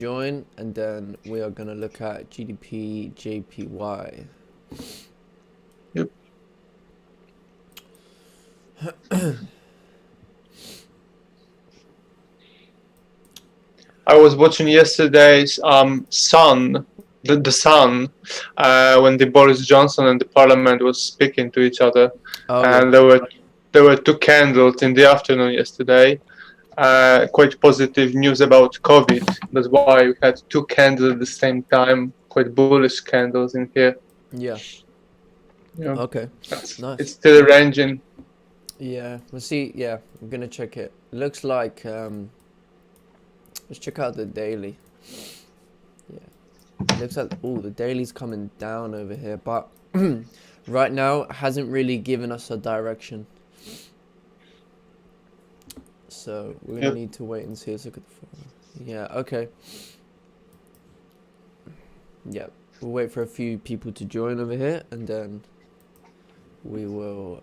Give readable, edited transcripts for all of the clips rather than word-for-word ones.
join, and then we are going to look at GDP Jpy. Yep. I was watching yesterday's Sun, the Sun, when the Boris Johnson and the Parliament was speaking to each other, and there were two candles in the afternoon yesterday. Quite positive news about COVID. That's why we had two candles at the same time. Quite bullish candles in here. Yeah. Yeah. Okay. Nice. It's still ranging. Yeah. We'll see. Yeah, I'm gonna check it. Looks like let's check out the daily. Yeah. Looks like the daily's coming down over here, but right now it hasn't really given us a direction. So we're gonna need to wait and see. Let's look at the phone. Yeah. Okay. Yeah. We'll wait for a few people to join over here, and then we will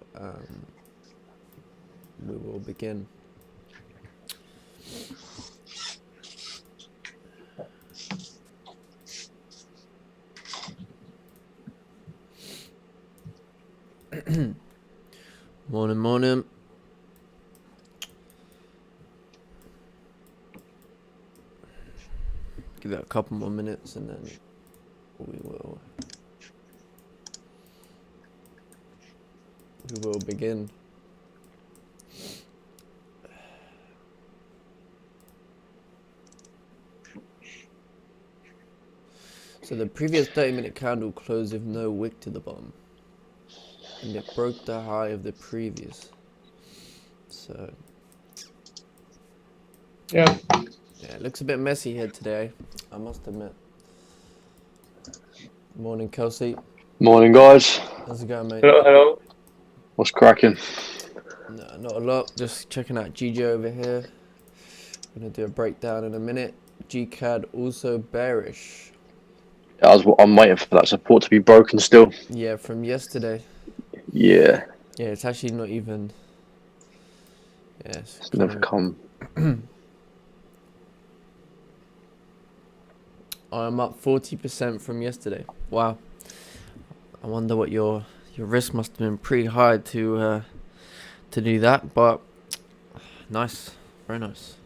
begin. Morning. Give it a couple more minutes, and then we will begin. So the previous 30-minute candle closed with no wick to the bottom, and it broke the high of the previous. So yeah, it looks a bit messy here today, I must admit. Morning, Kelsey. Morning, guys. How's it going, mate? Hello. What's cracking? No, not a lot. Just checking out GJ over here. Gonna do a breakdown in a minute. GCAD also bearish. I'm waiting for that support to be broken still. Yeah, from yesterday. Yeah. Yeah, it's actually not even. Yeah, it's never come. I'm up 40% from yesterday. Wow. I wonder what your risk must have been pretty high to do that, but nice, very nice.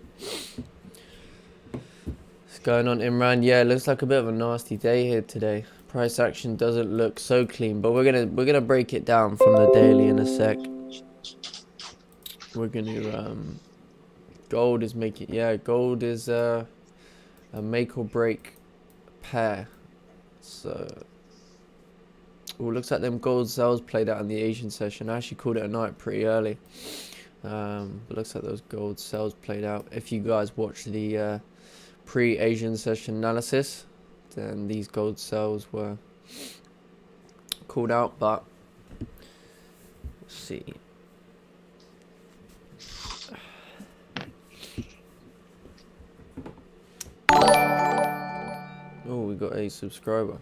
What's going on, Imran? Yeah, it looks like a bit of a nasty day here today. Price action doesn't look so clean, but we're gonna break it down from the daily in a sec. We're gonna gold is making, yeah, gold is a make or break pair. So looks like them gold sells played out in the Asian session. I actually called it a night pretty early. But looks like those gold sells played out. If you guys watch the pre-Asian session analysis, then these gold sells were called out, but let's see. Oh, we got a subscriber.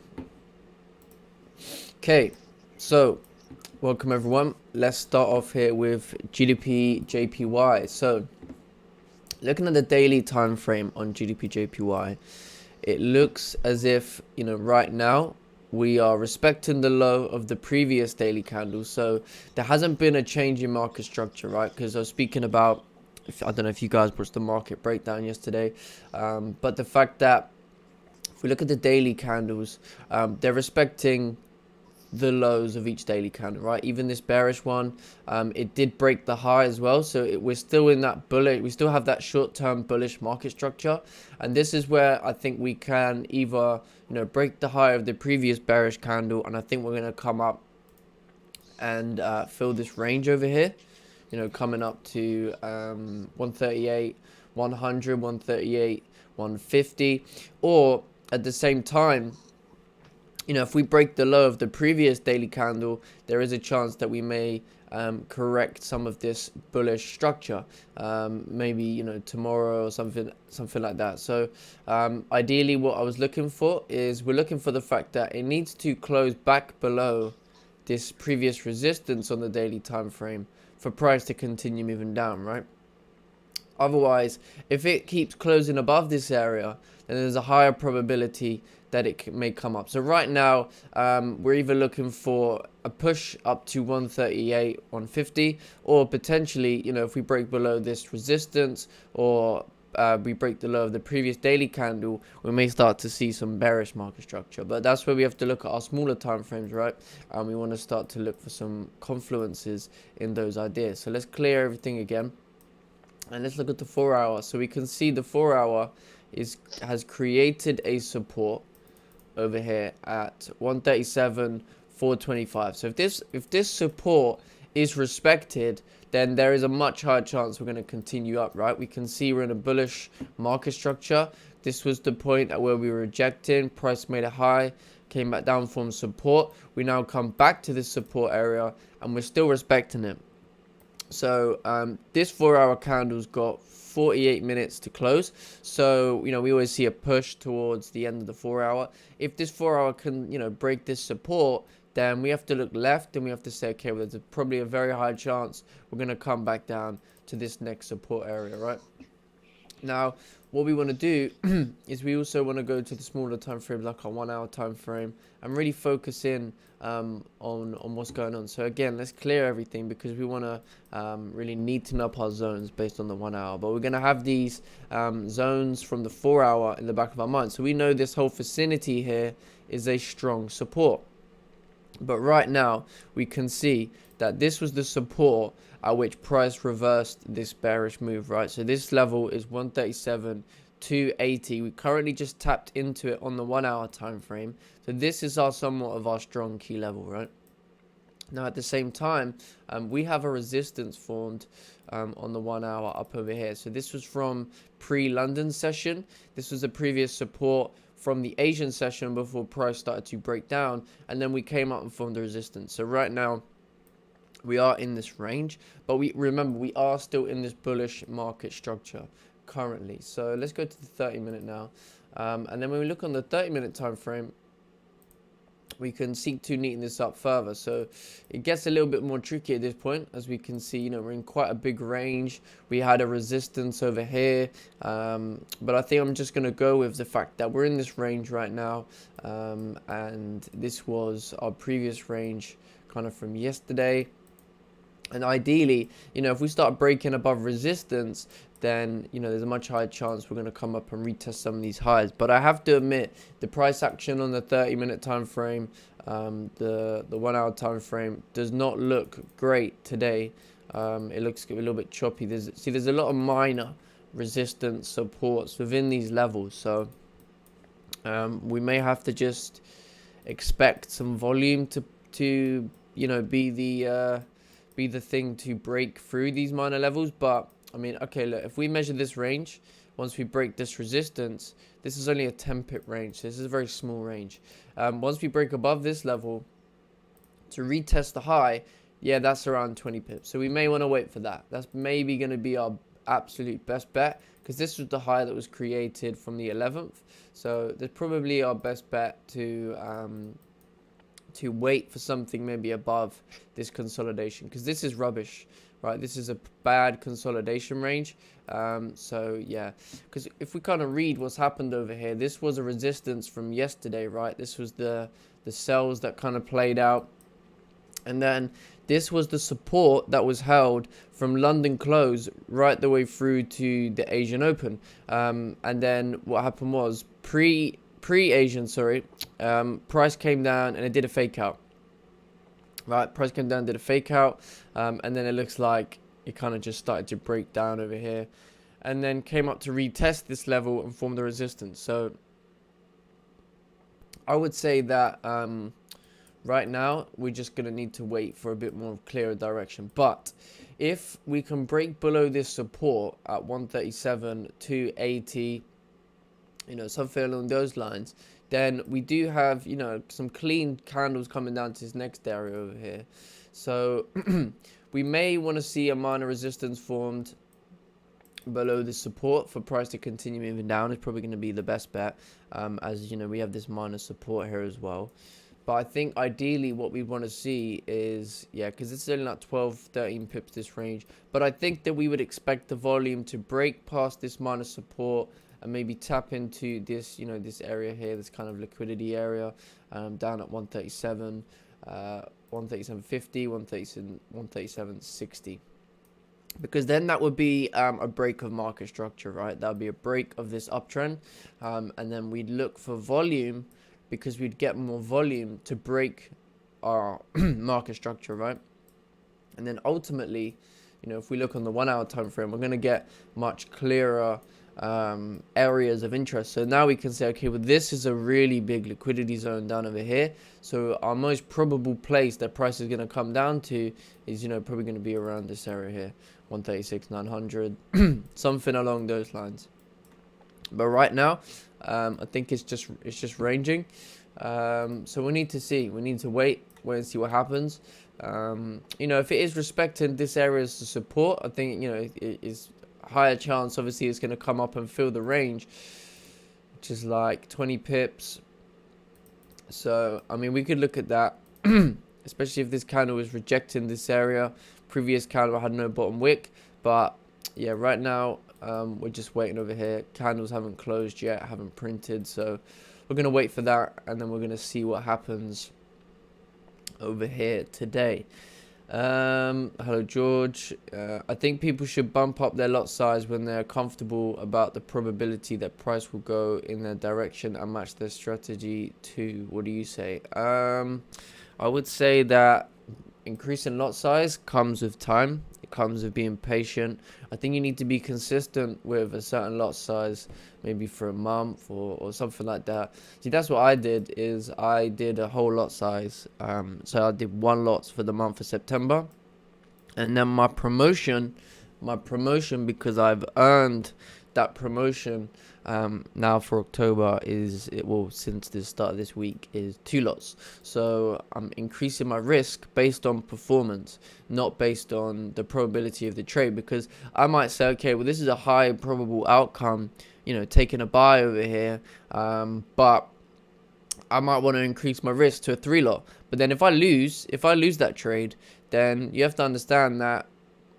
Okay, so welcome everyone. Let's start off here with GDP Jpy. So looking at the daily time frame on GDP Jpy, it looks as if, you know, right now we are respecting the low of the previous daily candle. So there hasn't been a change in market structure, right? Because I was speaking about, I don't know if you guys watched the market breakdown yesterday, but the fact that if we look at the daily candles, they're respecting the lows of each daily candle, right? Even this bearish one, it did break the high as well, so we're still in that bullish, we still have that short-term bullish market structure, and this is where I think we can either, you know, break the high of the previous bearish candle, and I think we're going to come up and fill this range over here, you know, coming up to 138, 100, 138, 150, or at the same time, you know, if we break the low of the previous daily candle, there is a chance that we may correct some of this bullish structure, maybe, you know, tomorrow or something like that. So ideally what I was looking for is, we're looking for the fact that it needs to close back below this previous resistance on the daily time frame for price to continue moving down, right? Otherwise, if it keeps closing above this area, then there's a higher probability that it may come up. So right now, we're either looking for a push up to 138, 150, or potentially, you know, if we break below this resistance, or we break the low of the previous daily candle, we may start to see some bearish market structure. But that's where we have to look at our smaller time frames, right? And we want to start to look for some confluences in those ideas. So let's clear everything again, and let's look at the 4 hour. So we can see the 4 hour has created a support over here at 137, 425. So if this support is respected, then there is a much higher chance we're going to continue up, right? We can see we're in a bullish market structure. This was the point at where we were rejecting. Price made a high, came back down from support. We now come back to this support area, and we're still respecting it. So this 4 hour candle's got 48 minutes to close. So, you know, we always see a push towards the end of the 4 hour. If this 4 hour can, you know, break this support, then we have to look left, and we have to say, okay, well, there's probably a very high chance we're going to come back down to this next support area, right? Now, what we want to do is we also want to go to the smaller time frame, like our 1 hour time frame, and really focus in on what's going on. So again, let's clear everything, because we want to really neaten up our zones based on the 1 hour. But we're going to have these zones from the 4 hour in the back of our mind. So we know this whole vicinity here is a strong support. But right now, we can see that this was the support at which price reversed this bearish move, right? So this level is 137, 280. We currently just tapped into it on the 1 hour time frame. So this is somewhat of our strong key level, right? Now, at the same time, we have a resistance formed on the 1 hour up over here. So this was from pre-London session. This was a previous support from the Asian session before price started to break down, and then we came up and formed the resistance. So right now, we are in this range, but remember, we are still in this bullish market structure currently. So let's go to the 30-minute now. And then when we look on the 30-minute time frame, we can seek to neaten this up further. So it gets a little bit more tricky at this point. As we can see, you know, we're in quite a big range. We had a resistance over here, but I think I'm just going to go with the fact that we're in this range right now, and this was our previous range kind of from yesterday. And ideally, you know, if we start breaking above resistance, then, you know, there's a much higher chance we're going to come up and retest some of these highs. But I have to admit, the price action on the 30-minute time frame, the 1 hour time frame, does not look great today. It looks a little bit choppy. There's a lot of minor resistance supports within these levels. So we may have to just expect some volume to you know, be the thing to break through these minor levels. But I mean, okay, look, if we measure this range, once we break this resistance, this is only a 10-pip range. This is a very small range. Once we break above this level to retest the high, yeah, that's around 20 pips. So we may want to wait for that. That's maybe going to be our absolute best bet, because this was the high that was created from the 11th. So that's probably our best bet to wait for something maybe above this consolidation, because this is rubbish, right? This is a bad consolidation range. So yeah, because if we kind of read what's happened over here, this was a resistance from yesterday, right? This was the sells that kind of played out, and then this was the support that was held from London close right the way through to the Asian Open. And then what happened was pre-Asian, price came down and it did a fake out. Right, price came down, did a fake out, and then it looks like it kind of just started to break down over here, and then came up to retest this level and form the resistance. So I would say that right now we're just going to need to wait for a bit more clearer direction. But if we can break below this support at 137, 280, you know, something along those lines, then we do have, you know, some clean candles coming down to this next area over here. So we may want to see a minor resistance formed below the support for price to continue moving down. Is probably going to be the best bet, as you know, we have this minor support here as well. But I think ideally what we want to see is, yeah, because it's only like 12, 13 pips this range. But I think that we would expect the volume to break past this minor support and maybe tap into this, you know, this area here, this kind of liquidity area, down at 137, 137.50, 137.60. Because then that would be a break of market structure, right? That would be a break of this uptrend. And then we'd look for volume, because we'd get more volume to break our market structure, right? And then ultimately, you know, if we look on the 1 hour time frame, we're going to get much clearer areas of interest. So now we can say, okay, well, this is a really big liquidity zone down over here. So our most probable place that price is going to come down to is, you know, probably going to be around this area here, 136,900, something along those lines. But right now, I think it's just ranging. So we need to see. We need to wait and see what happens. You know, if it is respecting this area as support, I think, you know, it is higher chance. Obviously, it's going to come up and fill the range, which is like 20 pips. So I mean, we could look at that, especially if this candle is rejecting this area. Previous candle had no bottom wick, but yeah, right now. We're just waiting over here. Candles haven't closed yet, haven't printed, so we're going to wait for that, and then we're going to see what happens over here today. Hello, George. I think people should bump up their lot size when they're comfortable about the probability that price will go in their direction and match their strategy too. What do you say? I would say that increasing lot size comes with time. It comes with being patient. I think you need to be consistent with a certain lot size, maybe for a month or something like that. See, that's what I did, is I did a whole lot size. So I did 1 lot for the month of September. And then my promotion, because I've earned that promotion now for October, since the start of this week, is 2 lots. So I'm increasing my risk based on performance, not based on the probability of the trade, because I might say, okay, well, this is a high probable outcome, you know, taking a buy over here, but I might want to increase my risk to a 3 lot. But then if I lose that trade, then you have to understand that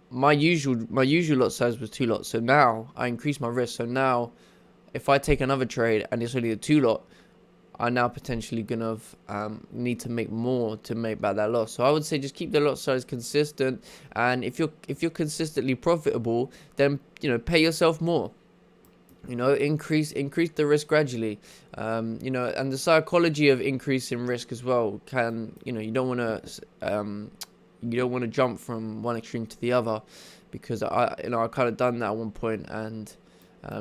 my usual lot size was 2 lots. So now I increase my risk. So now if I take another trade and it's only a 2 lot, I now potentially gonna need to make more to make back that loss. So I would say just keep the lot size consistent, and if you're consistently profitable, then, you know, pay yourself more. You know, increase the risk gradually. You know, and the psychology of increasing risk as well can, you know, you don't want to jump from one extreme to the other, because I kind of done that at one point, and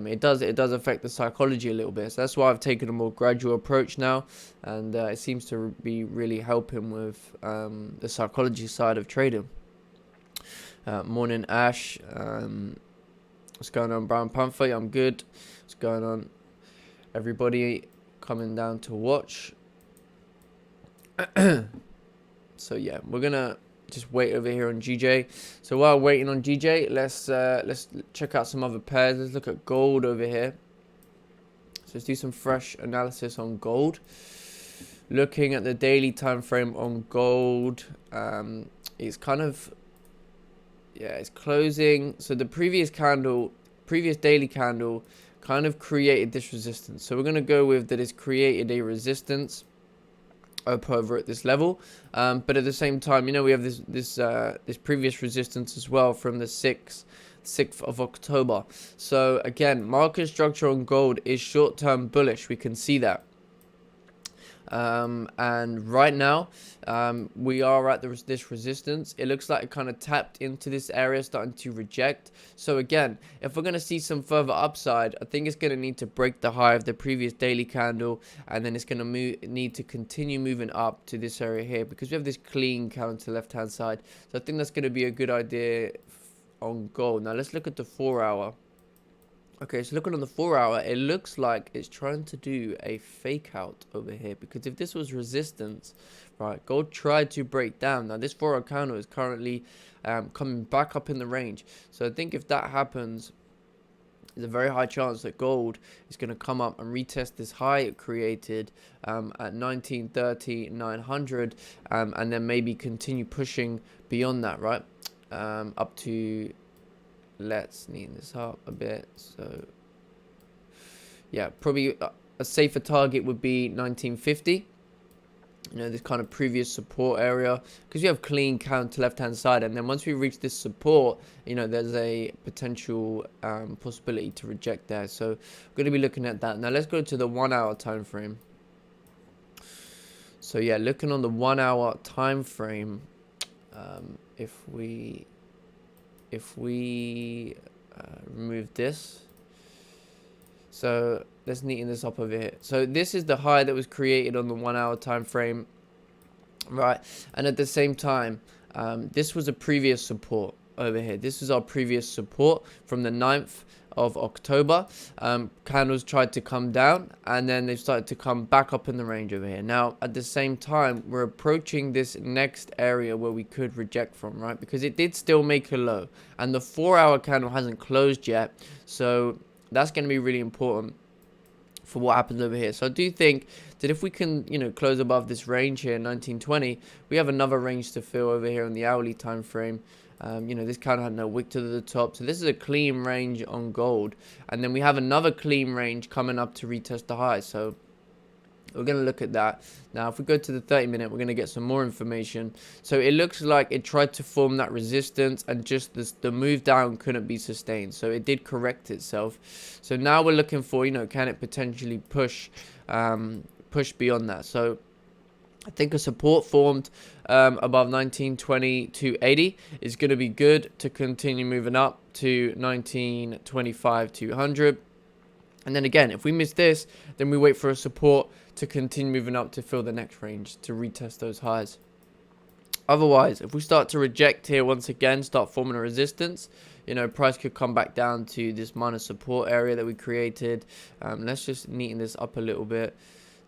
it does affect the psychology a little bit. So that's why I've taken a more gradual approach now, and it seems to be really helping with the psychology side of trading. Morning, Ash. What's going on, Brown Panther? I'm good. What's going on, everybody coming down to watch? So yeah, we're gonna just wait over here on GJ. So while waiting on GJ, let's check out some other pairs. Let's look at gold over here. So let's do some fresh analysis on gold. Looking at the daily time frame on gold, it's kind of, yeah, it's closing. So the previous daily candle kind of created this resistance. So we're going to go with that it's created a resistance up over at this level. But at the same time, you know, we have this previous resistance as well from the 6th of October. So again, market structure on gold is short-term bullish. We can see that. And right now, we are at this resistance. It looks like it kind of tapped into this area, starting to reject. So again, if we're going to see some further upside, I think it's going to need to break the high of the previous daily candle, and then it's going to need to continue moving up to this area here, because we have this clean candle to the left hand side. So I think that's going to be a good idea on gold. Now let's look at the 4 hour. Okay, so looking on the 4 hour, it looks like it's trying to do a fake out over here, because if this was resistance, right, gold tried to break down. Now this 4 hour candle is currently coming back up in the range. So I think if that happens, there's a very high chance that gold is going to come up and retest this high it created at 1930,900, and then maybe continue pushing beyond that, right? Up to, let's neaten this up a bit. So yeah, probably a safer target would be 1950. You know, this kind of previous support area, because you have clean count to left hand side, and then once we reach this support, you know, there's a potential possibility to reject there. So we're going to be looking at that. Now let's go to the 1 hour time frame. So yeah, looking on the 1 hour time frame, if we remove this, so let's neaten this up over here. So this is the high that was created on the 1 hour time frame, right? And at the same time, this was a previous support over here. This is our previous support from the 9th of October. Candles tried to come down, and then they started to come back up in the range over here. Now at the same time, we're approaching this next area where we could reject from, right? Because it did still make a low, and the 4 hour candle hasn't closed yet. So that's going to be really important for what happens over here. So I do think that if we can, you know, close above this range here, 1920, we have another range to fill over here on the hourly time frame. You know, this kind of had no wick to the top, so this is a clean range on gold, and then we have another clean range coming up to retest the high. So we're going to look at that. Now if we go to the 30-minute, we're going to get some more information. So it looks like it tried to form that resistance, and just the move down couldn't be sustained, so it did correct itself. So now we're looking for, you know, can it potentially push beyond that? So I think a support formed above 1920-280 is going to be good to continue moving up to 1925-200. And then again, if we miss this, then we wait for a support to continue moving up to fill the next range to retest those highs. Otherwise, if we start to reject here once again, start forming a resistance, you know, price could come back down to this minor support area that we created. Let's just neaten this up a little bit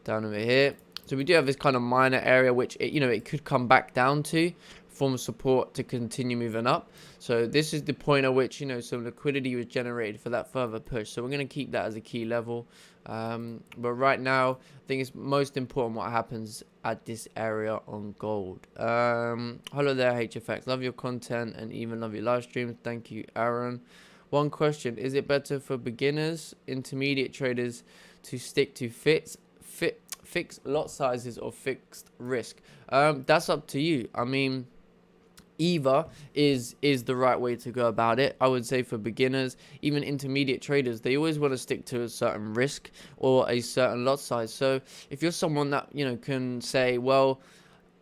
down over here. So we do have this kind of minor area which it, you know, it could come back down to form support to continue moving up. So this is the point at which, you know, some liquidity was generated for that further push. So we're going to keep that as a key level. But right now, I think it's most important what happens at this area on gold. Hello there, HFX. Love your content and even love your live streams. Thank you, Aaron. One question: is it better for beginners, intermediate traders to stick to fixed lot sizes or fixed risk? That's up to you. I mean, either is the right way to go about it. I would say for beginners, even intermediate traders, they always want to stick to a certain risk or a certain lot size. So if you're someone that, you know, can say, well,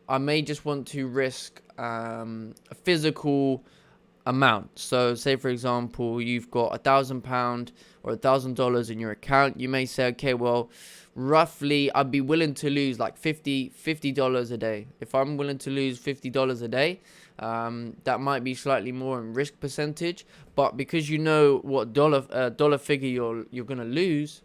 I may just want to risk a physical amount. So say for example, you've got £1,000 or $1,000 in your account. You may say, okay, well, roughly I'd be willing to lose like $50 a day. If I'm willing to lose $50 a day, that might be slightly more in risk percentage, but because you know what dollar figure you're gonna lose,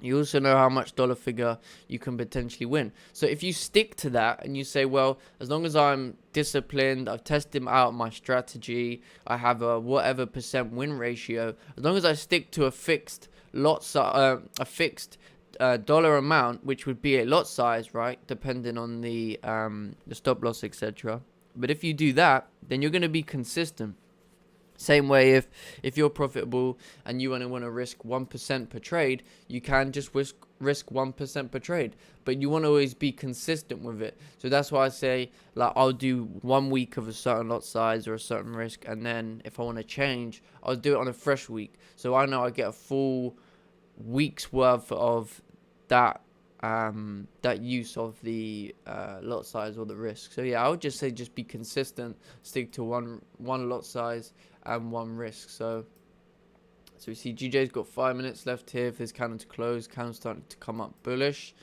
you also know how much dollar figure you can potentially win. So if you stick to that and you say, well, as long as I'm disciplined, I've tested out my strategy, I have a whatever % win ratio, as long as I stick to a fixed dollar amount, which would be a lot size, right, depending on the stop loss, etc. But if you do that, then you're going to be consistent. Same way, if you're profitable and you only want to risk 1% per trade, you can just risk 1% per trade, but you want to always be consistent with it. So that's why I say, like, I'll do 1 week of a certain lot size or a certain risk, and then if I want to change, I'll do it on a fresh week. So I know I get a full week's worth of that use of the lot size or the risk. So yeah, I would just say just be consistent, stick to one lot size and one risk. So we see GJ's got 5 minutes left here for this candle to close. Candle starting to come up bullish,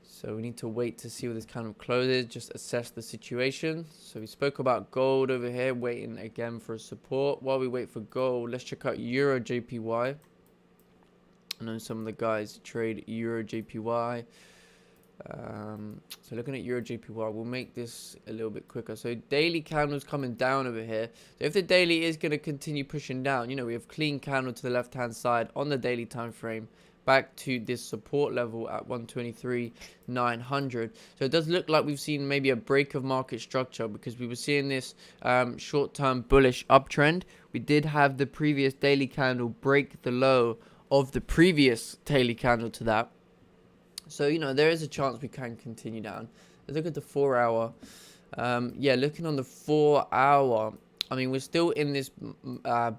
so we need to wait to see where this candle closes, just assess the situation. So we spoke about gold over here, waiting again for support. While we wait for gold, let's check out Euro JPY. I know some of the guys trade Euro JPY. So looking at Euro JPY, we'll make this a little bit quicker. So daily candles coming down over here. So if the daily is going to continue pushing down, you know, we have clean candle to the left hand side on the daily time frame back to this support level at 123,900. So it does look like we've seen maybe a break of market structure, because we were seeing this short-term bullish uptrend. We did have the previous daily candle break the low of the previous daily candle to that. So, you know, there is a chance we can continue down. Let's look at the 4 hour. Yeah, looking on the 4 hour, I mean, we're still in this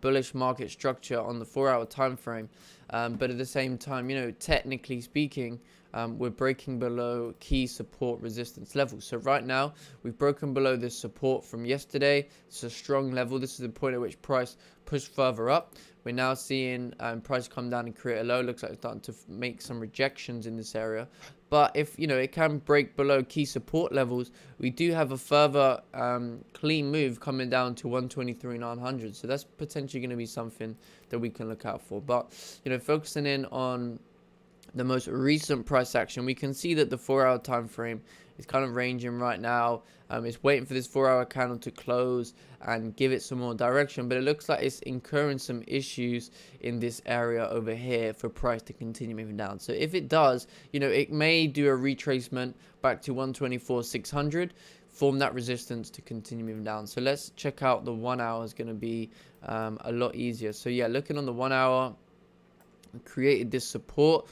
bullish market structure on the 4 hour time frame. But at the same time, you know, technically speaking, we're breaking below key support resistance levels. So right now, we've broken below this support from yesterday. It's a strong level. This is the point at which price pushed further up. We're now seeing price come down and create a low. Looks like it's starting to make some rejections in this area. But if, you know, it can break below key support levels, we do have a further clean move coming down to 123,900. So that's potentially going to be something that we can look out for. But, you know, focusing in on the most recent price action, we can see that the 4 hour time frame is kind of ranging right now. It's waiting for this 4 hour candle to close and give it some more direction, but it looks like it's incurring some issues in this area over here for price to continue moving down. So if it does, you know, it may do a retracement back to 124,600, form that resistance to continue moving down. So let's check out the 1 hour. Is going to be a lot easier. So yeah, looking on the 1 hour, created this support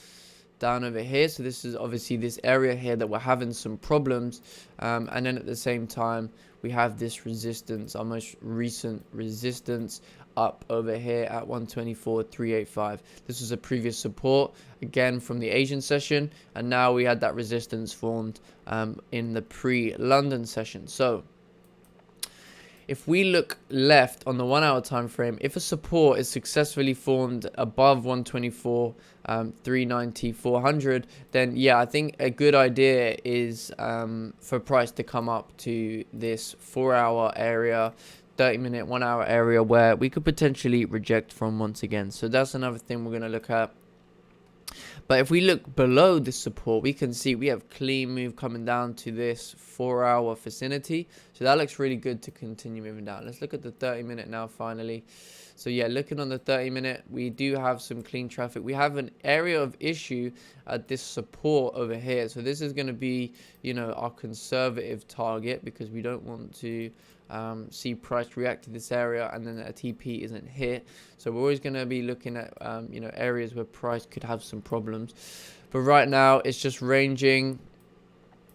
down over here. So this is obviously this area here that we're having some problems, and then at the same time we have this resistance, our most recent resistance up over here at 124,385. This was a previous support again from the Asian session, and now we had that resistance formed in the pre-London session. So if we look left on the 1 hour time frame, if a support is successfully formed above 124, 390, 400, then yeah, I think a good idea is for price to come up to this 4 hour area, 30-minute, 1 hour area where we could potentially reject from once again. So that's another thing we're going to look at. But if we look below this support, we can see we have clean move coming down to this 4 hour vicinity. So that looks really good to continue moving down. Let's look at the 30-minute now finally. So yeah, looking on the 30-minute, we do have some clean traffic. We have an area of issue at this support over here. So this is going to be, you know, our conservative target, because we don't want to see price react to this area and then a TP isn't hit. So we're always going to be looking at you know, areas where price could have some problems. But right now it's just ranging.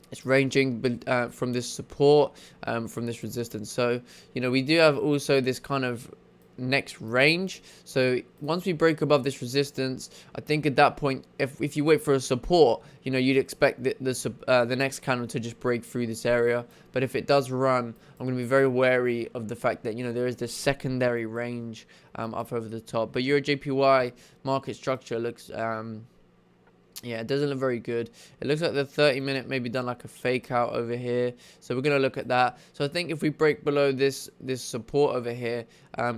It's ranging from this support, from this resistance. So, you know, we do have also this kind of next range. So once we break above this resistance, I think at that point, if you wait for a support, you know, you'd expect the next candle to just break through this area. But if it does run, I'm going to be very wary of the fact that, you know, there is this secondary range up over the top. But Euro JPY market structure looks yeah, it doesn't look very good. It looks like the 30-minute maybe done like a fake out over here. So we're going to look at that. So I think if we break below this support over here,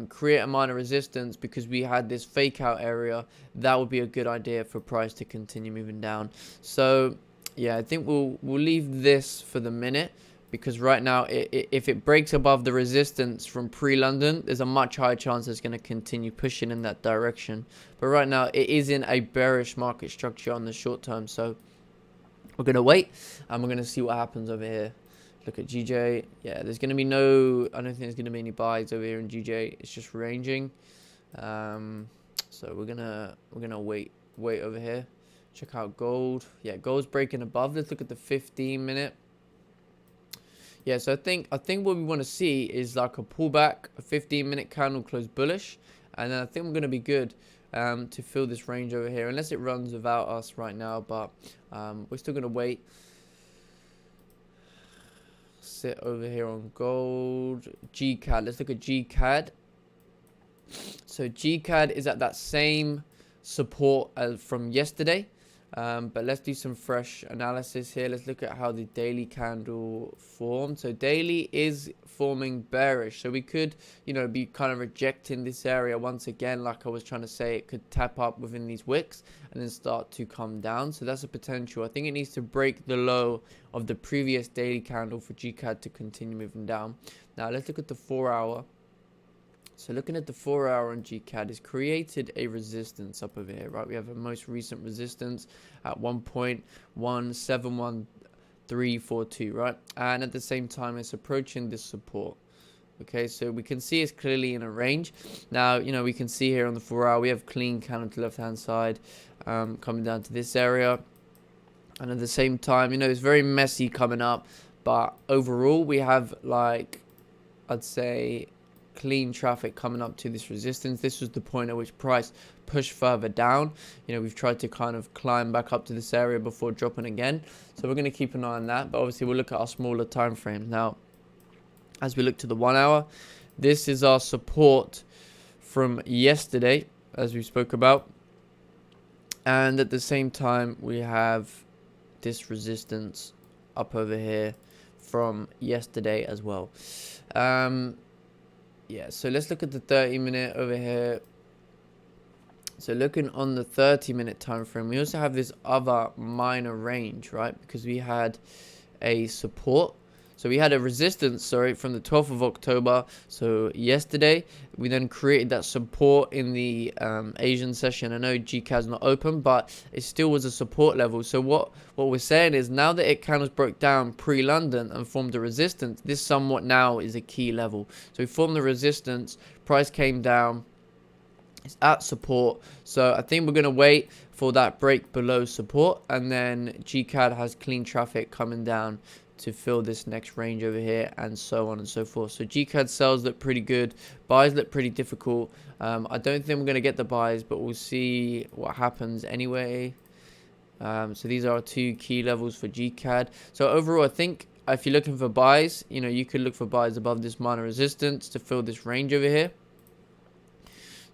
create a minor resistance because we had this fake out area, that would be a good idea for price to continue moving down. So yeah, I think we'll leave this for the minute, because right now, if it breaks above the resistance from pre-London, there's a much higher chance it's going to continue pushing in that direction. But right now, it is in a bearish market structure on the short term. So we're going to wait, and we're going to see what happens over here. Look at GJ. Yeah, there's going to be no, I don't think there's going to be any buys over here in GJ. It's just ranging. So we're gonna wait over here. Check out gold. Yeah, gold's breaking above. Let's look at the 15-minute. Yeah, so I think what we want to see is like a pullback, a 15-minute candle close bullish, and then I think we're going to be good to fill this range over here, unless it runs without us right now. But we're still going to wait. Sit over here on gold. GCAD. Let's look at GCAD. So GCAD is at that same support as from yesterday. But let's do some fresh analysis here. Let's look at how the daily candle formed. So daily is forming bearish. So we could, be kind of rejecting this area once again. Like I was trying to say, it could tap up within these wicks and then start to come down. So that's a potential. I think it needs to break the low of the previous daily candle for GCAD to continue moving down. Now let's look at the 4-hour. So looking at the 4-hour on GCAD, has created a resistance up over here, right? We have a most recent resistance at 1.171342, right? And at the same time, it's approaching this support. Okay, so we can see it's clearly in a range. Now, we can see here on the 4-hour, we have clean candle to the left-hand side, coming down to this area. And at the same time, it's very messy coming up. But overall, we have, like, I'd say, clean traffic coming up to this resistance. This was the point at which price pushed further down. We've tried to kind of climb back up to this area before dropping again. So we're going to keep an eye on that. But obviously, we'll look at our smaller time frames. Now, as we look to the 1-hour, this is our support from yesterday, as we spoke about. And at the same time, we have this resistance up over here from yesterday as well. Yeah, so let's look at the 30-minute over here. So looking on the 30-minute time frame, we also have this other minor range, right? Because we had a support. So we had a resistance, from the 12th of October. So yesterday, we then created that support in the Asian session. I know GCAD's not open, but it still was a support level. So what we're saying is now that it kind of broke down pre-London and formed a resistance, this somewhat now is a key level. So we formed the resistance, price came down, it's at support. So I think we're going to wait for that break below support, and then GCAD has clean traffic coming down to fill this next range over here, and so on and so forth. So GCAD sells look pretty good, buys look pretty difficult. I don't think we're going to get the buys, but we'll see what happens anyway. So these are our two key levels for GCAD. So overall, I think if you're looking for buys, you could look for buys above this minor resistance to fill this range over here.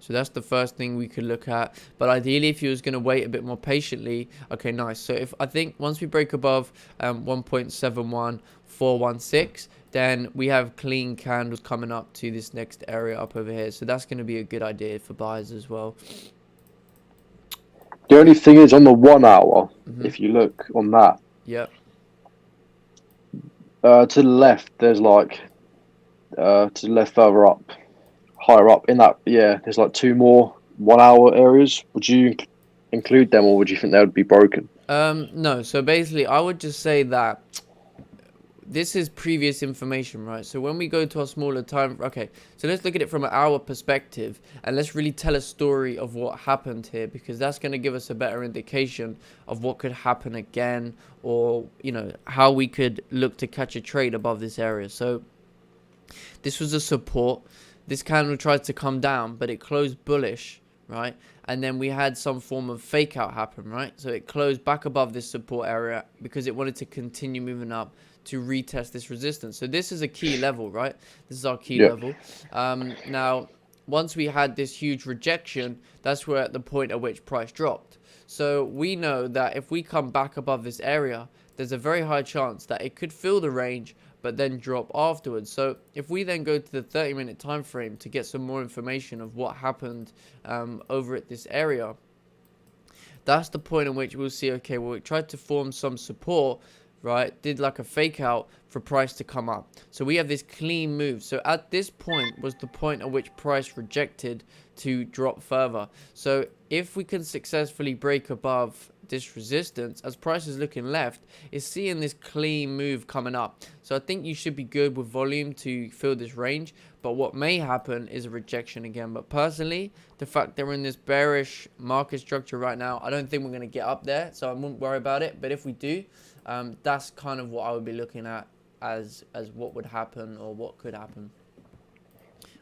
So that's the first thing we could look at. But ideally, if you was going to wait a bit more patiently, okay, nice. So I think once we break above 1.71416, then we have clean candles coming up to this next area up over here. So that's going to be a good idea for buyers as well. The only thing is on the 1-hour, if you look on that, yep. To the left, there's like, to the left further up, higher up in that, there's like two more 1-hour areas. Would you include them, or would you think they would be broken? No, so basically I would just say that this is previous information, right? So when we go to our smaller time, okay, so let's look at it from an hour perspective, and let's really tell a story of what happened here, because that's going to give us a better indication of what could happen again, or how we could look to catch a trade above this area. So this was a support. This candle tried to come down, but it closed bullish, right? And then we had some form of fake out happen, right? So it closed back above this support area because it wanted to continue moving up to retest this resistance. So this is a key level, right? This is our key level. Now, once we had this huge rejection, that's where at the point at which price dropped. So we know that if we come back above this area, there's a very high chance that it could fill the range, but then drop afterwards. So if we then go to the 30-minute time frame to get some more information of what happened over at this area, that's the point in which we'll see, okay, well, it tried to form some support, right? Did like a fake out for price to come up. So we have this clean move. So at this point was the point at which price rejected to drop further. So if we can successfully break above this resistance, as price is looking left, is seeing this clean move coming up. So I think you should be good with volume to fill this range, but what may happen is a rejection again. But personally, the fact that we're in this bearish market structure right now, I don't think we're going to get up there, so I wouldn't worry about it. But if we do, that's kind of what I would be looking at as what would happen or what could happen.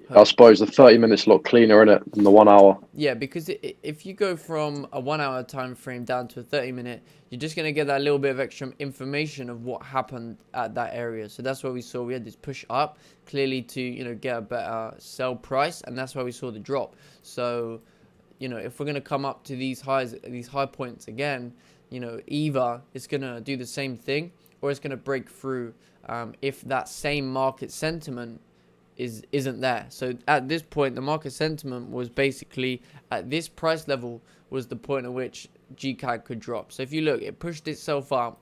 I suppose the 30 minutes a lot cleaner, isn't it, than the 1 hour? Yeah, because if you go from a 1 hour time frame down to a 30-minute, you're just going to get that little bit of extra information of what happened at that area. So that's what we saw. We had this push up clearly to, get a better sell price, and that's why we saw the drop. So, if we're going to come up to these highs, these high points again, you know, either it's going to do the same thing or it's going to break through if that same market sentiment isn't there. So at this point, the market sentiment was basically at this price level was the point at which GCAD could drop. So if you look, it pushed itself up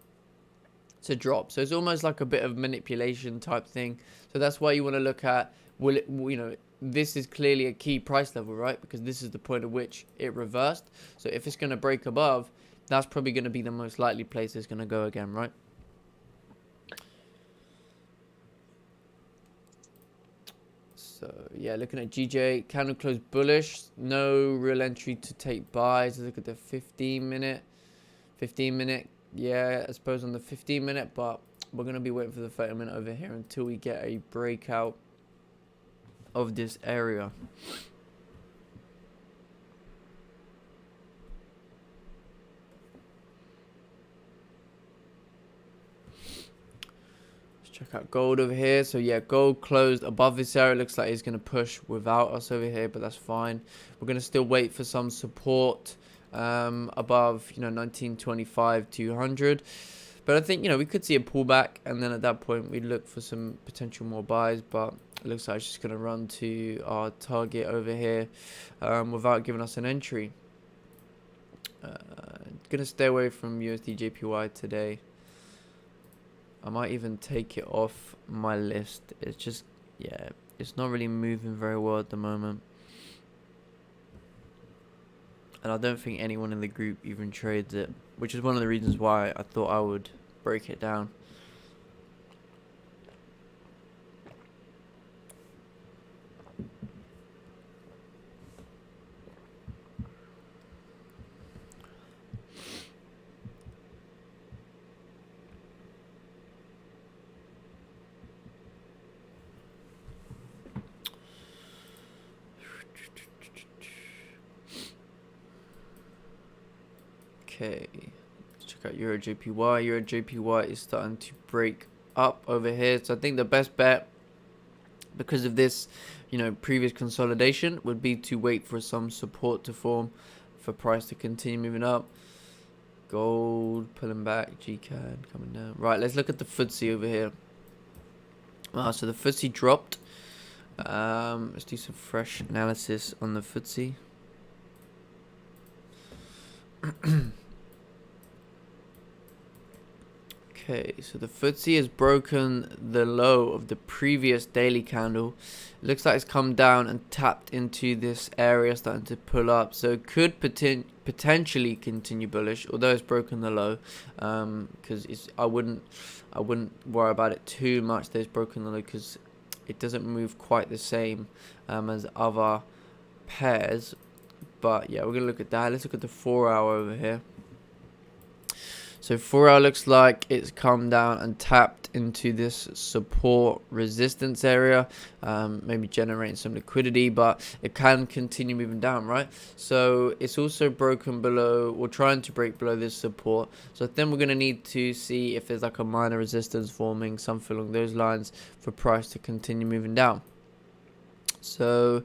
to drop. So it's almost like a bit of manipulation type thing. So that's why you want to look at, will it, you know, this is clearly a key price level, right? Because this is the point at which it reversed. So if it's going to break above, that's probably going to be the most likely place it's going to go again, right? So yeah, looking at GJ, candle closed bullish, no real entry to take buys. Look at the 15 minute, yeah, I suppose on the 15 minute, but we're going to be waiting for the 30 minute over here until we get a breakout of this area. Check out gold over here. So yeah, gold closed above this area. Looks like it's going to push without us over here, but that's fine. We're going to still wait for some support above, you know, 1925 200. But I think, you know, we could see a pullback, and then at that point we'd look for some potential more buys, but it looks like it's just going to run to our target over here without giving us an entry. Going to stay away from USD JPY today. I might even take it off my list. It's just, yeah, it's not really moving very well at the moment. And I don't think anyone in the group even trades it, which is one of the reasons why I thought I would break it down. Okay, let's check out Euro JPY. Euro JPY is starting to break up over here. So I think the best bet, because of this, you know, previous consolidation, would be to wait for some support to form for price to continue moving up. Gold pulling back, GCAD coming down. Right, let's look at the Ftse over here. So the Ftse dropped. Let's do some fresh analysis on the Ftse. Okay, so the Ftse has broken the low of the previous daily candle. It looks like it's come down and tapped into this area, starting to pull up. So it could potentially continue bullish, although it's broken the low. Because I wouldn't worry about it too much that it's broken the low, because it doesn't move quite the same as other pairs. But yeah, we're gonna look at that. Let's look at the 4 hour over here. So 4 hour looks like it's come down and tapped into this support resistance area, maybe generating some liquidity, but it can continue moving down, right? So it's also broken below, or trying to break below this support. So then we're going to need to see if there's like a minor resistance forming, something along those lines, for price to continue moving down. So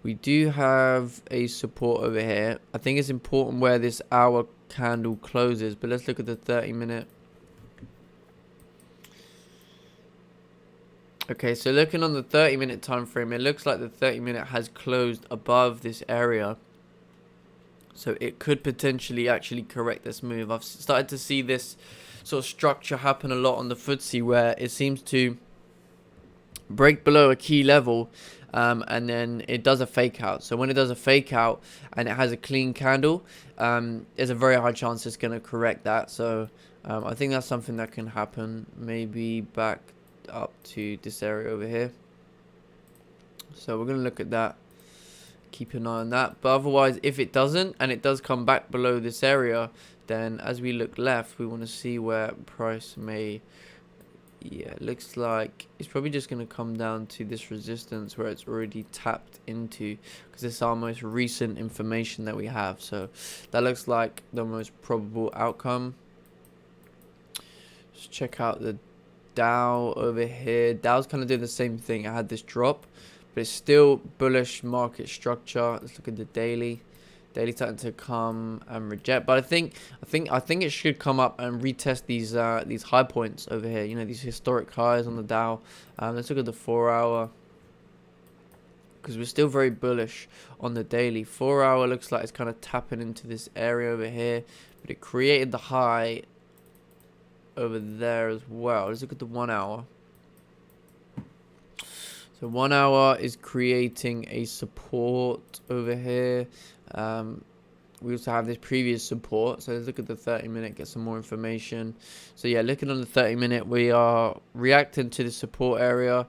we do have a support over here. I think it's important where this hour candle closes, but let's look at the 30 minute. Okay, so looking on the 30 minute time frame, it looks like the 30 minute has closed above this area, so it could potentially actually correct this move. I've started to see this sort of structure happen a lot on the Ftse, where it seems to break below a key level, and then it does a fake out. So when it does a fake out and it has a clean candle, there's a very high chance it's going to correct that. So I think that's something that can happen, maybe back up to this area over here. So we're going to look at that, keep an eye on that. But otherwise, if it doesn't and it does come back below this area, then as we look left, we want to see where price may, yeah, it looks like it's probably just going to come down to this resistance where it's already tapped into, because it's our most recent information that we have. So that looks like the most probable outcome. Let's check out the Dow over here. Dow's kind of doing the same thing. I had this drop, but it's still bullish market structure. Let's look at the daily. Daily starting to come and reject, but I think it should come up and retest these high points over here. You know, these historic highs on the Dow. Let's look at the 4-hour, because we're still very bullish on the daily. 4-hour looks like it's kind of tapping into this area over here, but it created the high over there as well. Let's look at the 1-hour. So 1-hour is creating a support over here. We also have this previous support. So let's look at the 30-minute, get some more information. So yeah, looking on the 30-minute, we are reacting to the support area.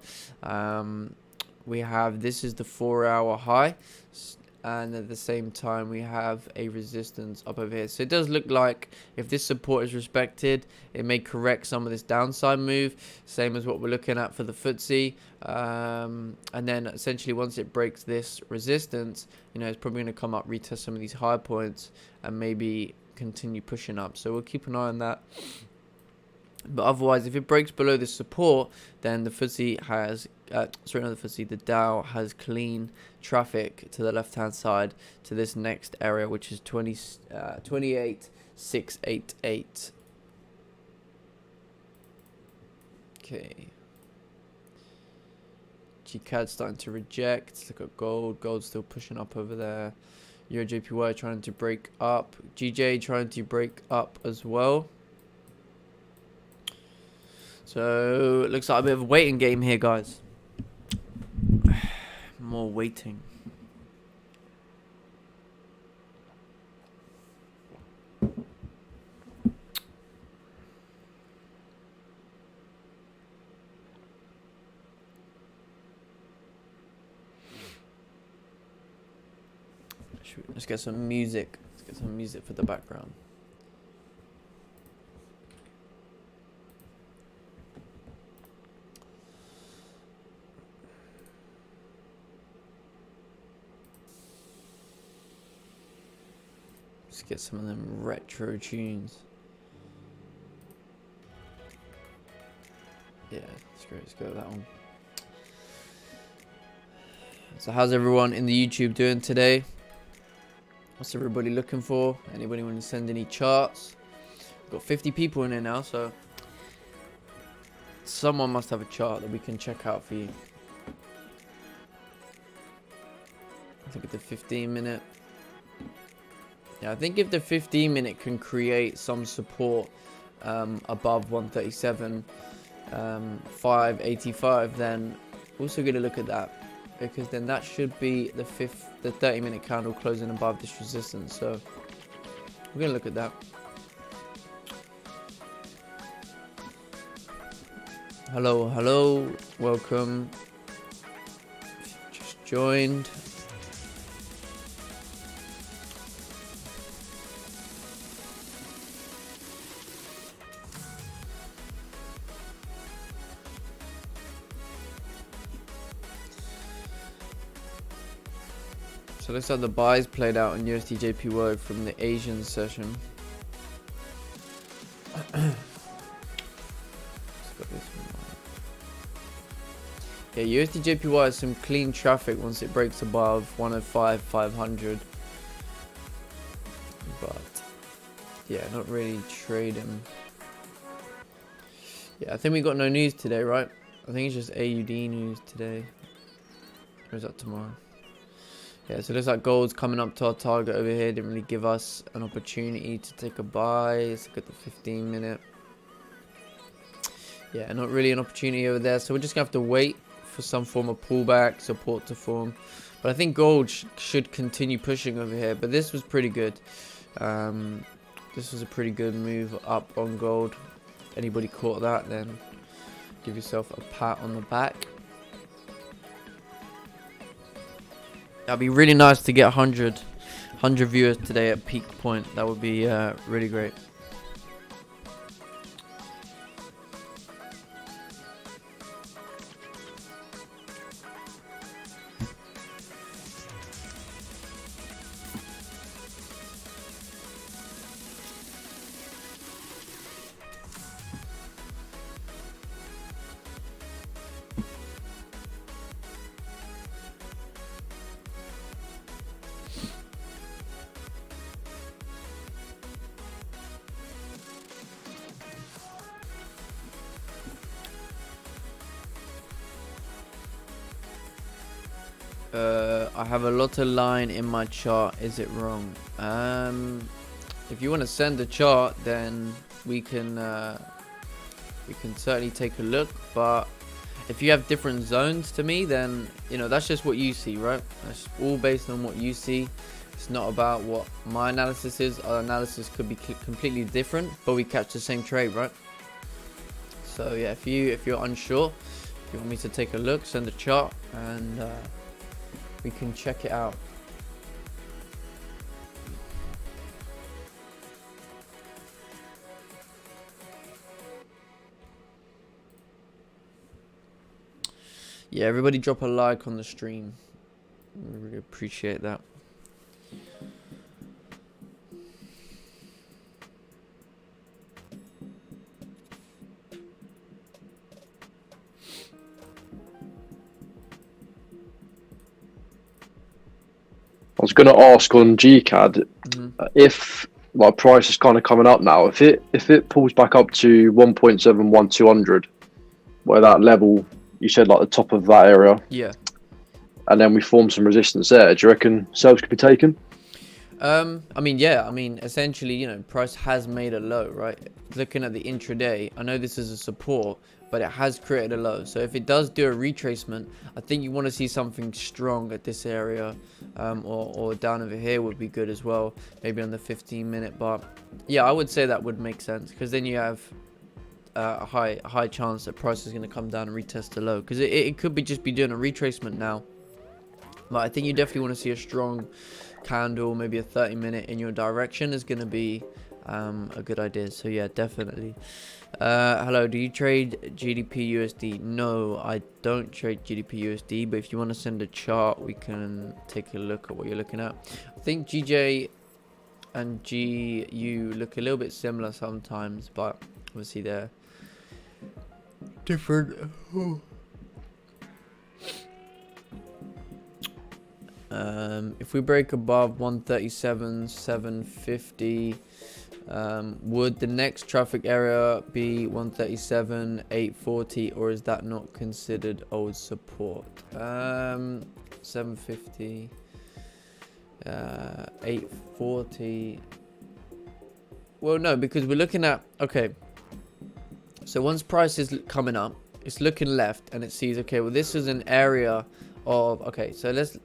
We have, this is the 4-hour high, and at the same time we have a resistance up over here. So it does look like if this support is respected, it may correct some of this downside move, same as what we're looking at for the Ftse. And then essentially once it breaks this resistance, you know, it's probably going to come up, retest some of these high points, and maybe continue pushing up. So we'll keep an eye on that. But otherwise, if it breaks below this support, then the Ftse has, sorry, not the Ftse, the Dow has clean traffic to the left-hand side to this next area, which is 28,688. Okay. GCAD starting to reject. Let's look at gold. Gold's still pushing up over there. Euro JPY trying to break up. GJ trying to break up as well. So it looks like a bit of a waiting game here, guys. More waiting. Let's get some music. Let's get some music for the background. Let's get some of them retro tunes. Yeah, that's great. Let's go with that one. So how's everyone in the YouTube doing today? What's everybody looking for? Anybody want to send any charts? We've got 50 people in here now, so someone must have a chart that we can check out for you. Let's look at the 15-minute. Yeah, I think if the 15-minute can create some support above 137, 585, then also going to look at that, because then that should be the 30-minute candle closing above this resistance. So we're going to look at that. Hello, hello, welcome. Just joined. So looks like the buys played out in USD JPY from the Asian session. Yeah, USD JPY has some clean traffic once it breaks above 105,500. But yeah, not really trading. Yeah, I think we got no news today, right? I think it's just AUD news today. Or is that tomorrow? Yeah, so it looks like gold's coming up to our target over here. Didn't really give us an opportunity to take a buy. Let's look at the 15-minute. Yeah, not really an opportunity over there. So we're just going to have to wait for some form of pullback, support to form. But I think gold should continue pushing over here. But this was pretty good. This was a pretty good move up on gold. If anybody caught that, then give yourself a pat on the back. That'd be really nice to get 100 viewers today at peak point. That would be really great. I have a lot of line in my chart. Is it wrong? If you want to send a chart, then we can certainly take a look. But if you have different zones to me, then that's just what you see, right? That's all based on what you see. It's not about what my analysis is. Our analysis could be completely different, but we catch the same trade, right? So yeah, if you're unsure, if you want me to take a look, send a chart, and we can check it out. Yeah, everybody drop a like on the stream. I really appreciate that. I was going to ask on GCAD if like price is kind of coming up now. If it pulls back up to 1.71200, where that level you said like the top of that area, yeah, and then we form some resistance there, do you reckon sales could be taken? I mean, essentially, price has made a low, right? Looking at the intraday, I know this is a support, but it has created a low. So if it does do a retracement, I think you want to see something strong at this area, or down over here would be good as well, maybe on the 15-minute. But yeah, I would say that would make sense, because then you have a high chance that price is going to come down and retest the low, because it could just be doing a retracement now. But I think you definitely want to see a strong candle, maybe a 30-minute in your direction is going to be a good idea. So yeah, definitely. Hello, do you trade GDP USD? No, I don't trade GDP USD, but if you want to send a chart, we can take a look at what you're looking at. I think GJ and GU look a little bit similar sometimes, but obviously they're different. If we break above 137.750, would the next traffic area be 137.840, or is that not considered old support? 750, 840. Well, no, because we're looking at, okay, so once price is coming up, it's looking left and it sees, okay, well, this is an area of, okay, so let's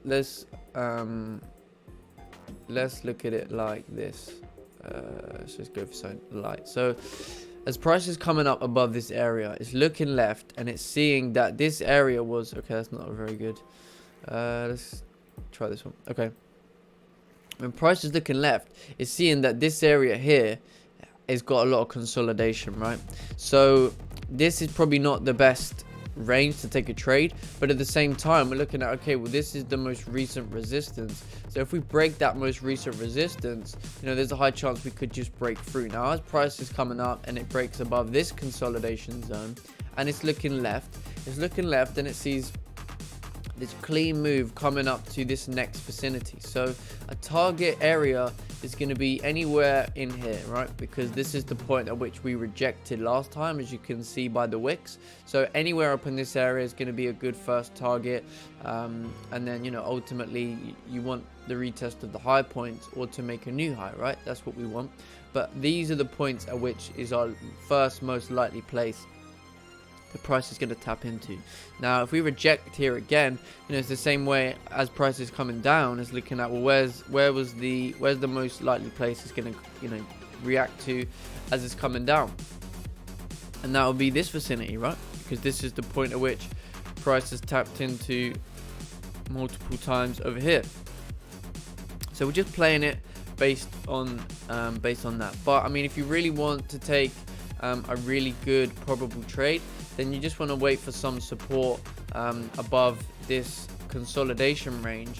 look at it like this. Let's just go for something light. So as price is coming up above this area, it's looking left and it's seeing that this area was, okay, that's not very good. Let's try this one. Okay, when price is looking left, it's seeing that this area here has got a lot of consolidation, right? So this is probably not the best range to take a trade, but at the same time we're looking at, okay, well, this is the most recent resistance. So if we break that most recent resistance, there's a high chance we could just break through. Now as price is coming up and it breaks above this consolidation zone and it's looking left and it sees this clean move coming up to this next vicinity. So a target area is going to be anywhere in here, right? Because this is the point at which we rejected last time, as you can see by the wicks. So anywhere up in this area is going to be a good first target. And then, ultimately you want the retest of the high points or to make a new high, right? That's what we want. But these are the points at which is our first most likely place the price is going to tap into. Now if we reject here again, it's the same way as price is coming down, is looking at, well, where's the most likely place it's going to react to as it's coming down, and that will be this vicinity, right? Because this is the point at which price has tapped into multiple times over here. So we're just playing it based on that. But I mean, if you really want to take a really good probable trade, then you just want to wait for some support above this consolidation range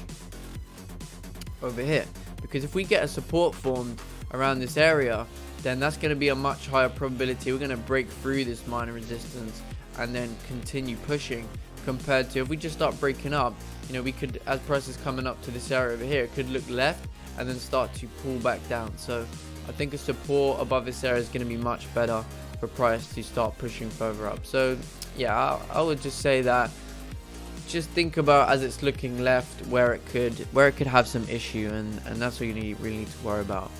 over here. Because if we get a support formed around this area, then that's going to be a much higher probability we're going to break through this minor resistance and then continue pushing, compared to if we just start breaking up, we could, as price is coming up to this area over here, it could look left and then start to pull back down. So I think a support above this area is going to be much better for price to start pushing further up. So yeah, I would just say that just think about, as it's looking left, where it could have some issue, and that's what you really need to worry about.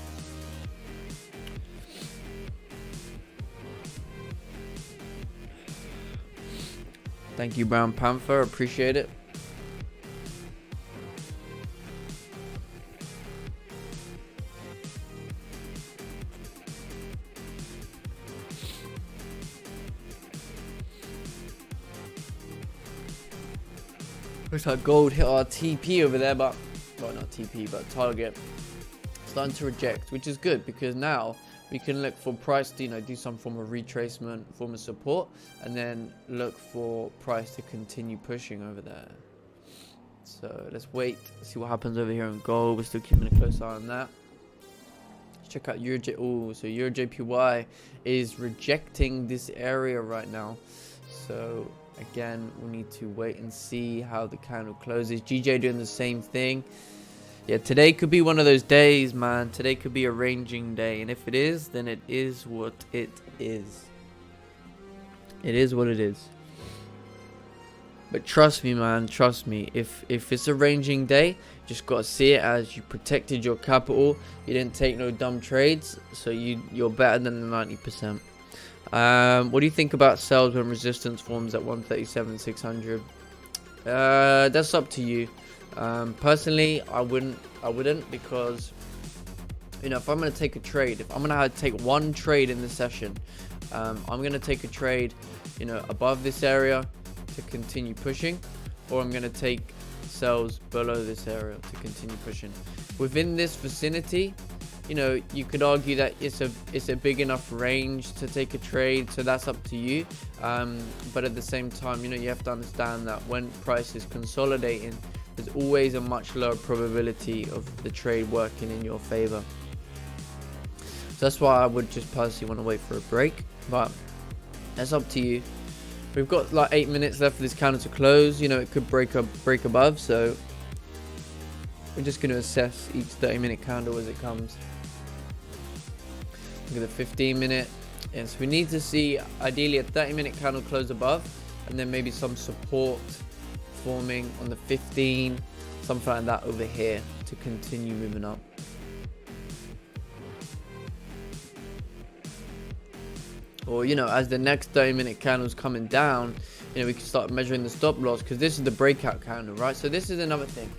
Thank you, Brown Panther, appreciate it. Looks like gold hit our TP over there, but, well, not TP, but target. Starting to reject, which is good, because now we can look for price to, do some form of retracement, form of support, and then look for price to continue pushing over there. So let's wait, see what happens over here in gold. We're still keeping a close eye on that. Let's check out Euro so Euro JPY is rejecting this area right now. So again, we need to wait and see how the candle closes. GJ doing the same thing. Yeah, today could be one of those days, man. Today could be a ranging day. And if it is, then it is what it is. It is what it is. But trust me, man. Trust me. If it's a ranging day, you just got to see it as you protected your capital. You didn't take no dumb trades. So you're better than the 90%. What do you think about sells when resistance forms at 137,600? That's up to you. Personally, I wouldn't, because if I'm going to take a trade, if I'm going to take one trade in the session, I'm going to take a trade above this area to continue pushing, or I'm going to take sells below this area to continue pushing. Within this vicinity, you could argue that it's a big enough range to take a trade, so that's up to you. But at the same time, you have to understand that when price is consolidating, there's always a much lower probability of the trade working in your favor. So that's why I would just personally want to wait for a break, but that's up to you. We've got like 8 minutes left for this candle to close. It could break above, so we're just going to assess each 30-minute candle as it comes. Look at the 15-minute. Yes, we need to see ideally a 30-minute candle close above, and then maybe some support forming on the 15, something like that over here to continue moving up. Or as the next 30-minute candle's coming down, we can start measuring the stop loss, because this is the breakout candle, right? So this is another thing.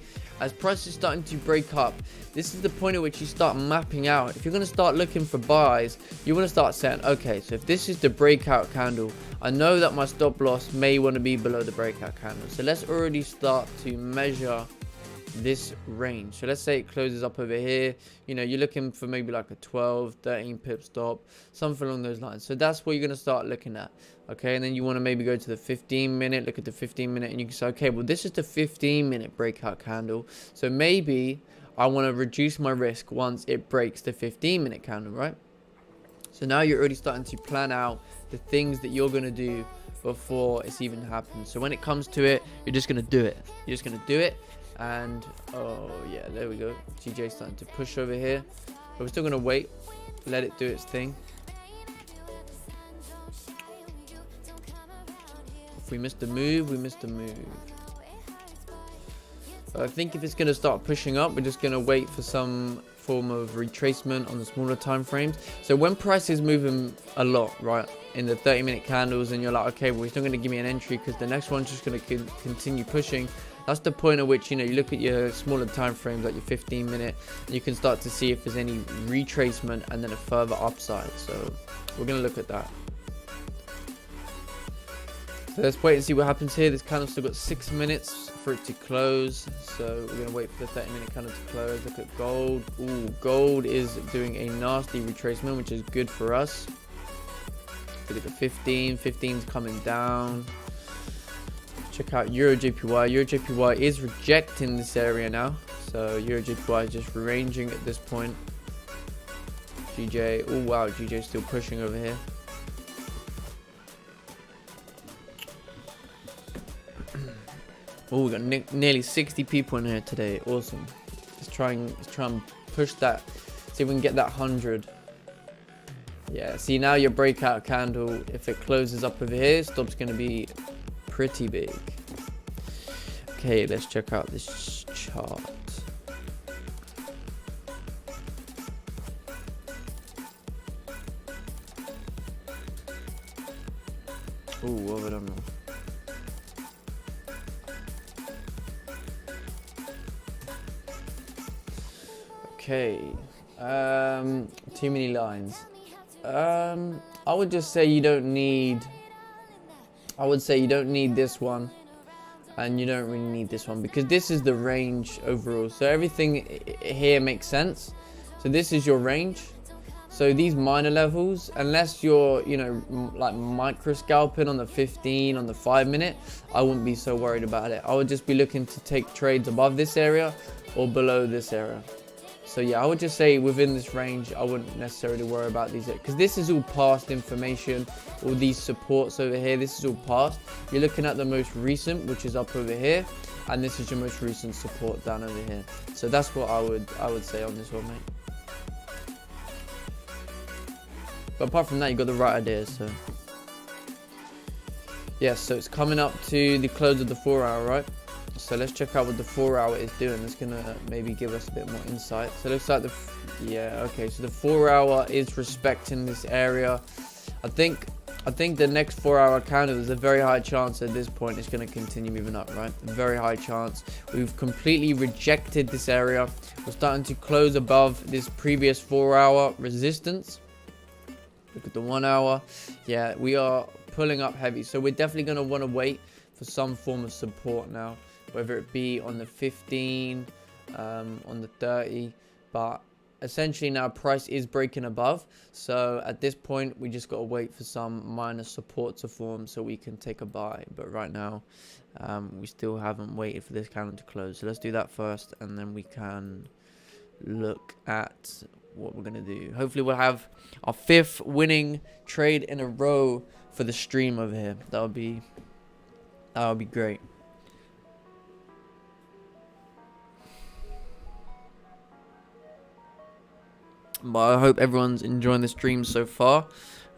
As price is starting to break up, this is the point at which you start mapping out. If you're going to start looking for buys, you want to start saying, okay, so if this is the breakout candle, I know that my stop loss may want to be below the breakout candle. So let's already start to measure this range. So let's say it closes up over here. You're looking for maybe like a 12, 13 pip stop, something along those lines. So that's what you're going to start looking at. Okay, and then you want to maybe go to the 15-minute, look at the 15-minute, and you can say, okay, well, this is the 15-minute breakout candle. So maybe I want to reduce my risk once it breaks the 15-minute candle, right? So now you're already starting to plan out the things that you're going to do before it's even happened. So when it comes to it, you're just going to do it. You're just going to do it. And, oh, yeah, there we go. GJ's starting to push over here. But we're still going to wait. Let it do its thing. If we missed a move, we missed a move. I think if it's going to start pushing up, we're just going to wait for some form of retracement on the smaller time frames. So when price is moving a lot, right, in the 30-minute candles, and you're like, okay, well, he's not going to give me an entry because the next one's just going to continue pushing. That's the point at which, you look at your smaller time frames, like your 15-minute, and you can start to see if there's any retracement and then a further upside. So we're going to look at that. So let's wait and see what happens here. This candle's still got 6 minutes for it to close. So we're going to wait for the 30-minute candle to close. Look at gold. Ooh, gold is doing a nasty retracement, which is good for us. Look at the 15. 15's coming down. Check out Euro JPY. Euro JPY is rejecting this area now. So Euro JPY is just ranging at this point. GJ. Oh, wow. GJ still pushing over here. Oh, we got nearly 60 people in here today. Awesome. Let's try and push that. See if we can get that 100. Yeah, see now your breakout candle, if it closes up over here, stop's going to be pretty big. Okay, let's check out this chart. Ooh, what have I done now? Okay, too many lines. I would just say you don't need. I would say you don't need this one, and you don't really need this one because this is the range overall. So everything here makes sense. So this is your range. So these minor levels, unless you're, you know, like micro scalping on the 15, on the 5 minute, I wouldn't be so worried about it. I would just be looking to take trades above this area or below this area. So yeah, I would just say within this range, I wouldn't necessarily worry about these, because this is all past information. All these supports over here, this is all past. You're looking at the most recent, which is up over here, and this is your most recent support down over here. So that's what I would say on this one, mate. But apart from that, you got the right ideas. So yes, so it's coming up to the close of the 4 hour, right? So let's check out what the 4 hour is doing. It's gonna maybe give us a bit more insight. So it looks like okay, so the 4 hour is respecting this area. I think the next 4 hour candle, there's a very high chance at this point it's going to continue moving up, right? Very high chance. We've completely rejected this area. We're starting to close above this previous 4 hour resistance. Look at the 1 hour. Yeah, we are pulling up heavy. So we're definitely going to want to wait for some form of support now, whether it be on the 15, on the 30. But essentially now price is breaking above. So at this point, we just got to wait for some minor support to form so we can take a buy. But right now, we still haven't waited for this candle to close. So let's do that first, and then we can look at what we're going to do. Hopefully we'll have our 5th winning trade in a row for the stream over here. That would be great. But I hope everyone's enjoying the stream so far.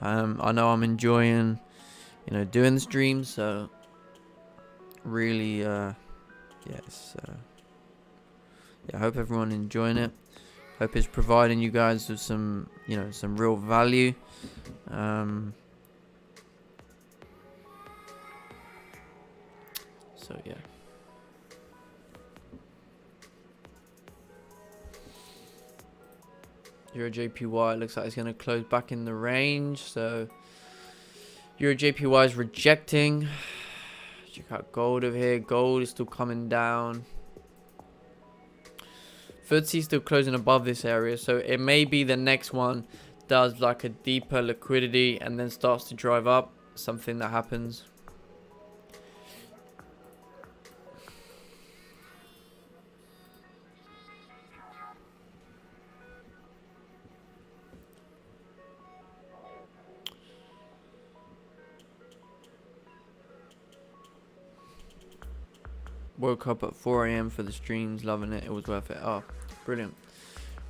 I know I'm enjoying, you know, doing the stream. So really, yes. Yeah, I hope everyone enjoying it. Hope it's providing you guys with some, you know, some real value. So yeah. Euro JPY looks like it's going to close back in the range. So Euro JPY is rejecting. Check out gold over here. Gold is still coming down. Ftse is still closing above this area. So it may be the next one does like a deeper liquidity and then starts to drive up. Something that happens. Woke up at 4 AM for the streams, loving it. It was worth it. Oh, brilliant.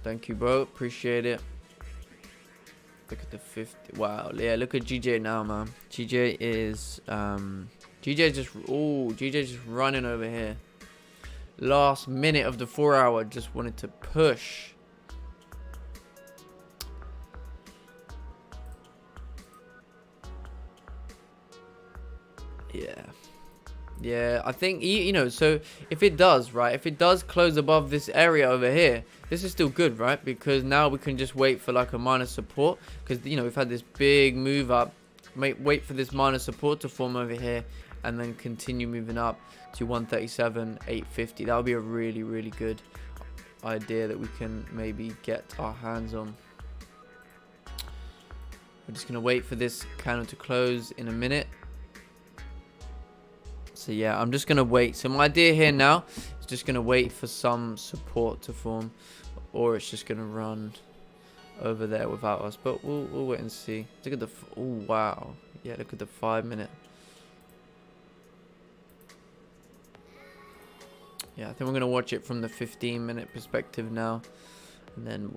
Thank you, bro. Appreciate it. Look at the 50. Wow. Yeah, look at GJ now, man. GJ is GJ just running over here. Last minute of the 4 hour, just wanted to push. Yeah, I think, you know, so if it does, right, if it does close above this area over here, this is still good, right? Because now we can just wait for like a minor support, because, you know, we've had this big move up. Wait for this minor support to form over here and then continue moving up to 137.850. That would be a really, really good idea that we can maybe get our hands on. We're just going to wait for this candle to close in a minute. So yeah, I'm just going to wait. So my idea here now is just going to wait for some support to form, or it's just going to run over there without us. But we'll wait and see. Look at the, oh wow. Yeah, look at the 5 minute. Yeah, I think we're going to watch it from the 15-minute perspective now. And then,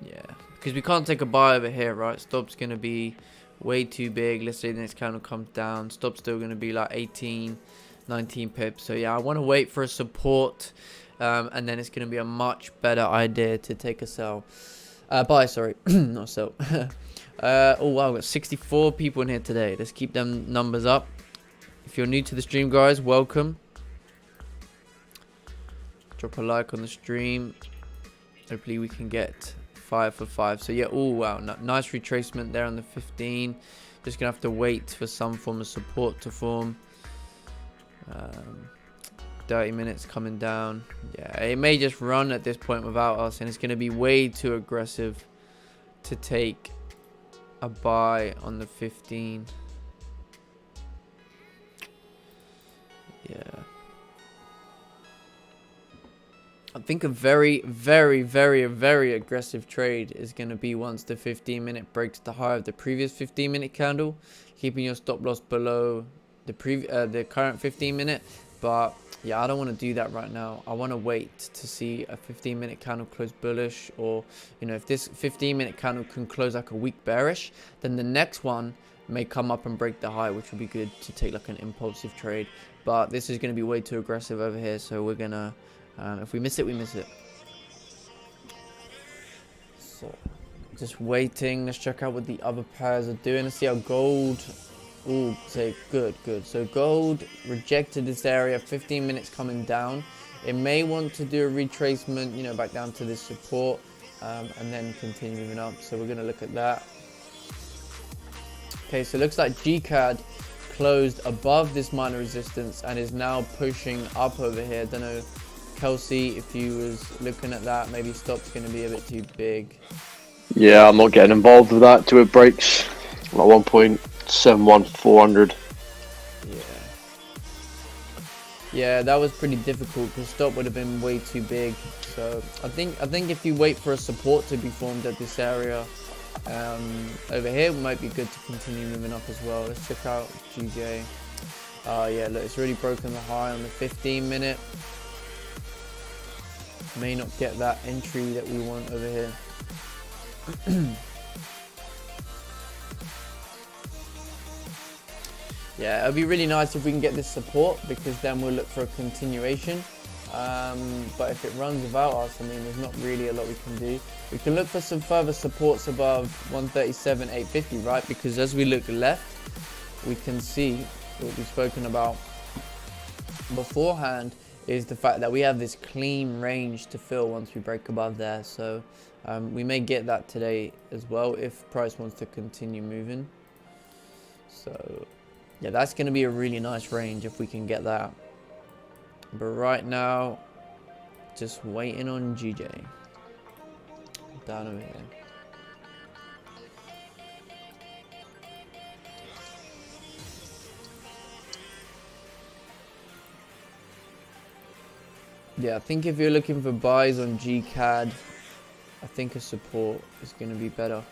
yeah, because we can't take a buy over here, right? Stop's going to be way too big. Let's say the next candle comes down. Stop's still going to be like 18. 19 pips. So yeah, I want to wait for a support, and then it's going to be a much better idea to take a sell. Buy, sorry, not sell. Oh wow, we've got 64 people in here today. Let's keep them numbers up. If you're new to the stream, guys, welcome. Drop a like on the stream. Hopefully we can get 5 for 5. So yeah, oh wow, nice retracement there on the 15. Just gonna have to wait for some form of support to form. 30 minutes coming down. Yeah, it may just run at this point without us, and it's gonna be way too aggressive to take a buy on the 15. Yeah, I think a very aggressive trade is going to be once the 15-minute breaks the high of the previous 15-minute candle, keeping your stop loss below the current 15-minute. But yeah, I don't want to do that right now. I want to wait to see a 15-minute candle close bullish, or if this 15-minute candle can close like a week bearish, then the next one may come up and break the high, which would be good to take like an impulsive trade. But this is going to be way too aggressive over here, so we're gonna if we miss it, we miss it. So just waiting. Let's check out what the other pairs are doing. Let's see how gold. Ooh, say good. So gold rejected this area. 15 minutes coming down. It may want to do a retracement, back down to this support, and then continue moving up. So we're gonna look at that. Okay, so it looks like GCAD closed above this minor resistance and is now pushing up over here. Don't know, Kelsey, if you was looking at that, maybe stop's going to be a bit too big. Yeah, I'm not getting involved with that till it breaks like 1.71400. Yeah, that was pretty difficult because stop would have been way too big. So I think if you wait for a support to be formed at this area, over here, it might be good to continue moving up as well. Let's check out GJ. Yeah, look, it's really broken the high on the 15-minute. May not get that entry that we want over here. Yeah, it'd be really nice if we can get this support, because then we'll look for a continuation. But if it runs without us, I mean, there's not really a lot we can do. We can look for some further supports above 137.850, right? Because as we look left, we can see what we've spoken about beforehand is the fact that we have this clean range to fill once we break above there. So we may get that today as well if price wants to continue moving. So yeah, that's going to be a really nice range if we can get that. But right now, just waiting on GJ. Down over here. Yeah, I think if you're looking for buys on GCAD, I think a support is going to be better.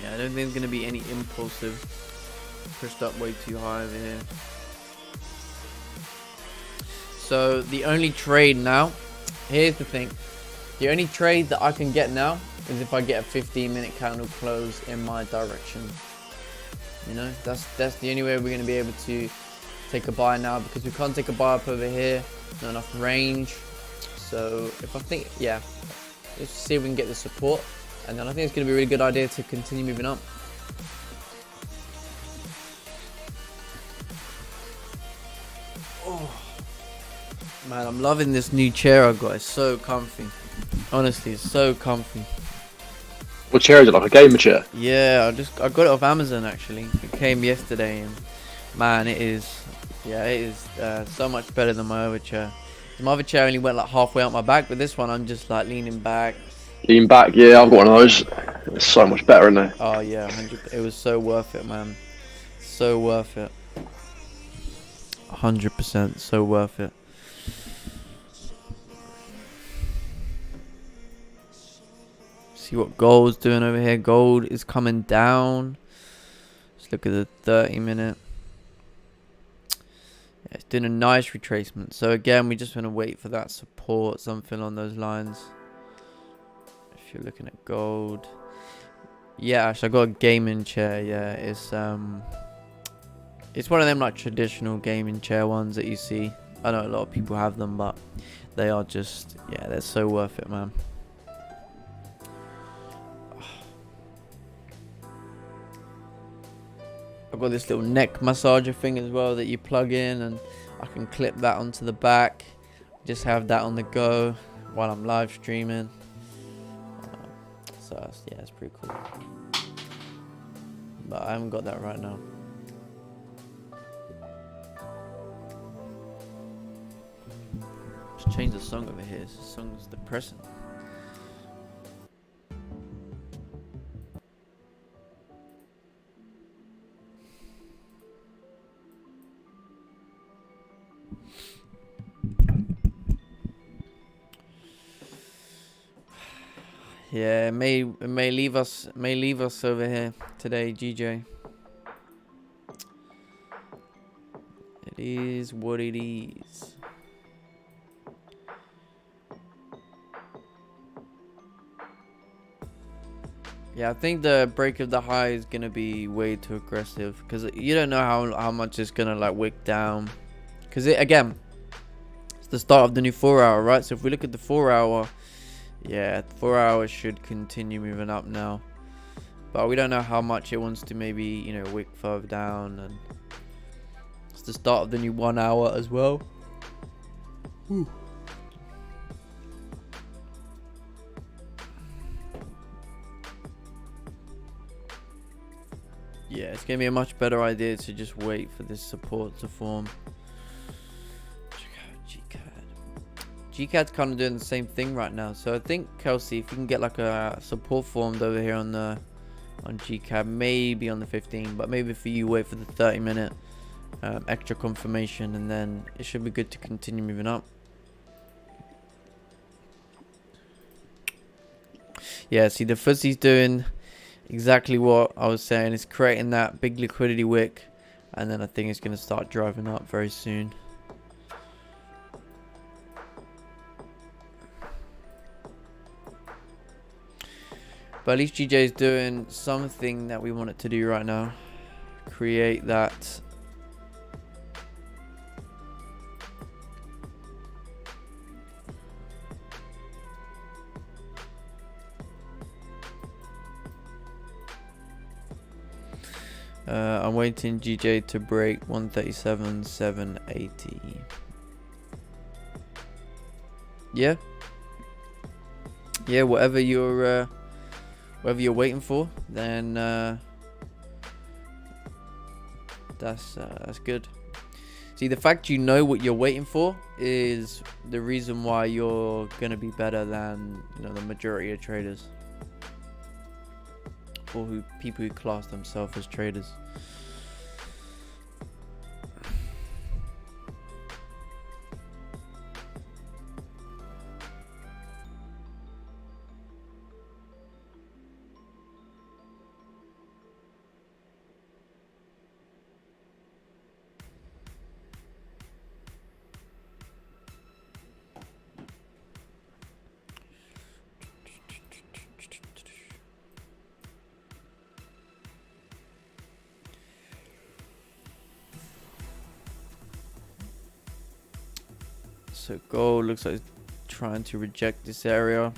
I don't think there's going to be any impulsive. Pushed up way too high over here. So the only trade now, here's the thing. The only trade that I can get now is if I get a 15-minute candle close in my direction. That's the only way we're going to be able to take a buy now, because we can't take a buy up over here. Not enough range. So if I think, yeah, let's see if we can get the support. And then I think it's going to be a really good idea to continue moving up. Oh, man, I'm loving this new chair I got. It's so comfy. Honestly, it's so comfy. What chair is it? Like a gamer chair? Yeah, I got it off Amazon actually. It came yesterday, and man, it is so much better than my other chair. My other chair only went like halfway out my back, but this one I'm just like leaning back. Lean back, yeah, I've got one of those. It's so much better, isn't it? Oh yeah, 100%. It was so worth it, man. So worth it. 100%, so worth it. See what gold's doing over here. Gold is coming down. Let's look at the 30-minute. It's doing a nice retracement. So again, we just want to wait for that support, something on those lines. If you're looking at gold. Yeah, actually, I got a gaming chair. Yeah, it's one of them like traditional gaming chair ones that you see. I know a lot of people have them, but they are just, yeah, they're so worth it, man. I've got this little neck massager thing as well that you plug in, and I can clip that onto the back. Just have that on the go while I'm live streaming. So yeah, it's pretty cool. But I haven't got that right now. Let's change the song over here. This song's depressing. Yeah, it may leave us over here today, GJ. It is what it is. Yeah, I think the break of the high is gonna be way too aggressive because you don't know how much it's gonna like wick down. Because again, it's the start of the new 4 hour, right? So if we look at the 4 hour. Yeah, 4 hours should continue moving up now, but we don't know how much it wants to maybe, you know, wick further down. And it's the start of the new 1 hour as well. Whew. Yeah, it's gonna be a much better idea to just wait for this support to form. GCAD's kind of doing the same thing right now, so I think, Kelsey, if you can get like a support formed over here on GCAD, maybe on the 15, but maybe for you wait for the 30-minute extra confirmation, and then it should be good to continue moving up. Yeah, see, the Ftse's doing exactly what I was saying. It's creating that big liquidity wick, and then I think it's going to start driving up very soon. But at least GJ is doing something that we want it to do right now. Create that. I'm waiting GJ to break 137,780. Yeah. Yeah, whatever you're waiting for, then that's good. See, the fact you know what you're waiting for is the reason why you're gonna be better than, you know, the majority of traders, or people who class themselves as traders. So gold looks like it's trying to reject this area,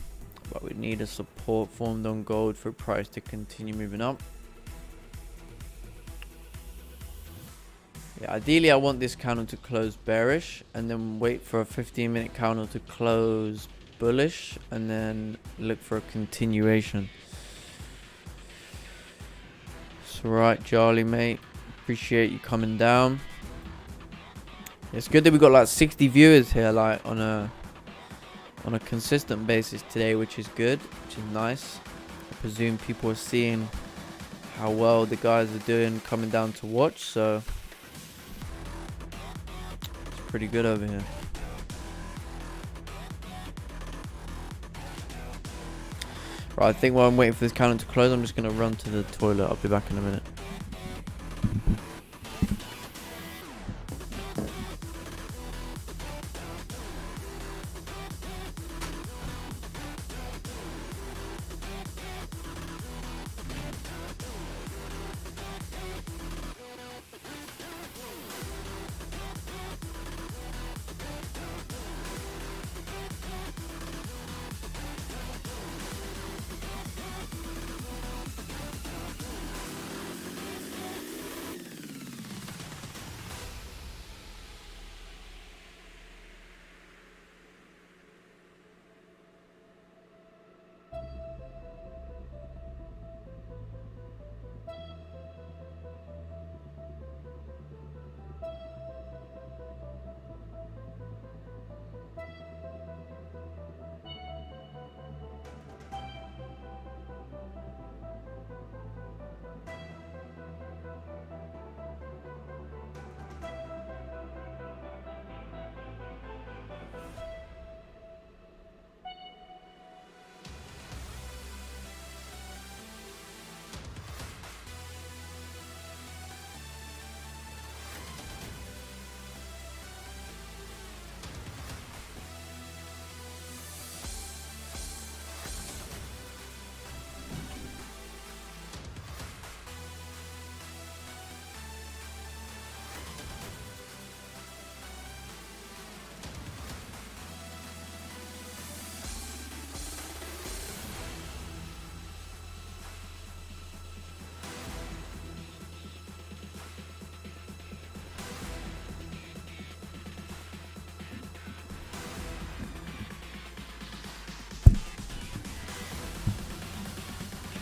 but we need a support formed on gold for price to continue moving up. Yeah, ideally I want this candle to close bearish and then wait for a 15-minute candle to close bullish and then look for a continuation. So right, Charlie, mate, appreciate you coming down. It's good that we got like 60 viewers here, like on a consistent basis today, which is good, which is nice. I presume people are seeing how well the guys are doing coming down to watch, so it's pretty good over here. Right, I think while I'm waiting for this candle to close, I'm just going to run to the toilet. I'll be back in a minute.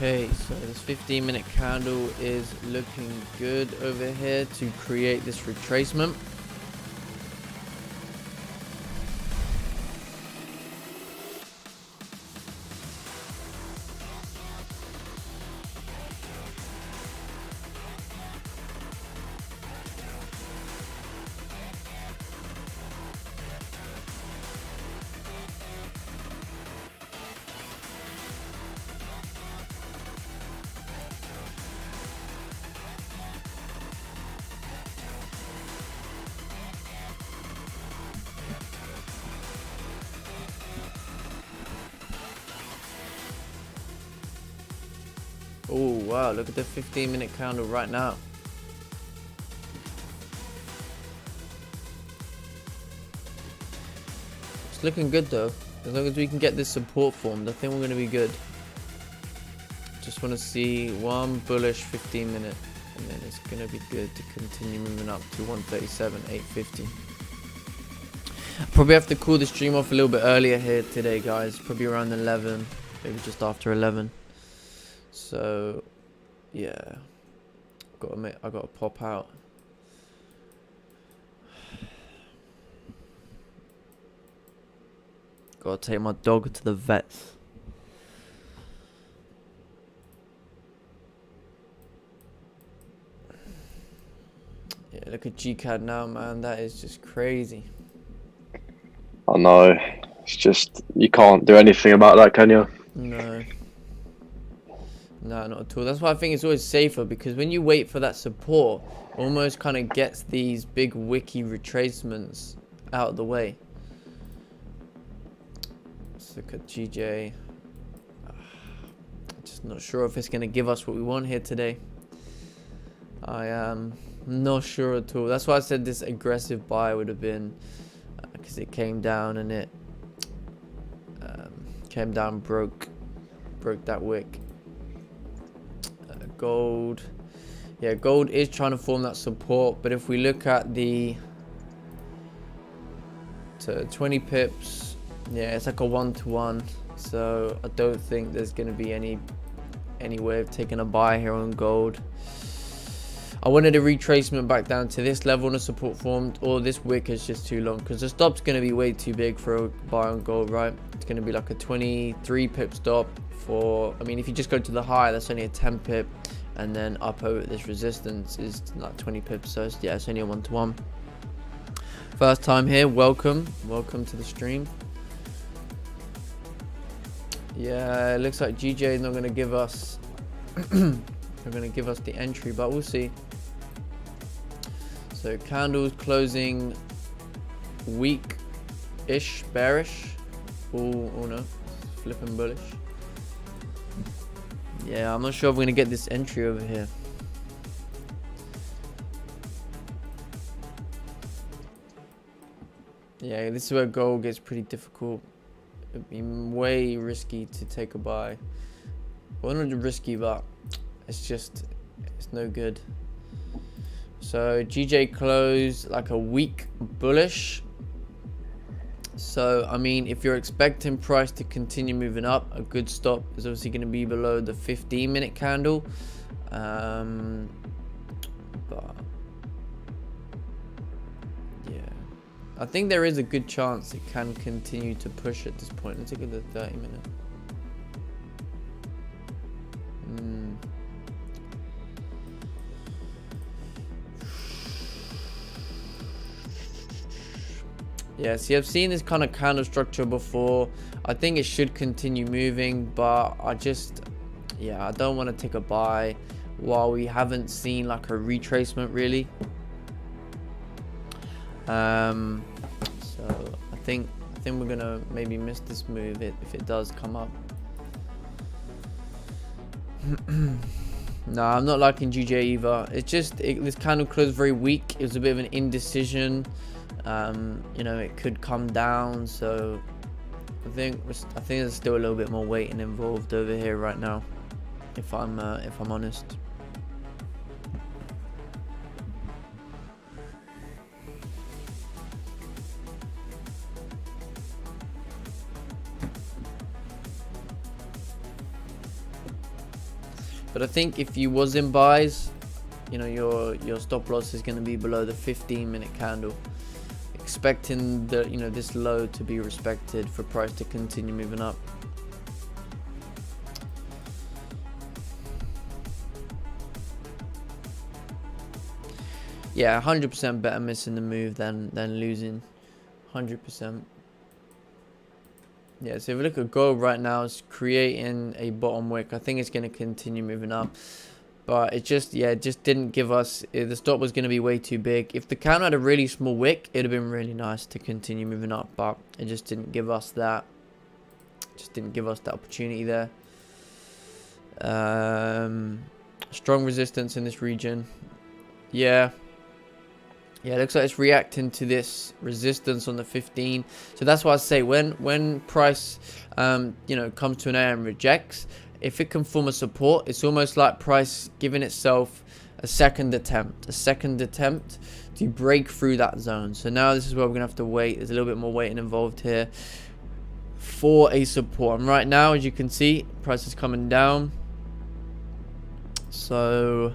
Okay, so this 15-minute candle is looking good over here to create this retracement. Oh wow, look at the 15-minute candle right now. It's looking good though. As long as we can get this support formed, I think we're going to be good. Just want to see one bullish 15-minute, and then it's going to be good to continue moving up to 137.850. Probably have to cool the stream off a little bit earlier here today, guys. Probably around 11, maybe just after 11. So, yeah, I gotta pop out. Gotta take my dog to the vets. Yeah, look at GCAD now, man. That is just crazy. I know. It's just, you can't do anything about that, can you? No. No, not at all. That's why I think it's always safer, because when you wait for that support, almost kind of gets these big wicky retracements out of the way. Let's look at GJ. Just not sure if it's going to give us what we want here today. I am not sure at all. That's why I said this aggressive buy would have been, because it came down and it came down, broke that wick. Gold, yeah, gold is trying to form that support, but if we look at the 20 pips, yeah, it's like a 1-to-1, so I don't think there's going to be any way of taking a buy here on gold. I wanted a retracement back down to this level and a support formed, or this wick is just too long, because the stop's going to be way too big for a buy on gold, right? It's going to be like a 23 pip stop for, I mean, if you just go to the high, that's only a 10 pip, and then up over this resistance is like 20 pips, so it's, yeah, it's only a 1-to-1. First time here, welcome to the stream. Yeah, it looks like GJ is not going to give us they're going to give us the entry, but we'll see. So candles closing weak-ish, bearish. Oh no, flipping bullish. Yeah, I'm not sure if we're going to get this entry over here. Yeah, this is where gold gets pretty difficult. It'd be way risky to take a buy. Well, not risky, but it's no good. So GJ closed like a weak bullish. So, I mean, if you're expecting price to continue moving up, a good stop is obviously going to be below the 15-minute candle. But yeah, I think there is a good chance it can continue to push at this point. Let's look at the 30-minute. Yeah, see, I've seen this kind of candle structure before. I think it should continue moving, but I don't want to take a buy while we haven't seen like a retracement really. So I think we're gonna maybe miss this move if it does come up. No, I'm not liking GJ either. It's just this candle closed very weak. It was a bit of an indecision. You know, it could come down, so I think there's still a little bit more waiting involved over here right now, if I'm honest. But I think if you was in buys, you know, your stop loss is going to be below the 15-minute candle, expecting the, you know, this low to be respected for price to continue moving up. Yeah, 100% better missing the move than losing. 100%. Yeah, so if we look at gold right now, it's creating a bottom wick. I think it's going to continue moving up, but it just, yeah, it just didn't give us, the stop was going to be way too big. If the candle had a really small wick, it'd have been really nice to continue moving up, but it just didn't give us that. Just didn't give us that opportunity there. Strong resistance in this region. Yeah, it looks like it's reacting to this resistance on the 15. So that's why I say when price, you know, comes to an area and rejects, if it can form a support, it's almost like price giving itself a second attempt to break through that zone. So now this is where we're gonna have to wait. There's a little bit more waiting involved here for a support. And right now, as you can see, price is coming down. So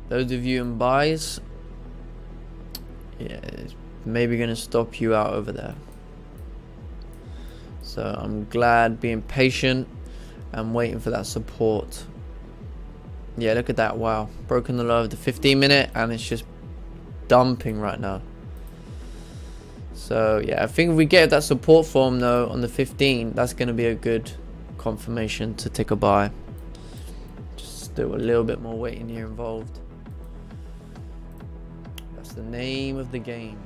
those of you in buys, yeah, it's maybe going to stop you out over there. So I'm glad being patient and waiting for that support. Yeah, look at that. Wow, broken the low of the 15-minute, and it's just dumping right now. So yeah, I think if we get that support form though on the 15, that's going to be a good confirmation to take a buy. Just do a little bit more waiting here involved. The name of the game.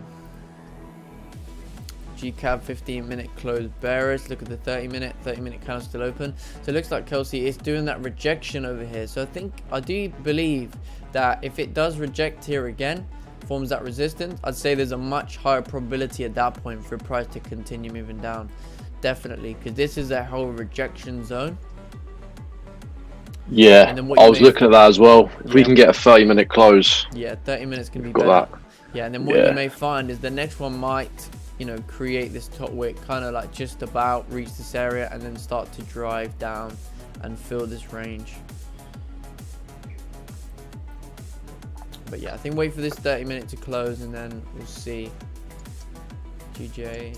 GCAB 15-minute closed bearish. Look at the 30-minute candle still open. So it looks like Kelsey is doing that rejection over here. So I do believe that if it does reject here again, forms that resistance, I'd say there's a much higher probability at that point for price to continue moving down. Definitely, because this is a whole rejection zone. Yeah, I was looking at that as well. If we can get a 30-minute close. Yeah, 30 minutes can be better. That. Yeah, and then what you may find is the next one might, you know, create this top wick, kind of like just about reach this area and then start to drive down and fill this range. But yeah, I think wait for this 30-minute to close and then we'll see. GJ.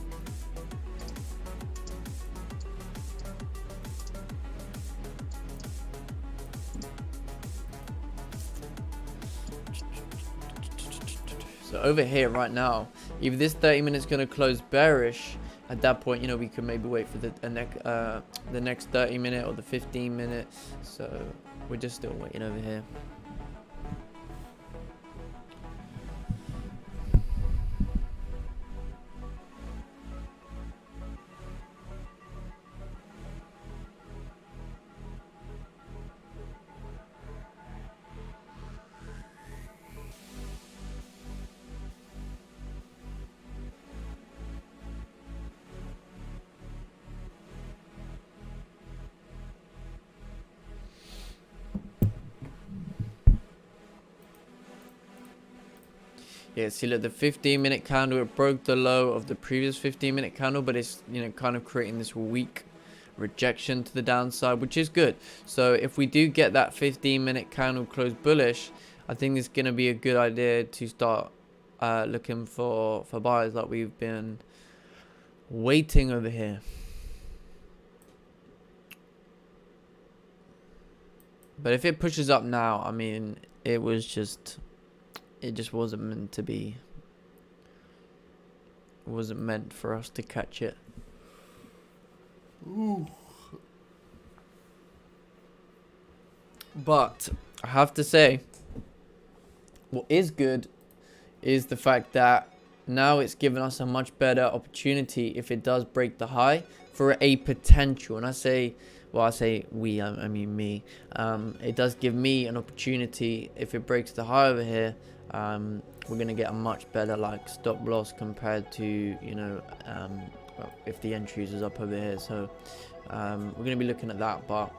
So over here right now, if this 30 minutes going to close bearish, at that point, you know, we can maybe wait for the next 30-minute or the 15-minute. So we're just still waiting over here. Yeah, see, look, the 15-minute candle, it broke the low of the previous 15-minute candle, but it's, you know, kind of creating this weak rejection to the downside, which is good. So if we do get that 15-minute candle close bullish, I think it's going to be a good idea to start looking for buyers like we've been waiting over here. But if it pushes up now, I mean, it just wasn't meant to be. It wasn't meant for us to catch it. Ooh. But I have to say, what is good is the fact that now it's given us a much better opportunity if it does break the high for a potential. And I say, well, I say we, I mean me. It does give me an opportunity if it breaks the high over here. We're going to get a much better like stop loss compared to, you know, well, if the entries is up over here. So we're going to be looking at that, but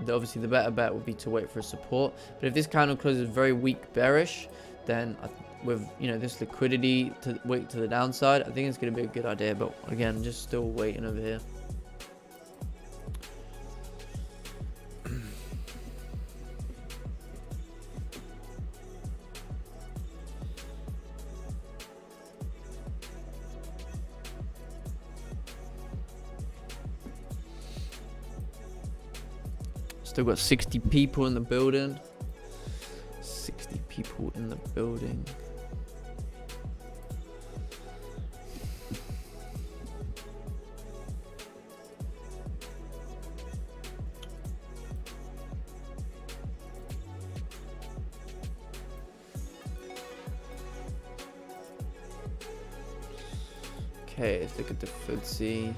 obviously the better bet would be to wait for a support. But if this candle closes very weak bearish, then with, you know, this liquidity to wait to the downside, I think it's going to be a good idea. But again, just still waiting over here. Still got 60 people in the building. 60 people in the building. Okay, let's look at the Ftse.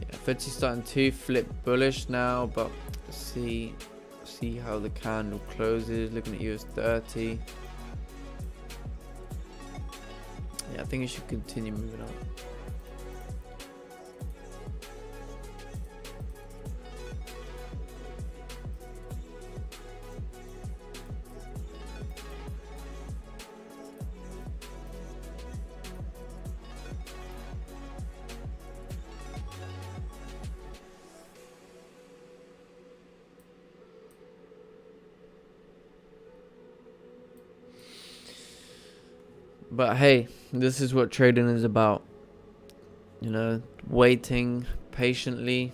Yeah, Ftse starting to flip bullish now, but let's see how the candle closes. Looking at US 30. Yeah, I think it should continue moving up. But hey, this is what trading is about. You know, waiting patiently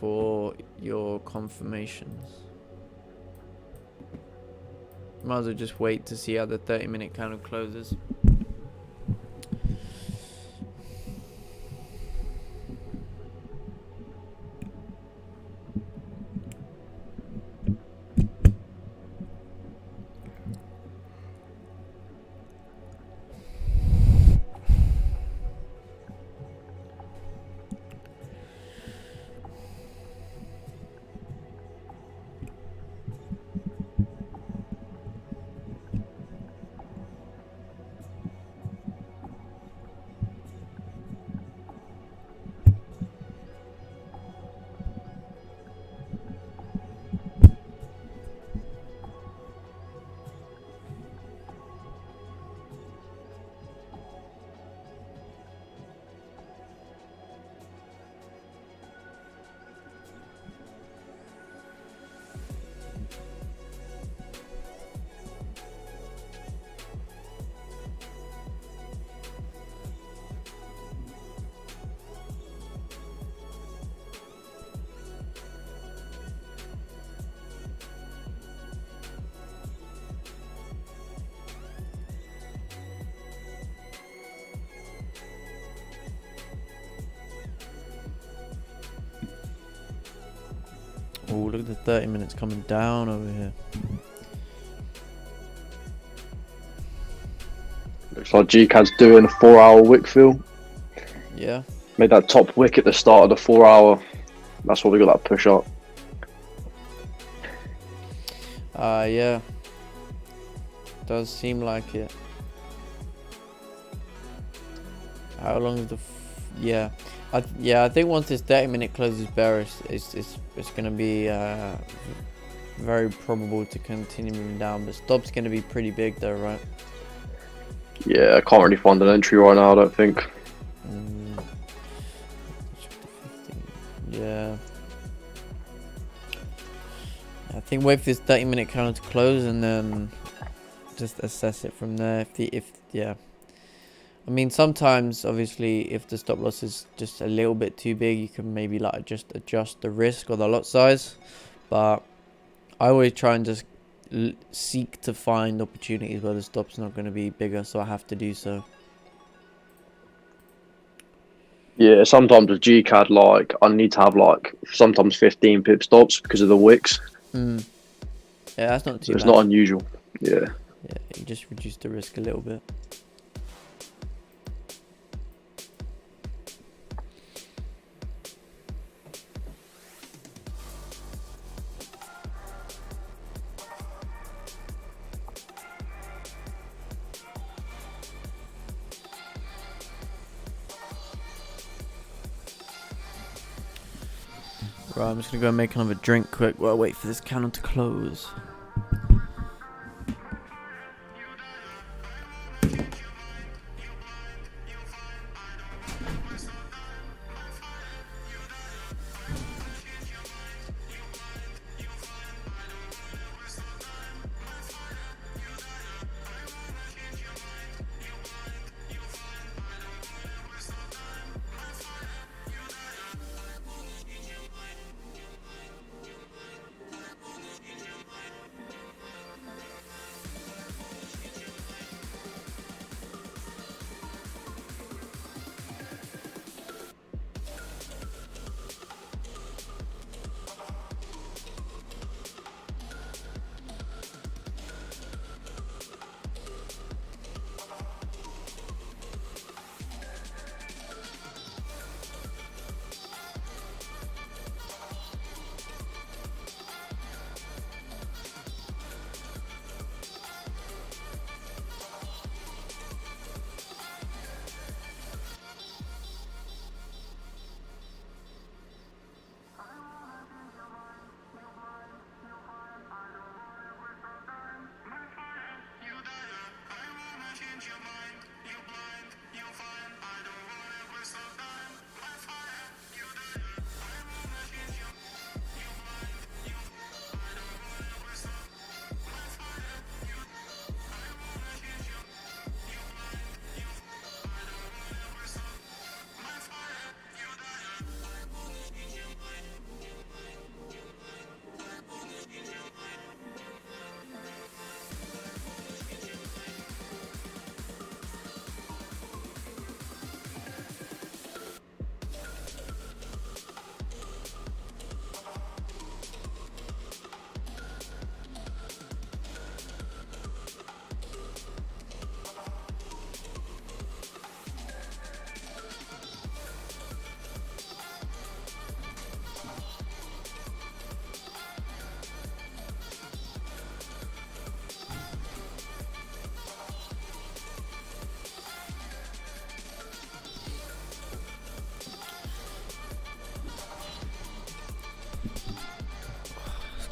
for your confirmations. Might as well just wait to see how the 30-minute candle closes. Oh, look at the 30 minutes coming down over here. Looks like GCAD's doing a 4-hour wick fill. Yeah. Made that top wick at the start of the 4-hour. That's what we got that push up. Yeah. Does seem like it. How long is the... yeah. I think once this 30-minute closes bearish, it's going to be very probable to continue moving down. But stop's going to be pretty big though, right? Yeah, I can't really find an entry right now, I don't think. Yeah. I think wait for this 30-minute candle to close and then just assess it from there. Yeah. I mean, sometimes obviously if the stop loss is just a little bit too big, you can maybe like just adjust the risk or the lot size. But I always try and just seek to find opportunities where the stop's not going to be bigger, so I have to do so. Yeah, sometimes with GCAD, like I need to have like sometimes 15 pip stops because of the wicks. Yeah, that's not too bad. It's bad. not unusual. Yeah. Yeah, you just reduce the risk a little bit. Right, I'm just gonna go make another drink quick while I wait for this candle to close.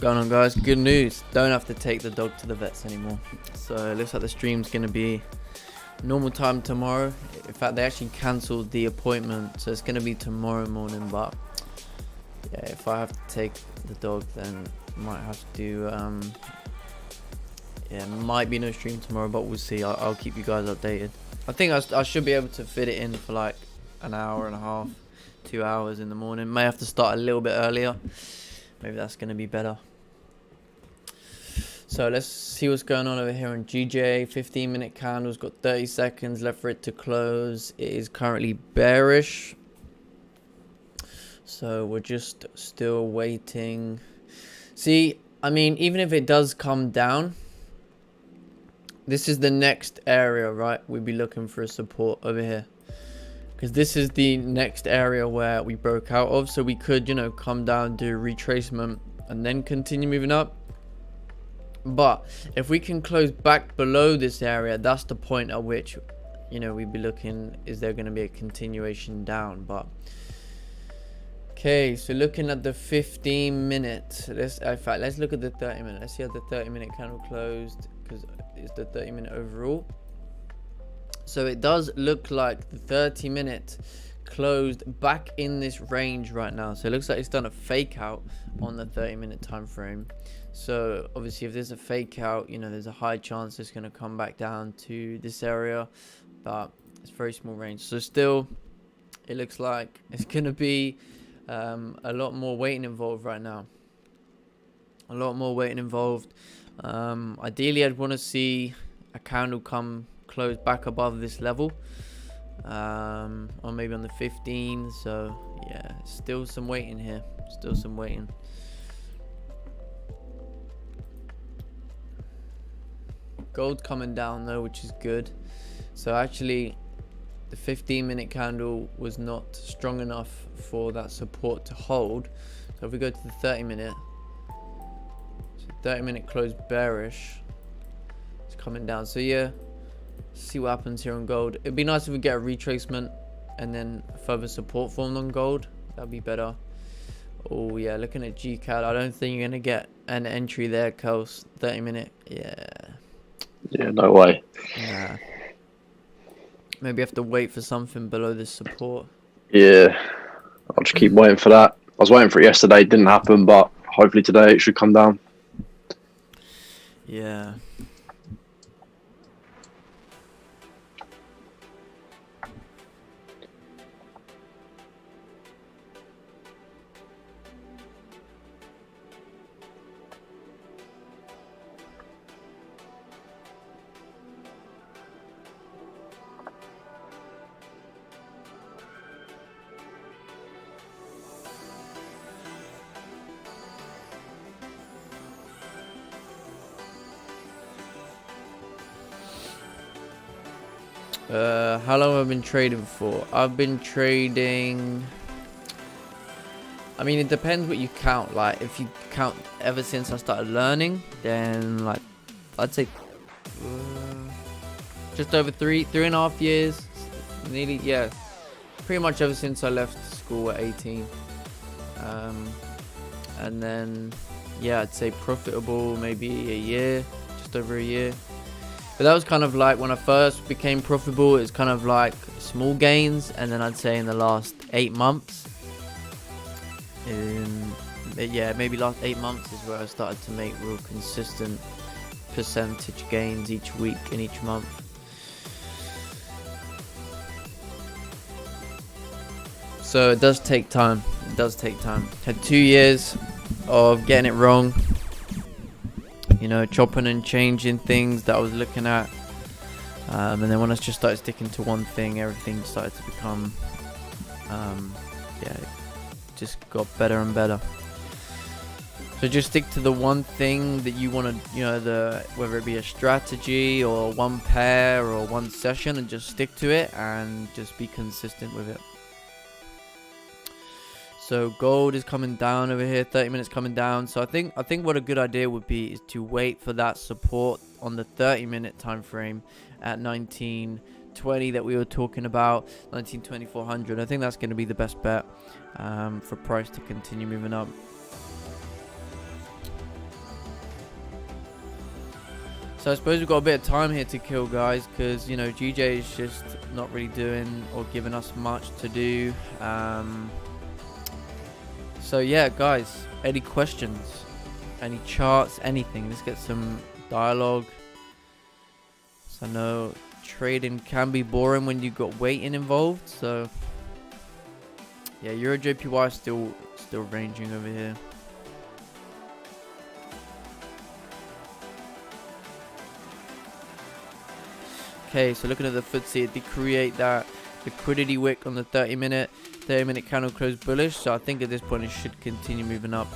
going on, guys? Good news. Don't have to take the dog to the vets anymore. So it looks like the stream's going to be normal time tomorrow. In fact, they actually cancelled the appointment, so it's going to be tomorrow morning. But yeah, if I have to take the dog, then I might have to yeah, might be no stream tomorrow, but we'll see. I'll keep you guys updated. I think I should be able to fit it in for like an hour and a half, 2 hours in the morning. May have to start a little bit earlier. Maybe that's going to be better. So let's see what's going on over here on GJ. 15-minute candles, got 30 seconds left for it to close. It is currently bearish. So we're just still waiting. See, I mean, even if it does come down, this is the next area, right? We'd be looking for a support over here. Because this is the next area where we broke out of. So we could, you know, come down, do retracement, and then continue moving up. But if we can close back below this area, that's the point at which, you know, we'd be looking, is there going to be a continuation down? But okay, so looking at the 15-minute, let's look at the 30-minute. Let's see how the 30-minute candle closed, because it's the 30-minute overall. So it does look like the 30-minute closed back in this range right now. So it looks like it's done a fake out on the 30-minute time frame. So obviously if there's a fake out, you know, there's a high chance it's going to come back down to this area, but it's very small range. So still, it looks like it's going to be a lot more waiting involved right now. A lot more waiting involved. Ideally, I'd want to see a candle come close back above this level, or maybe on the 15. So yeah, still some waiting here, still some waiting. Gold coming down though, which is good. So actually the 15-minute candle was not strong enough for that support to hold. So if we go to the 30-minute, so 30-minute closed bearish, it's coming down. So yeah, see what happens here on gold. It'd be nice if we get a retracement and then further support formed on gold. That'd be better. Oh yeah, looking at GCAD, I don't think you're gonna get an entry there, Kels. 30-minute, yeah, no way. Nah. Maybe have to wait for something below this support. Yeah, I'll just keep waiting for that. I was waiting for it yesterday, it didn't happen, but hopefully today it should come down. Yeah. How long have I been trading for? I've been trading, I mean, it depends what you count. Like, if you count ever since I started learning, then like I'd say just over three and a half years, nearly, yeah, pretty much ever since I left school at 18. And then yeah, I'd say profitable maybe a year, just over a year. But that was kind of like when I first became profitable, it's kind of like small gains. And then I'd say in the last 8 months, yeah, maybe last 8 months is where I started to make real consistent percentage gains each week and each month. So it does take time. It does take time. Had 2 years of getting it wrong. You know, chopping and changing things that I was looking at. And then when I just started sticking to one thing, everything started to become, yeah, just got better and better. So just stick to the one thing that you want to, you know, whether it be a strategy or one pair or one session, and just stick to it and just be consistent with it. So gold is coming down over here, 30 minutes coming down. So I think what a good idea would be is to wait for that support on the 30-minute time frame at 1920 that we were talking about, 192400. I think that's going to be the best bet for price to continue moving up. So I suppose we've got a bit of time here to kill, guys, because, you know, GJ is just not really doing or giving us much to do. So yeah, guys, any questions, any charts, anything? Let's get some dialogue. So I know trading can be boring when you've got waiting involved. So yeah, Euro JPY still ranging over here. Okay, so looking at the Ftse, it did create that liquidity wick on the 30-minute candle closed bullish. So I think at this point it should continue moving up.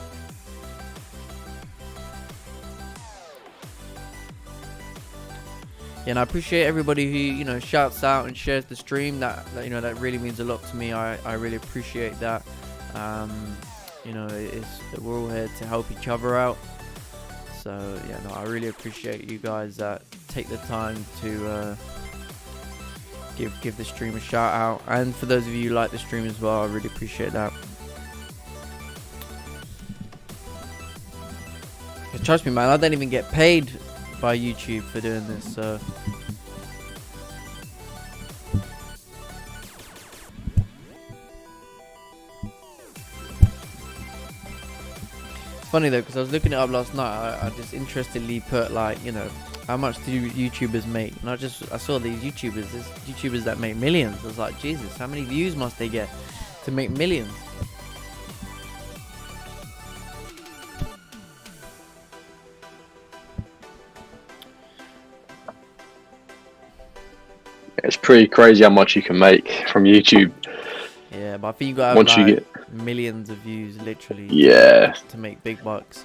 Yeah, and I appreciate everybody who, you know, shouts out and shares the stream. That you know, that really means a lot to me. I really appreciate that. You know, we're all here to help each other out. So yeah, no, I really appreciate you guys that take the time to give the stream a shout out, and for those of you who like the stream as well, I really appreciate that. Trust me, man, I don't even get paid by YouTube for doing this, so it's funny though, because I was looking it up last night. I just interestedly put, like, you know, how much do YouTubers make, and I saw these YouTubers that make millions. I was like, Jesus, how many views must they get to make millions? It's pretty crazy how much you can make from YouTube. Yeah, but I think you got to have once like you get millions of views, literally. Yeah. To make big bucks.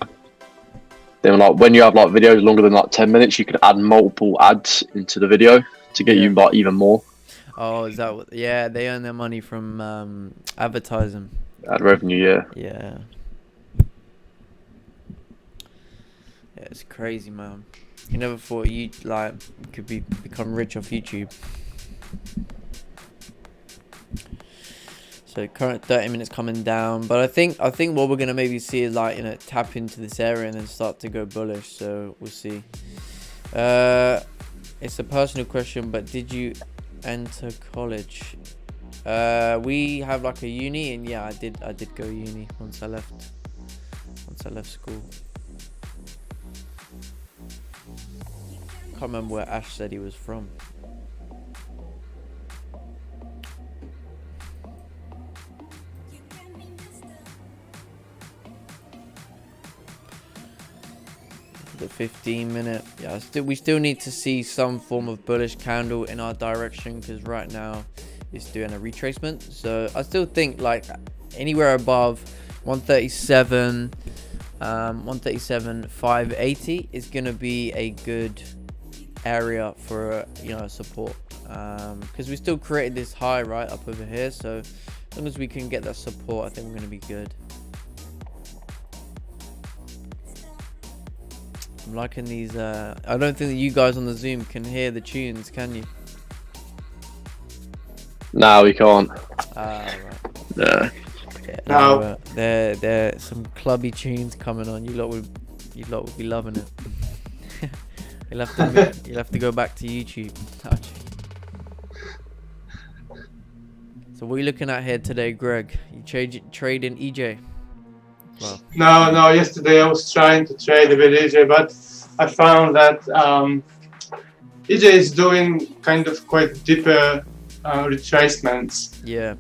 Then, like, when you have like videos longer than like 10 minutes, you can add multiple ads into the video to get you like even more. Oh, is that what? Yeah, they earn their money from advertising. Ad revenue, yeah. Yeah. Yeah, it's crazy, man. You never thought you could become rich off YouTube. So current 30 minutes coming down, but I think what we're gonna maybe see is, like, you know, tap into this area and then start to go bullish. So we'll see. It's a personal question, but did you enter college? We have like a uni, and yeah, I did go uni once I left school. Can't remember where Ash said he was from. The 15-minute, yeah, we still need to see some form of bullish candle in our direction, because right now it's doing a retracement. So I still think like anywhere above 137 580 is going to be a good area for, you know, support, because we still created this high right up over here. So as long as we can get that support, I think we're going to be good. I'm liking these. I don't think that you guys on the Zoom can hear the tunes, can you? No, we can't. Right. No. Yeah, no. There some clubby tunes coming on. You lot would be loving it. You'll have to go back to YouTube. So what are you looking at here today, Greg? You trading EJ? Well, No. Yesterday I was trying to trade with EJ, but I found that EJ is doing kind of quite deeper retracements. Yeah.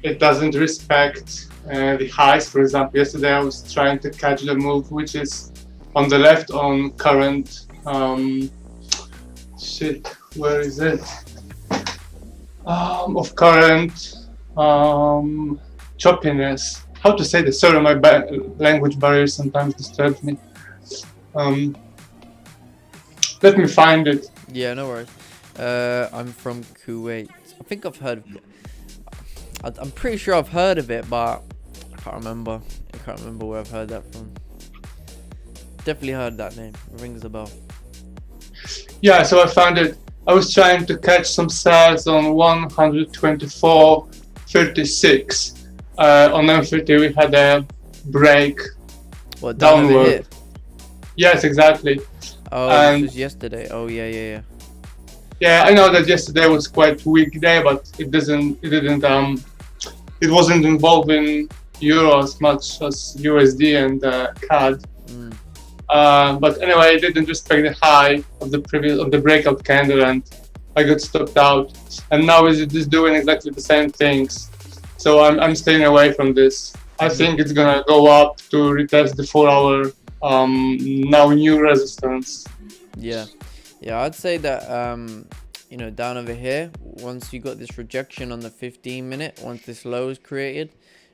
It doesn't respect the highs. For example, yesterday I was trying to catch the move, which is on the left on current. Where is it? Of current choppiness. How to say this? Sorry, my language barrier sometimes disturbs me. Let me find it. Yeah, no worries. I'm from Kuwait. I think I've heard of it. I'm pretty sure I've heard of it, but I can't remember. Where I've heard that from. Definitely heard that name. It rings a bell. Yeah, so I found it. I was trying to catch some sells on 124.36. On M30 we had a break. What, down over here? Yes, exactly. Oh, And this was yesterday. Oh, yeah, yeah, yeah. yeah, I know that yesterday was quite weak day, but it wasn't involving euro as much as USD and CAD. Mm. But anyway, I didn't respect the high of the breakout candle, and I got stopped out. And now it's just doing exactly the same things. So I'm staying away from this. I think it's gonna go up to retest the 4-hour now new resistance. Yeah, yeah, I'd say that you know, down over here, once you got this rejection on the 15-minute, once this low is created,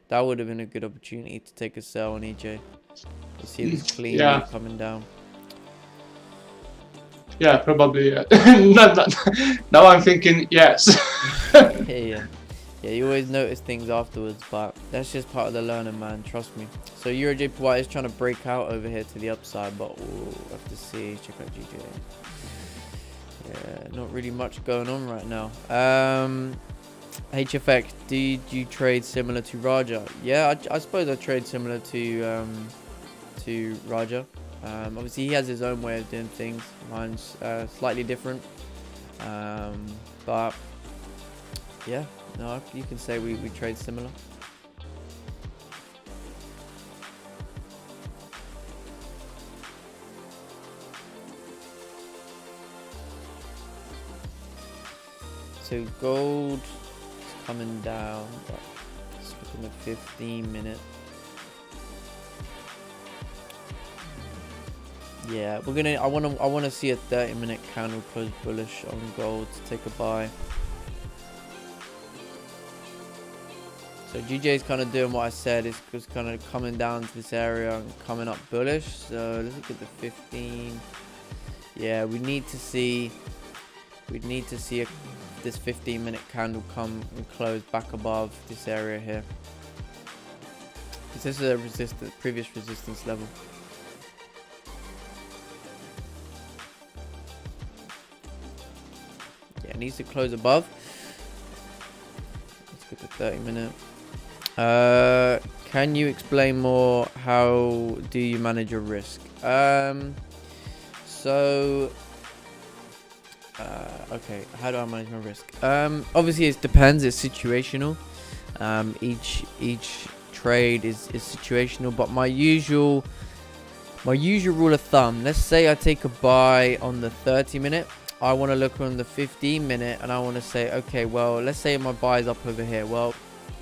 that would have been a good opportunity to take a sell on EJ. You see this clean move coming down. Yeah, probably. Yeah. Now I'm thinking yes. Yeah, you always notice things afterwards, but that's just part of the learning, man. Trust me. So Euro JPY is trying to break out over here to the upside, but we'll have to see. Check out GJ. Yeah, not really much going on right now. HFX, did you trade similar to Raja? Yeah, I suppose I trade similar to Raja. Obviously he has his own way of doing things. Mine's slightly different. But yeah, no, you can say we trade similar. So gold is coming down, but let's look at the 15-minute. Yeah, we're gonna. I wanna see a 30-minute candle close bullish on gold to take a buy. So GJ is kind of doing what I said. It's just kind of coming down to this area and coming up bullish. So let's look at the 15. Yeah, we need to see. We'd need to see this 15-minute candle come and close back above this area here. Because this is a previous resistance level. Yeah, it needs to close above. Let's get the 30-minute. Can you explain more? How do you manage your risk? Okay, how do I manage my risk? Obviously it depends, it's situational. Each trade is situational, but my usual rule of thumb, let's say I take a buy on the 30-minute, I want to look on the 15-minute and I want to say, okay, well, let's say my buy is up over here. Well,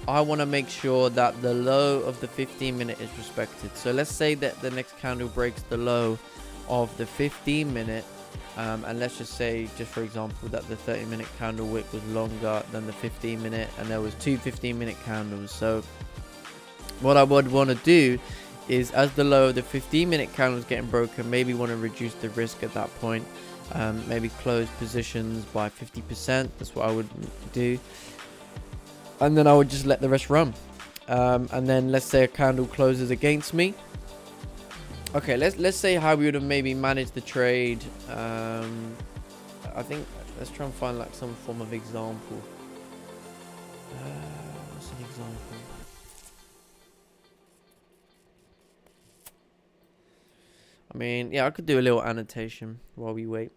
I want to make sure that the low of the 15-minute is respected. So let's say that the next candle breaks the low of the 15-minute. And let's just say, just for example, that the 30-minute candle wick was longer than the 15-minute and there was two 15-minute candles. So what I would want to do is, as the low of the 15-minute candle is getting broken, maybe want to reduce the risk at that point. Maybe close positions by 50%. That's what I would do. And then I would just let the rest run. And then let's say a candle closes against me. Okay, let's say how we would have maybe managed the trade. I think let's try and find like some form of example. What's an example? I mean, yeah, I could do a little annotation while we wait.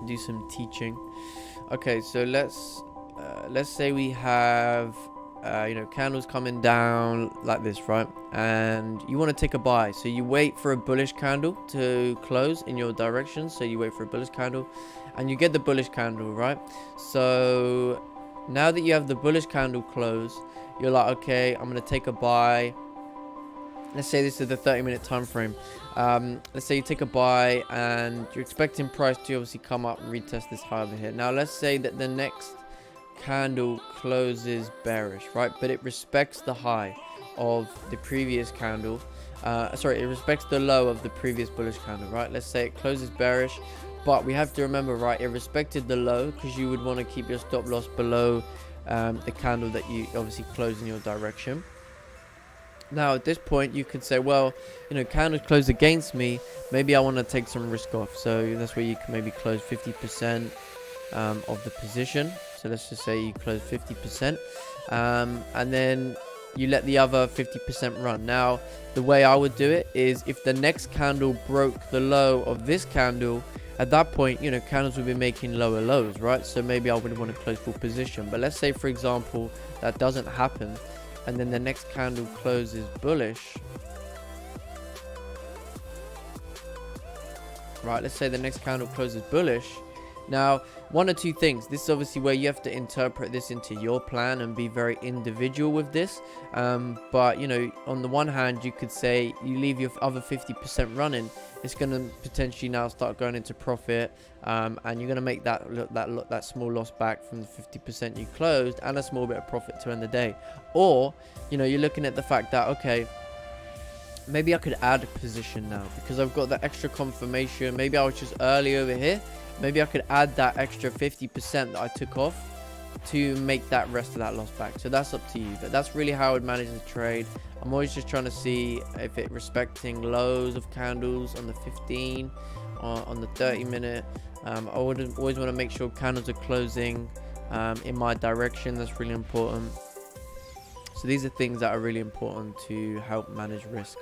Do some teaching. Okay, so let's say we have candles coming down like this, right? And you want to take a buy, so you wait for a bullish candle to close in your direction. So you wait for a bullish candle and you get the bullish candle, right? So now that you have the bullish candle close, you're like, okay, I'm gonna take a buy. Let's say this is the 30-minute time frame. Let's say you take a buy and you're expecting price to obviously come up and retest this high over here. Now let's say that the next candle closes bearish, right? But it respects the high of the previous candle. It respects the low of the previous bullish candle, right? Let's say it closes bearish, but we have to remember, right, it respected the low because you would want to keep your stop loss below the candle that you obviously close in your direction. Now at this point you could say, well, candles close against me, maybe I want to take some risk off. So that's where you can maybe close 50% of the position. So let's just say you close 50%, and then you let the other 50% run. Now, the way I would do it is if the next candle broke the low of this candle, at that point, you know, candles will be making lower lows, right? So maybe I would want to close full position. But let's say, for example, that doesn't happen, and then the next candle closes bullish. Right, let's say the next candle closes bullish. Now, one or two things. This is obviously where you have to interpret this into your plan and be very individual with this. But, you know, on the one hand, you could say you leave your other 50% running. It's going to potentially now start going into profit. And you're going to make that small loss back from the 50% you closed and a small bit of profit to end the day. Or, you know, you're looking at the fact that, okay, maybe I could add a position now because I've got that extra confirmation. Maybe I was just early over here. Maybe I could add that extra 50% that I took off to make that rest of that loss back. So that's up to you. But that's really how I would manage the trade. I'm always just trying to see if it respecting lows of candles on the 15 or on the 30 minute. I would always want to make sure candles are closing in my direction. That's really important. So these are things that are really important to help manage risk.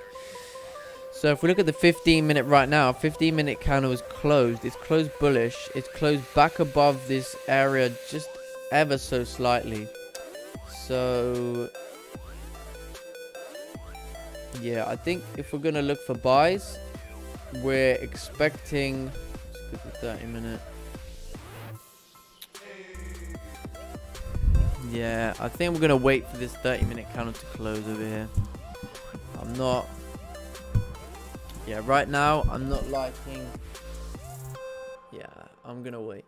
So if we look at the 15-minute right now, 15-minute candle is closed. It's closed bullish. It's closed back above this area just ever so slightly. So yeah, I think if we're going to look for buys, we're expecting, let's look at the 30-minute. Yeah, I think we're going to wait for this 30-minute candle to close over here. Yeah, right now, I'm not liking... Yeah, I'm going to wait.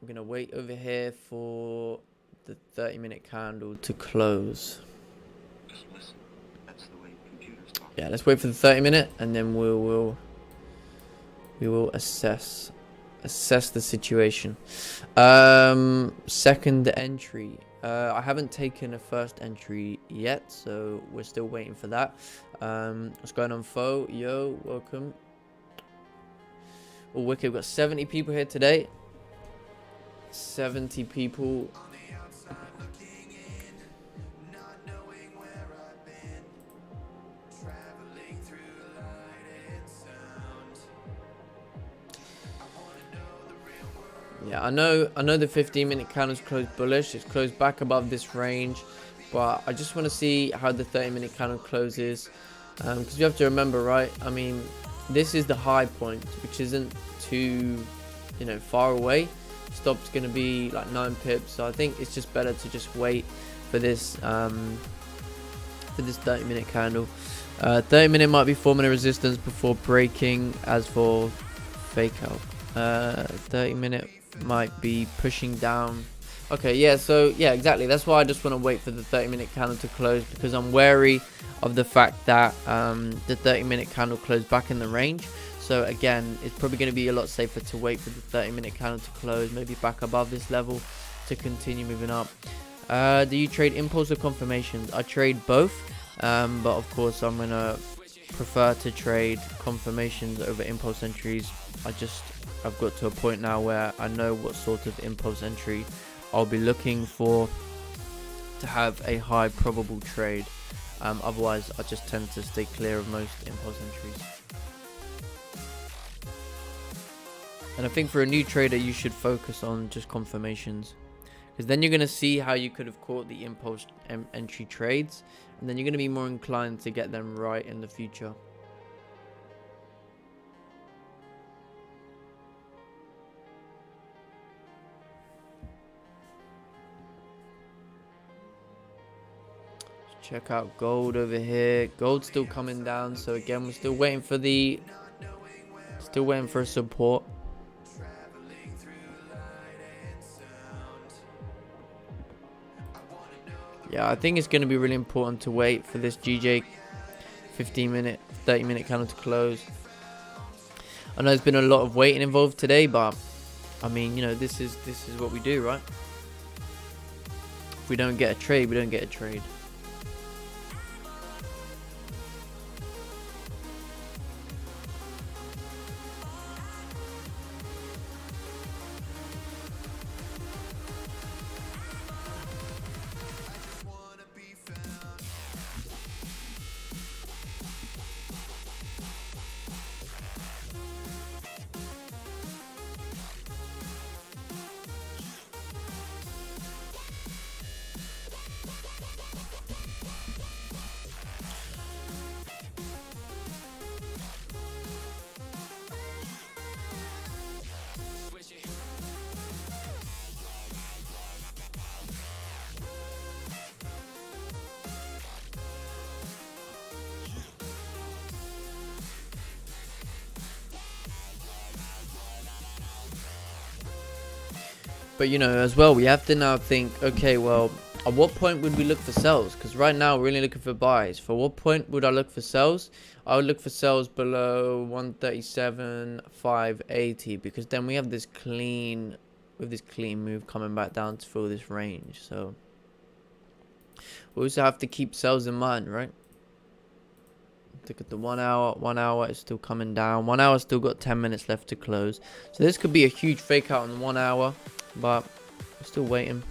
I'm going to wait over here for the 30-minute candle to close. Yeah, let's wait for the 30-minute, and then we will assess the situation. Second entry. I haven't taken a first entry yet, so we're still waiting for that. What's going on, Fo? Yo, welcome. Oh, wicked. We've got 70 people here today. 70 people. Yeah, I know the 15-minute candle's closed bullish. It's closed back above this range, but I just want to see how the 30-minute candle closes, because you have to remember, right? I mean, this is the high point, which isn't too, you know, far away. Stop's going to be like 9 pips, so I think it's just better to just wait for this 30-minute candle. 30-minute might be forming a resistance before breaking. As for fake out, 30-minute might be pushing down. Okay, yeah, so yeah, exactly. That's why I just want to wait for the 30-minute candle to close, because I'm wary of the fact that the 30-minute candle closed back in the range. So again, it's probably going to be a lot safer to wait for the 30-minute candle to close, maybe back above this level to continue moving up. Do you trade impulse or confirmations? I trade both, but of course I'm going to prefer to trade confirmations over impulse entries. I've got to a point now where I know what sort of impulse entry I'll be looking for to have a high probable trade. Otherwise, I just tend to stay clear of most impulse entries. And I think for a new trader, you should focus on just confirmations, because then you're going to see how you could have caught the impulse entry trades, and then you're going to be more inclined to get them right in the future. Check out gold over here. Gold's still coming down, so again, we're still waiting for a support. Yeah, I think it's going to be really important to wait for this GJ 15-minute, 30-minute candle to close. I know there's been a lot of waiting involved today, but I mean, you know, this is what we do, right? If we don't get a trade, we don't get a trade. But you know, as well, we have to now think, okay, well, at what point would we look for sells? Because right now we're really looking for buys. For what point would I look for sells? I would look for sells below 137,580, because then we have this clean, move coming back down to fill this range. So we also have to keep sells in mind, right? Look at the 1 hour. 1 hour is still coming down. 1 hour still got 10 minutes left to close. So this could be a huge fake out on 1 hour, but we're still waiting.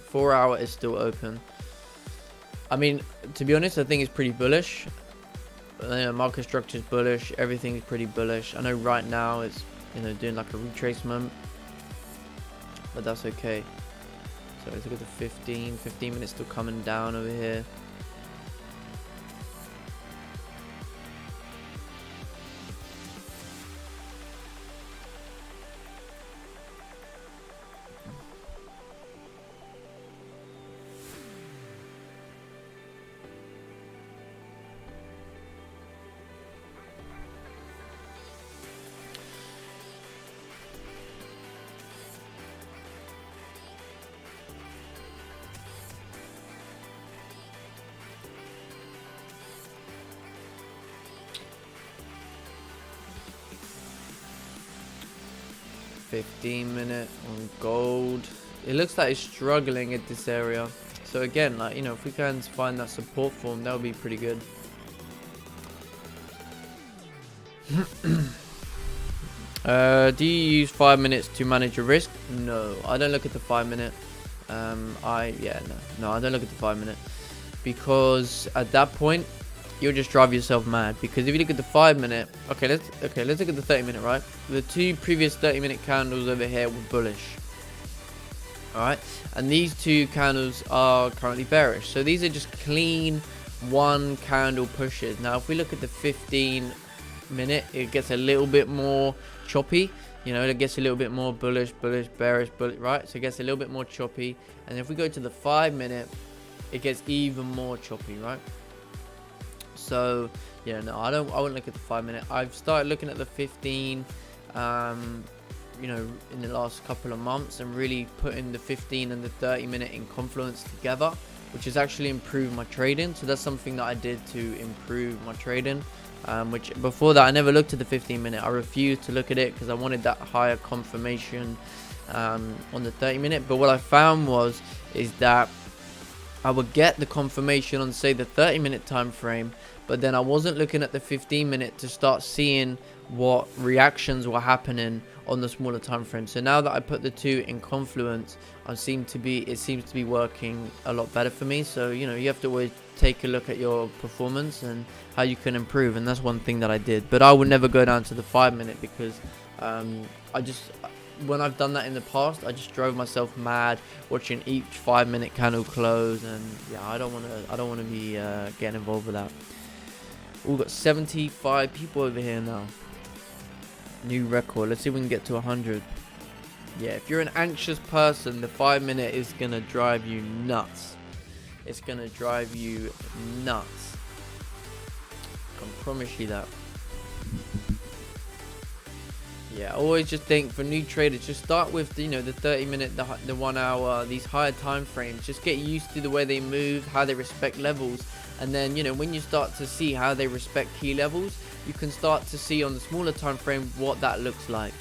4 hour is still open. I mean, to be honest, I think it's pretty bullish. Market structure is bullish. Everything is pretty bullish. I know right now it's, you know, doing like a retracement, but that's okay. So let's look at the 15 minutes still coming down over here. $15 on gold. It looks like it's struggling at this area. So again, like, you know, if we can find that support form, that would be pretty good. Do you use 5 minutes to manage your risk? No, I don't look at the 5 minute. No, I don't look at the 5 minute, because at that point you'll just drive yourself mad. Because if you look at the 5 minute, let's look at the 30 minute, right? The two previous 30-minute candles over here were bullish, all right, and these two candles are currently bearish. So these are just clean one candle pushes. Now if we look at the 15 minute, it gets a little bit more choppy. You know, it gets a little bit more bullish, bearish, bullish, right? So it gets a little bit more choppy. And if we go to the 5 minute, it gets even more choppy, right? So yeah, no, I wouldn't look at the 5 minute. I've started looking at the 15 you know, in the last couple of months, and really putting the 15 and the 30 minute in confluence together, which has actually improved my trading. So that's something that I did to improve my trading, which before that I never looked at the 15 minute. I refused to look at it because I wanted that higher confirmation on the 30 minute. But what I found is that I would get the confirmation on, say, the 30 minute time frame, but then I wasn't looking at the 15 minute to start seeing what reactions were happening on the smaller time frame. So now that I put the two in confluence, it seems to be working a lot better for me. So, you know, you have to always take a look at your performance and how you can improve, and that's one thing that I did. But I would never go down to the 5 minute, because when I've done that in the past, I just drove myself mad watching each 5 minute candle close, and yeah, I don't want to be getting involved with that. We've got 75 people over here now. New record. Let's see if we can get to 100. Yeah, if you're an anxious person, the 5 minute is gonna drive you nuts. It's gonna drive you nuts. I can promise you that. Yeah, I always just think for new traders, just start with, you know, the 30 minute, the 1 hour, these higher time frames. Just get used to the way they move, how they respect levels, and then, you know, when you start to see how they respect key levels, you can start to see on the smaller time frame what that looks like.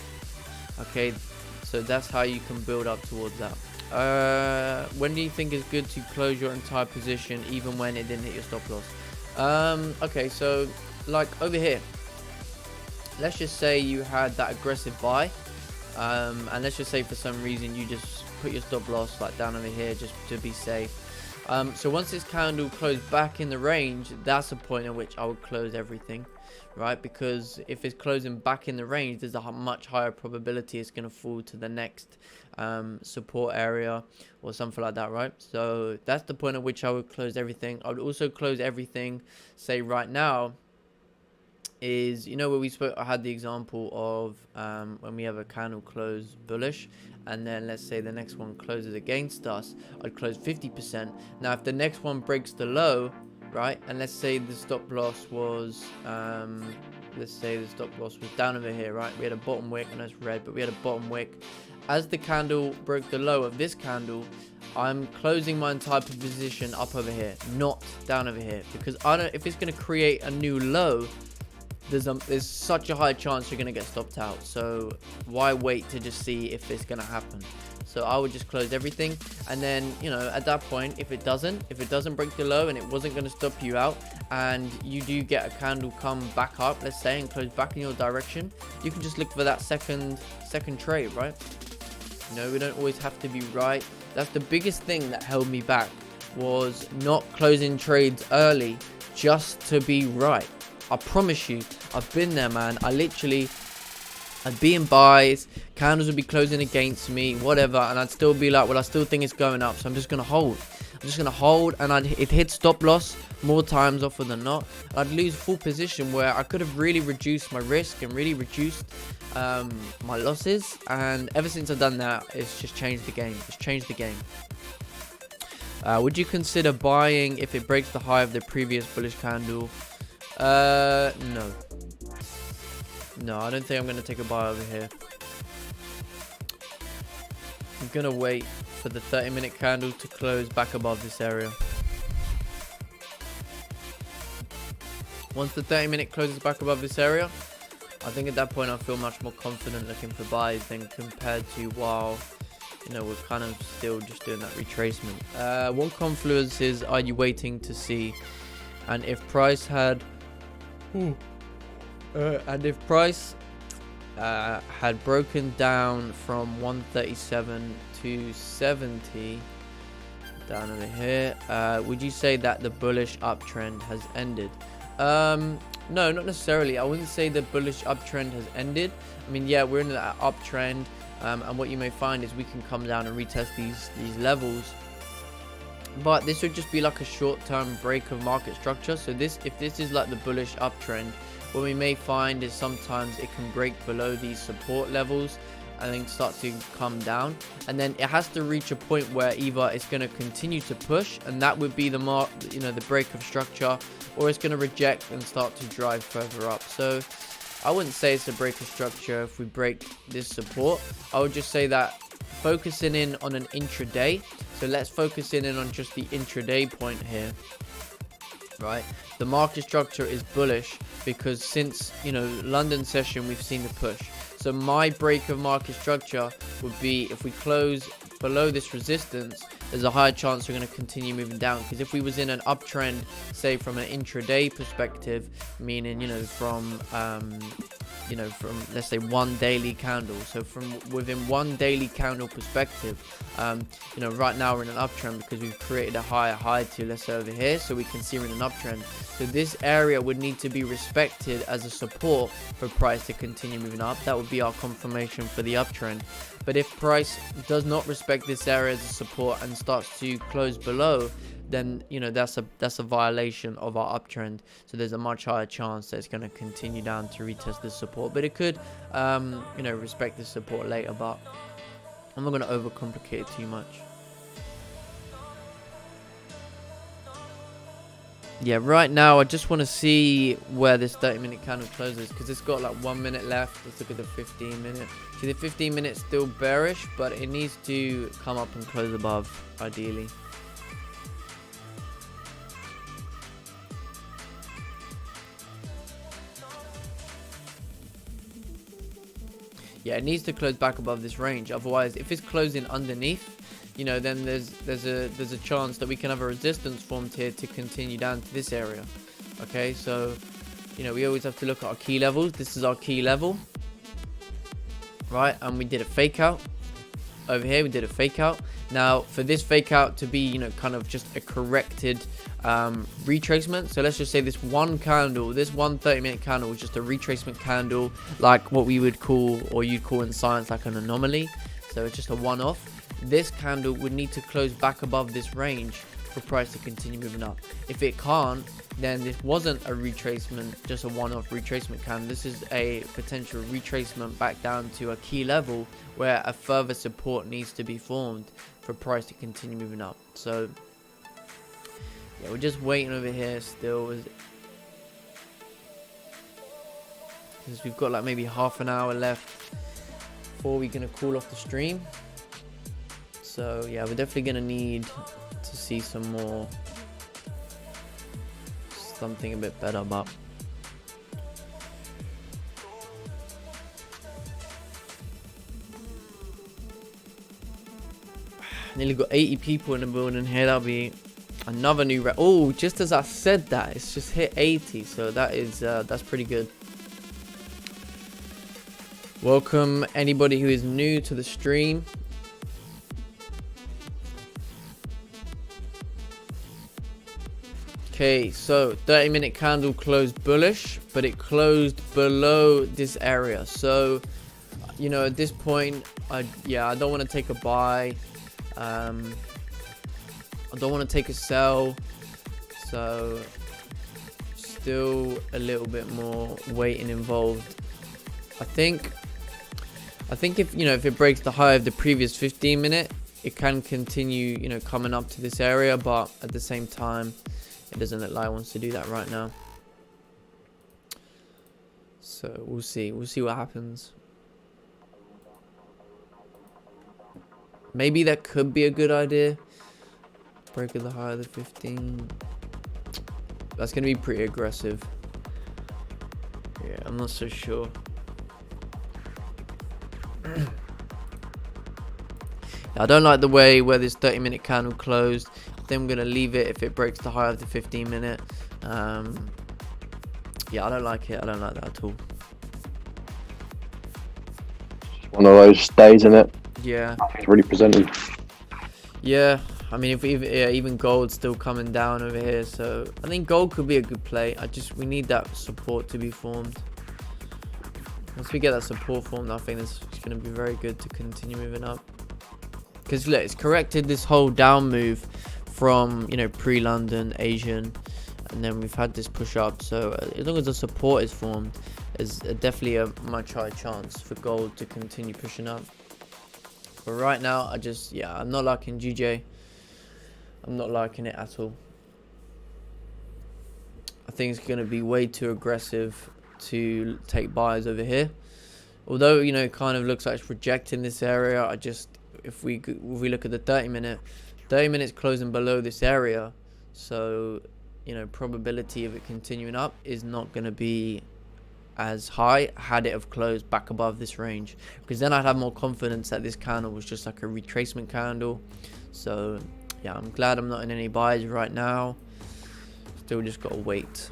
Okay, so that's how you can build up towards that. When do you think it's good to close your entire position even when it didn't hit your stop loss? Okay, so like over here, let's just say you had that aggressive buy, and let's just say for some reason you just put your stop loss like down over here just to be safe. So once this candle closed back in the range, that's a point at which I would close everything, right? Because if it's closing back in the range, there's a much higher probability it's going to fall to the next support area or something like that, right? So that's the point at which I would close everything. I would also close everything, say right now, is, you know, where we spoke, I had the example of when we have a candle close bullish, and then let's say the next one closes against us, I'd close 50%. Now if the next one breaks the low, right, and let's say the stop loss was let's say the stop loss was down over here, right? We had a bottom wick, and it's red, but we had a bottom wick. As the candle broke the low of this candle, I'm closing my entire position up over here, not down over here, because I don't. If it's going to create a new low, there's such a high chance you're going to get stopped out. So why wait to just see if it's going to happen? So I would just close everything, and then, you know, at that point, if it doesn't break the low and it wasn't going to stop you out, and you do get a candle come back up, let's say, and close back in your direction, you can just look for that second trade, right? You know, we don't always have to be right. That's the biggest thing that held me back, was not closing trades early just to be right. I promise you, I've been there, man. I'd be in buys, candles would be closing against me, whatever, and I'd still be like, well, I still think it's going up, so I'm just going to hold. And it hit stop loss more times often than not. I'd lose full position where I could have really reduced my risk and really reduced my losses. And ever since I've done that, it's just changed the game. Would you consider buying if it breaks the high of the previous bullish candle? No. No, I don't think I'm going to take a buy over here. I'm going to wait for the 30-minute candle to close back above this area. Once the 30-minute closes back above this area, I think at that point I feel much more confident looking for buys than compared to while, you know, we're kind of still just doing that retracement. What confluences are you waiting to see? And if price had... had broken down from 137 to 70 down over here, would you say that the bullish uptrend has ended? No, not necessarily. I wouldn't say the bullish uptrend has ended. I mean, yeah, we're in that uptrend, and what you may find is we can come down and retest these levels, but this would just be like a short-term break of market structure. So if this is like the bullish uptrend, what we may find is sometimes it can break below these support levels and then start to come down, and then it has to reach a point where either it's going to continue to push, and that would be the the break of structure, or it's going to reject and start to drive further up. So I wouldn't say it's a break of structure if we break this support. I would just say that focusing in on an intraday, so let's focus in on just the intraday point here, right? The market structure is bullish because since, you know, London session, we've seen the push. So my break of market structure would be if we close below this resistance, there's a higher chance we're going to continue moving down. Because if we was in an uptrend, say from an intraday perspective, meaning, you know, from let's say one daily candle, so from within one daily candle perspective, you know, right now we're in an uptrend because we've created a higher high to, let's say, over here, so we can see we're in an uptrend. So this area would need to be respected as a support for price to continue moving up. That would be our confirmation for the uptrend. But if price does not respect this area as a support and starts to close below, then, you know, that's a violation of our uptrend. So there's a much higher chance that it's going to continue down to retest this support. But it could, you know, respect this support later. But I'm not going to overcomplicate it too much. Yeah, right now I just want to see where this 30-minute candle closes, because it's got like 1 minute left. Let's look at the 15-minute. See, the 15-minute's still bearish, but it needs to come up and close above, ideally. Yeah, it needs to close back above this range. Otherwise, if it's closing underneath, you know, then there's a chance that we can have a resistance formed here to continue down to this area. Okay, so, you know, we always have to look at our key levels. This is our key level, right? And we did a fake out over here. We did a fake out. Now, for this fake out to be, you know, kind of just a corrected retracement, so let's just say this one candle, this 30-minute candle was just a retracement candle, like what we would call, or you'd call in science, like an anomaly. So it's just a one-off. This candle would need to close back above this range for price to continue moving up. If it can't, then this wasn't a retracement, just a one-off retracement candle. This is a potential retracement back down to a key level where a further support needs to be formed for price to continue moving up. So yeah, we're just waiting over here still. because we've got like maybe half an hour left before we're gonna call off the stream. So yeah, we're definitely gonna need to see some more, something a bit better, but nearly got 80 people in the building here. That'll be another new oh, just as I said that, it's just hit 80, so that is that's pretty good. Welcome anybody who is new to the stream. Okay, so 30-minute candle closed bullish, but it closed below this area. So, you know, at this point, I don't want to take a buy. I don't want to take a sell. So, still a little bit more waiting involved. I think if, you know, if it breaks the high of the previous 15-minute, it can continue, you know, coming up to this area, but at the same time, it doesn't look like it wants to do that right now. So we'll see what happens. Maybe that could be a good idea. Breaking the high of the 15. That's going to be pretty aggressive. Yeah, I'm not so sure. I don't like the way where this 30-minute candle closed. Then I'm going to leave it if it breaks the high of the 15-minute. Yeah, I don't like it. I don't like that at all. One of those days, isn't it? Yeah. It's really presented. Yeah, I mean, if even gold's still coming down over here, so I think gold could be a good play. We need that support to be formed. Once we get that support formed, I think this is going to be very good to continue moving up. Because look, it's corrected this whole down move from, you know, pre-London, Asian, and then we've had this push up. So as long as the support is formed, there's definitely a much higher chance for gold to continue pushing up. But right now, I'm not liking GJ. I'm not liking it at all. I think it's going to be way too aggressive to take buys over here. Although, you know, it kind of looks like it's rejecting this area. If we look at the 30-minute, 30 minutes closing below this area, so, you know, probability of it continuing up is not going to be as high had it have closed back above this range, because then I'd have more confidence that this candle was just like a retracement candle. So yeah, I'm glad I'm not in any buys right now. Still just gotta wait.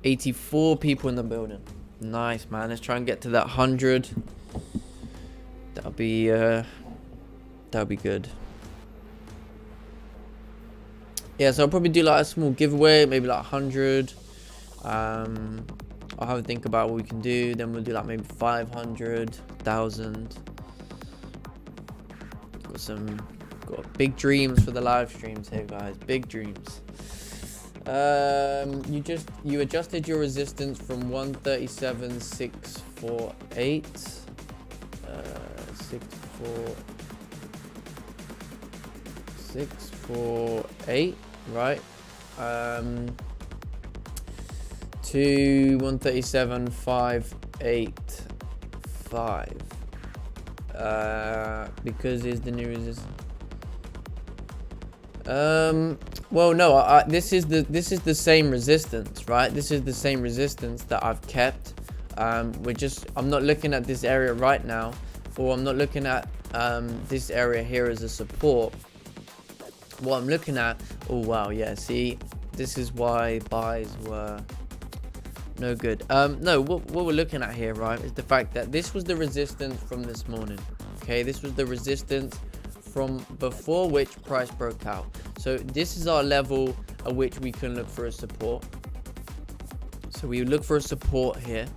84 people in the building. Nice, man. Let's try and get to that 100. That'll be good. Yeah, so I'll probably do like a small giveaway, maybe like 100. I'll have a think about what we can do. Then we'll do like maybe 500, 1,000. Got big dreams for the live streams here, guys. Big dreams. You adjusted your resistance from 137,648. 648, right? To 137,585. Because is the new resistance. Well, no, this is the same resistance, right? This is the same resistance that I've kept. I'm not looking at this area right now, or I'm not looking at this area here as a support. What I'm looking at, oh wow, yeah, see, this is why buys were no good. No, what we're looking at here, right, is the fact that this was the resistance from this morning. Okay, this was the resistance from before which price broke out. So this is our level at which we can look for a support. So we look for a support here.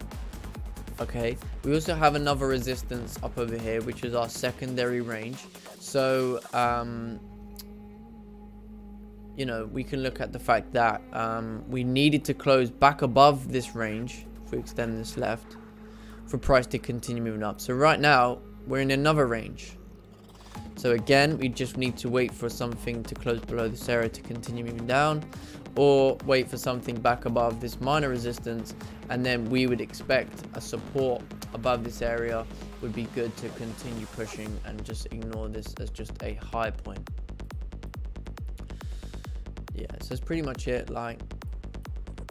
Okay, we also have another resistance up over here, which is our secondary range. So you know, we can look at the fact that we needed to close back above this range, if we extend this left, for price to continue moving up. So right now we're in another range. So again, we just need to wait for something to close below this area to continue moving down, or wait for something back above this minor resistance, and then we would expect a support above this area. Would be good to continue pushing and just ignore this as just a high point. Yeah, so that's pretty much it. Like,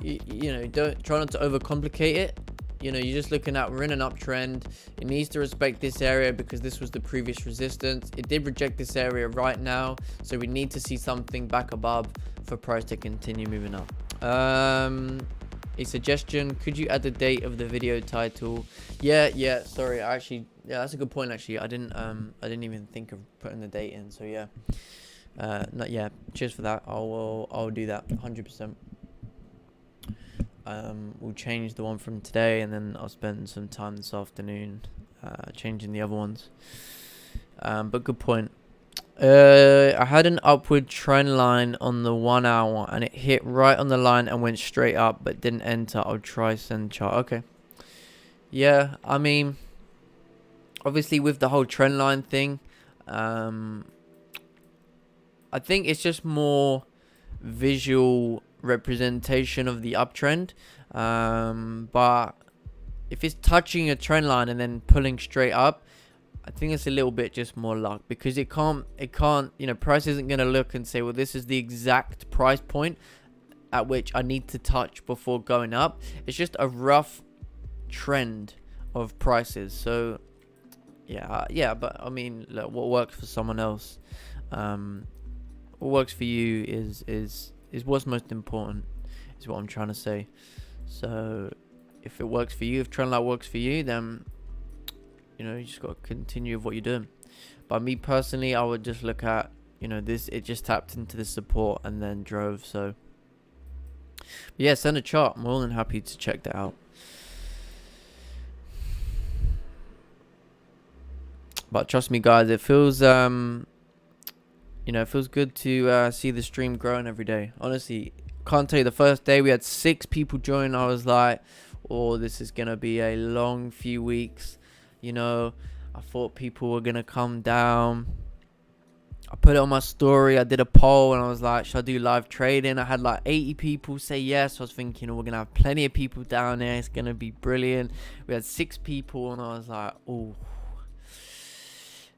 you know, don't try not to overcomplicate it. You know, you're just looking at, we're in an uptrend. It needs to respect this area because this was the previous resistance. It did reject this area right now, so we need to see something back above for price to continue moving up. A suggestion, could you add the date of the video title? Yeah, sorry, actually, yeah, that's a good point. Actually, I didn't even think of putting the date in, so yeah. Yeah, cheers for that. I'll do that 100%. We'll change the one from today, and then I'll spend some time this afternoon changing the other ones. But good point. I had an upward trend line on the 1 hour, and it hit right on the line and went straight up, but didn't enter. I'll try send chart. Okay. Yeah, I mean, obviously with the whole trend line thing, I think it's just more visual representation of the uptrend. But if it's touching a trend line and then pulling straight up, I think it's a little bit just more luck, because it can't, you know, price isn't going to look and say, well, this is the exact price point at which I need to touch before going up. It's just a rough trend of prices. So yeah, but I mean, look, what works for someone else, what works for you is what's most important, is what I'm trying to say. So if it works for you, if trend line works for you, then you know, you just got to continue with what you're doing. But me personally, I would just look at, you know, this, it just tapped into the support and then drove. So but yeah, send a chart. I'm more than happy to check that out. But trust me, guys, it feels you know, it feels good to see the stream growing every day. Honestly, can't tell you, the first day we had 6 people join, I was like, oh, this is gonna be a long few weeks. You know, I thought people were gonna come down. I put it on my story. I did a poll and I was like, should I do live trading? I had like 80 people say yes. I was thinking, oh, we're gonna have plenty of people down there. It's gonna be brilliant. We had 6 people and I was like, oh.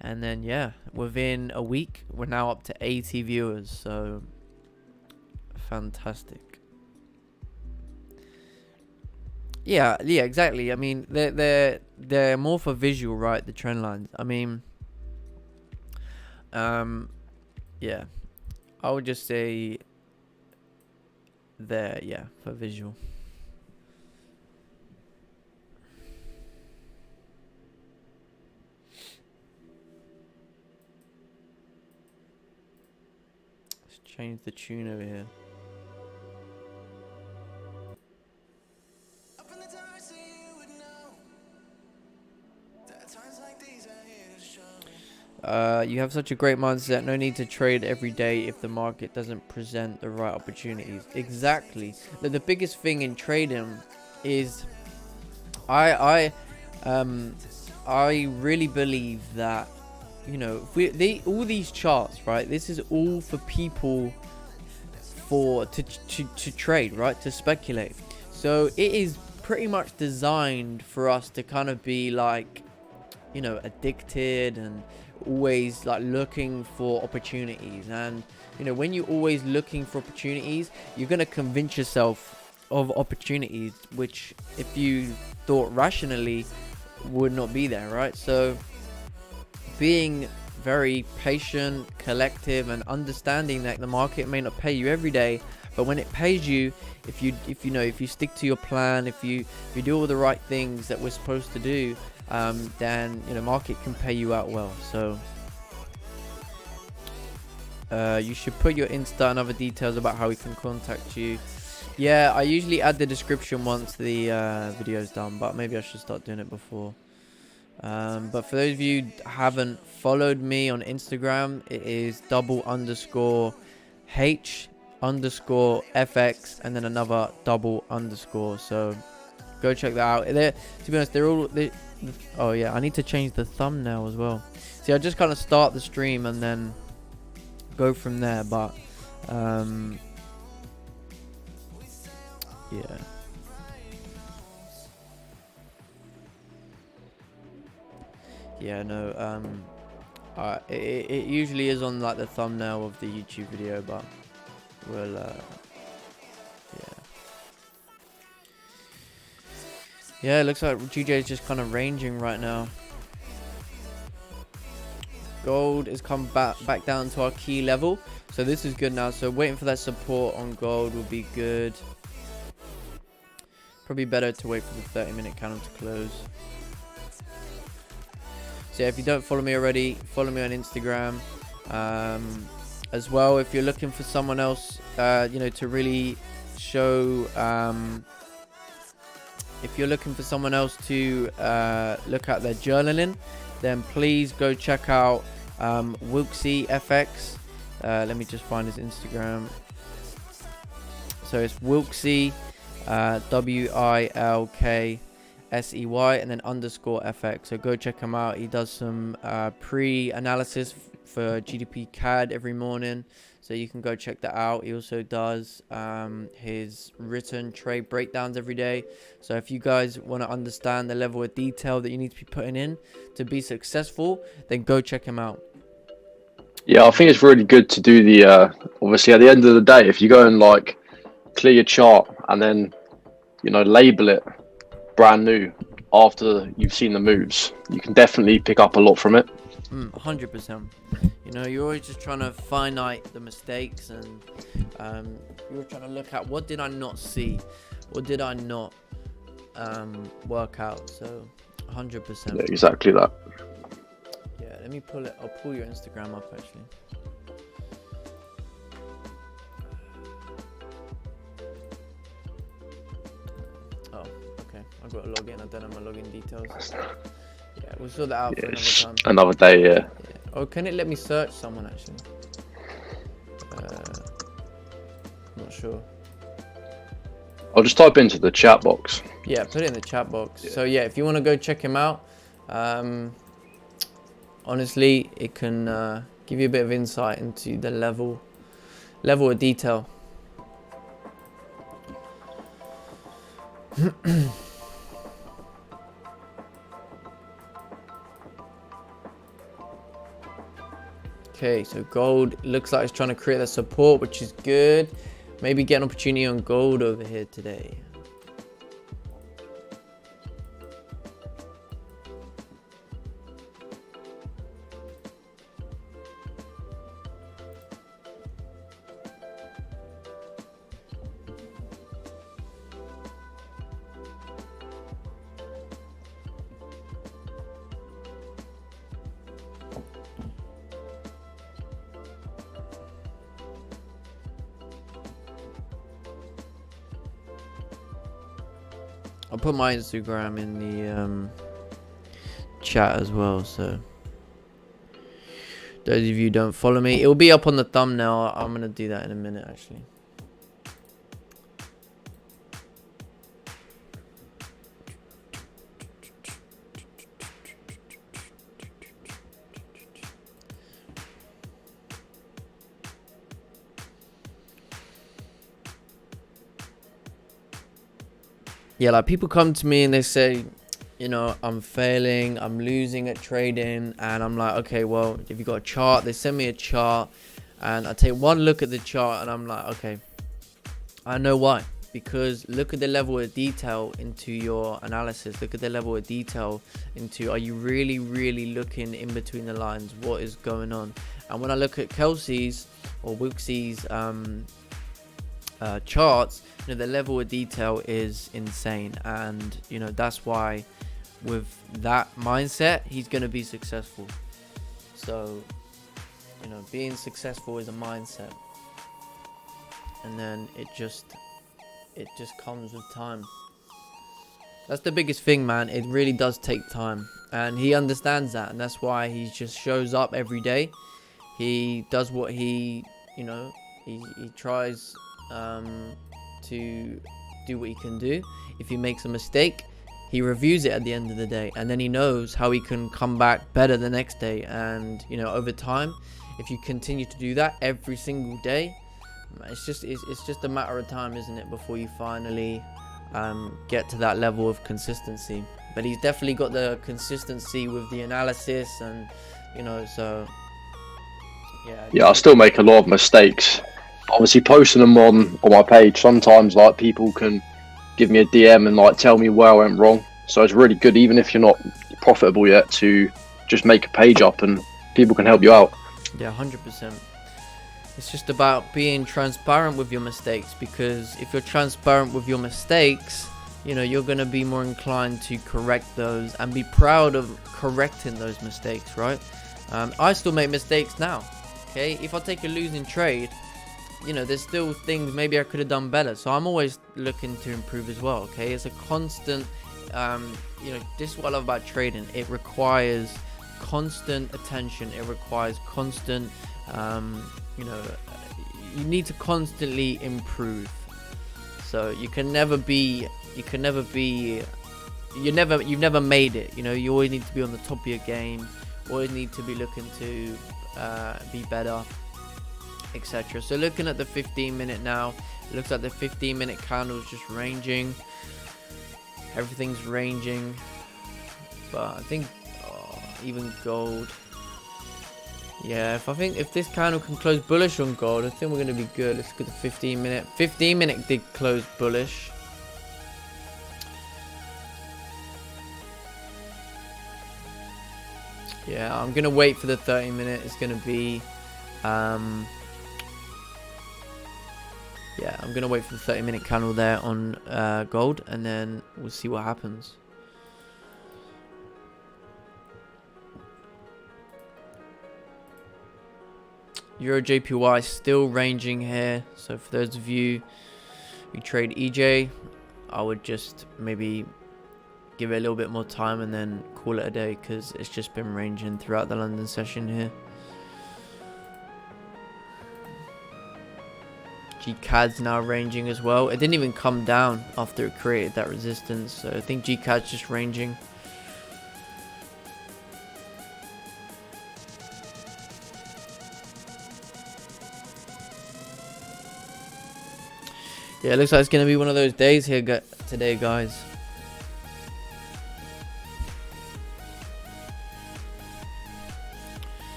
And then yeah, within a week we're now up to 80 viewers. So fantastic. Yeah, exactly. I mean, they're more for visual, right? The trend lines. I mean, yeah, I would just say they're, yeah, for visual. Let's change the tune over here. You have such a great mindset. No need to trade every day if the market doesn't present the right opportunities. Exactly. The biggest thing in trading is I really believe that, you know, all these charts, right? This is all for people to trade, right? To speculate. So it is pretty much designed for us to kind of be like, you know, addicted and always like looking for opportunities. And you know, when you're always looking for opportunities, you're going to convince yourself of opportunities which, if you thought rationally, would not be there, right? So being very patient, collective, and understanding that the market may not pay you every day, but when it pays you, if you stick to your plan, if you do all the right things that we're supposed to do, then you know, market can pay you out well. So you should put your Insta and other details about how we can contact you. Yeah, I usually add the description once the video's done, but maybe I should start doing it before. But for those of you who haven't followed me on Instagram, it is _H_FX and then another _. So go check that out. To be honest, oh yeah, I need to change the thumbnail as well. See, I just kind of start the stream and then go from there. But Yeah. Yeah, no, it usually is on like the thumbnail of the YouTube video, but we'll, yeah. Yeah, it looks like GJ is just kind of ranging right now. Gold has come back down to our key level, so this is good now. So waiting for that support on gold will be good. Probably better to wait for the 30-minute candle to close. So yeah, if you don't follow me already, follow me on Instagram. As well, if you're looking for someone else, you know, to really show, if you're looking for someone else to look at their journaling, then please go check out Ftse FX. Let me just find his Instagram. So it's Ftse, WILKSEY, and then _FX. So go check him out. He does some pre-analysis for GDP CAD every morning, so you can go check that out. He also does his written trade breakdowns every day. So if you guys want to understand the level of detail that you need to be putting in to be successful, then go check him out. Yeah, I think it's really good to do the obviously at the end of the day, if you go and like clear your chart and then, you know, label it brand new after you've seen the moves, you can definitely pick up a lot from it. 100%. You know, you're always just trying to finite the mistakes, and you're trying to look at what did I not see, what did I not work out. So 100%. Yeah, exactly that. Yeah, let me pull it. I'll pull your Instagram up actually. Oh, okay. I've got to log in. I don't have my login details. Yeah, we'll sort that out for another time. Another day, yeah. Oh, can it let me search someone actually? Not sure. I'll just type into the chat box. Yeah, put it in the chat box. Yeah. So yeah, if you want to go check him out, honestly, it can give you a bit of insight into the level of detail. Okay, so gold looks like it's trying to create that support, which is good. Maybe get an opportunity on gold over here today. I'll put my Instagram in the chat as well, so those of you who don't follow me, it will be up on the thumbnail. I'm gonna do that in a minute actually. Yeah, like people come to me and they say, you know, I'm failing, I'm losing at trading, and I'm like, okay, well, if you got a chart, they send me a chart, and I take one look at the chart, and I'm like, okay, I know why. Because look at the level of detail into your analysis. Look at the level of detail into, are you really, really looking in between the lines? What is going on? And when I look at Kelsey's or Wilkes's charts, you know, the level of detail is insane, and you know that's why with that mindset he's going to be successful. So you know, being successful is a mindset, and then it just comes with time. That's the biggest thing, man. It really does take time, and he understands that, and that's why he just shows up every day. He does what he, you know, he tries to do what he can do. If he makes a mistake, he reviews it at the end of the day, and then he knows how he can come back better the next day. And you know, over time, if you continue to do that every single day, It's just a matter of time, isn't it, before you finally get to that level of consistency. But he's definitely got the consistency with the analysis, and you know, so yeah, I still make a lot of mistakes. Obviously, posting them on my page, sometimes like people can give me a DM and like tell me where I went wrong. So it's really good, even if you're not profitable yet, to just make a page up and people can help you out. Yeah, 100%. It's just about being transparent with your mistakes, because if you're transparent with your mistakes, you know, you're going to be more inclined to correct those and be proud of correcting those mistakes, right? I still make mistakes now, okay? If I take a losing trade, you know, there's still things maybe I could have done better. So I'm always looking to improve as well, okay? It's a constant, you know, this is what I love about trading. It requires constant attention. It requires constant, you know, you need to constantly improve. So you've never made it. You know, you always need to be on the top of your game. Always need to be looking to be better, etc. So looking at the 15-minute now, it looks like the 15-minute candle is just ranging. Everything's ranging, but I think even gold. Yeah, if this candle can close bullish on gold, I think we're going to be good. Let's look at the 15-minute. 15-minute did close bullish. Yeah, I'm going to wait for the 30-minute. It's going to be... yeah, I'm going to wait for the 30-minute candle there on gold, and then we'll see what happens. Euro JPY still ranging here. So for those of you who trade EJ, I would just maybe give it a little bit more time and then call it a day, because it's just been ranging throughout the London session here. GCAD's now ranging as well. It didn't even come down after it created that resistance, so I think GCAD's just ranging. Yeah, it looks like it's going to be one of those days here today, guys.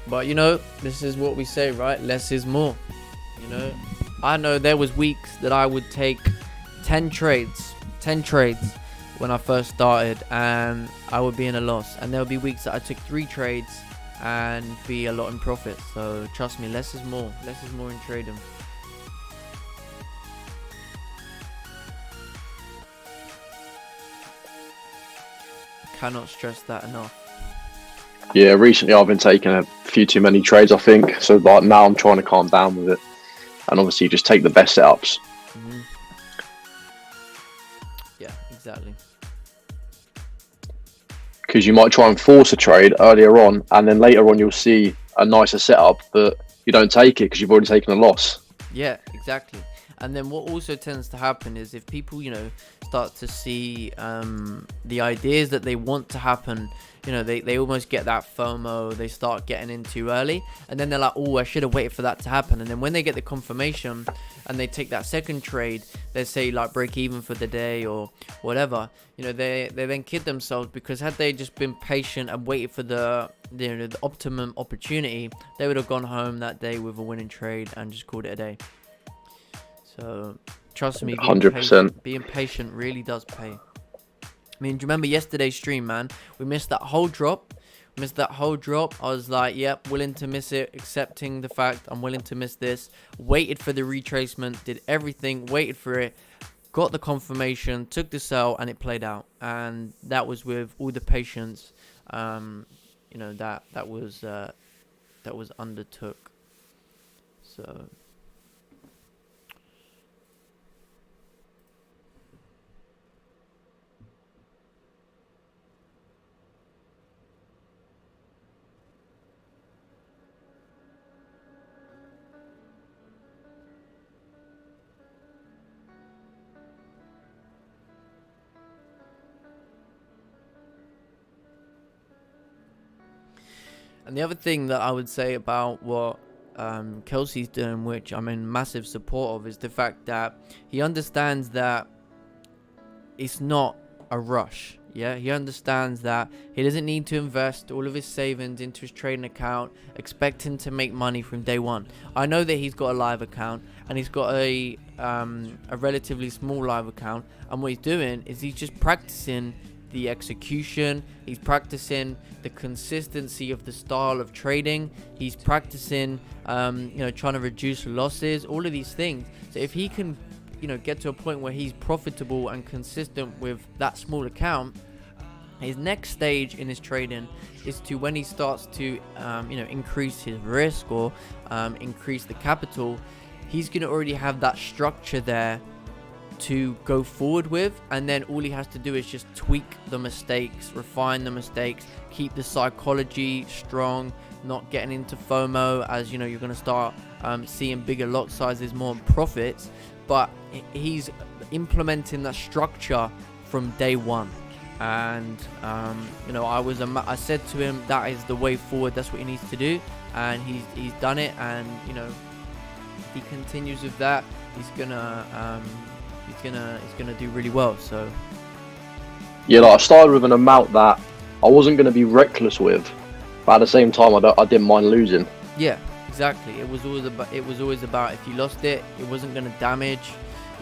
But, you know, this is what we say, right? Less is more. You know, I know there was weeks that I would take 10 trades when I first started, and I would be in a loss. And there would be weeks that I took 3 trades and be a lot in profit. So, trust me, less is more. Less is more in trading. Cannot stress that enough. Yeah, recently I've been taking a few too many trades, I think. So like now I'm trying to calm down with it, and obviously just take the best setups. Yeah, exactly. Because you might try and force a trade earlier on, and then later on you'll see a nicer setup, but you don't take it because you've already taken a loss. Yeah, exactly. And then what also tends to happen is if people, you know, start to see the ideas that they want to happen, you know, they almost get that FOMO. They start getting in too early, and then they're like, oh, I should have waited for that to happen. And then when they get the confirmation and they take that second trade, they say like break even for the day or whatever, you know, they then kid themselves, because had they just been patient and waited for the optimum opportunity, they would have gone home that day with a winning trade and just called it a day. So trust me, 100%. Being patient really does pay. I mean, do you remember yesterday's stream, man? We missed that whole drop. I was like, yep, willing to miss it, accepting the fact I'm willing to miss this. Waited for the retracement, did everything, waited for it, got the confirmation, took the sell, and it played out. And that was with all the patience, you know, that was undertook. So. And the other thing that I would say about what Kelsey's doing, which I'm in massive support of, is the fact that he understands that it's not a rush. Yeah, he understands that he doesn't need to invest all of his savings into his trading account, expecting to make money from day one. I know that he's got a live account, and he's got a relatively small live account, and what he's doing is he's just practicing the execution, he's practicing the consistency of the style of trading, he's practicing trying to reduce losses, all of these things. So if he can get to a point where he's profitable and consistent with that small account, his next stage in his trading is to, when he starts to increase his risk or increase the capital, he's going to already have that structure there to go forward with, and then all he has to do is just tweak the mistakes, refine the mistakes, keep the psychology strong, not getting into FOMO, as you're going to start seeing bigger lot sizes, more profits. But he's implementing that structure from day one, and I said to him that is the way forward, that's what he needs to do, and he's done it. And if he continues with that, he's gonna do really well. So yeah, I started with an amount that I wasn't going to be reckless with, but at the same time I didn't mind losing. Yeah, exactly. It was always about if you lost it, it wasn't going to damage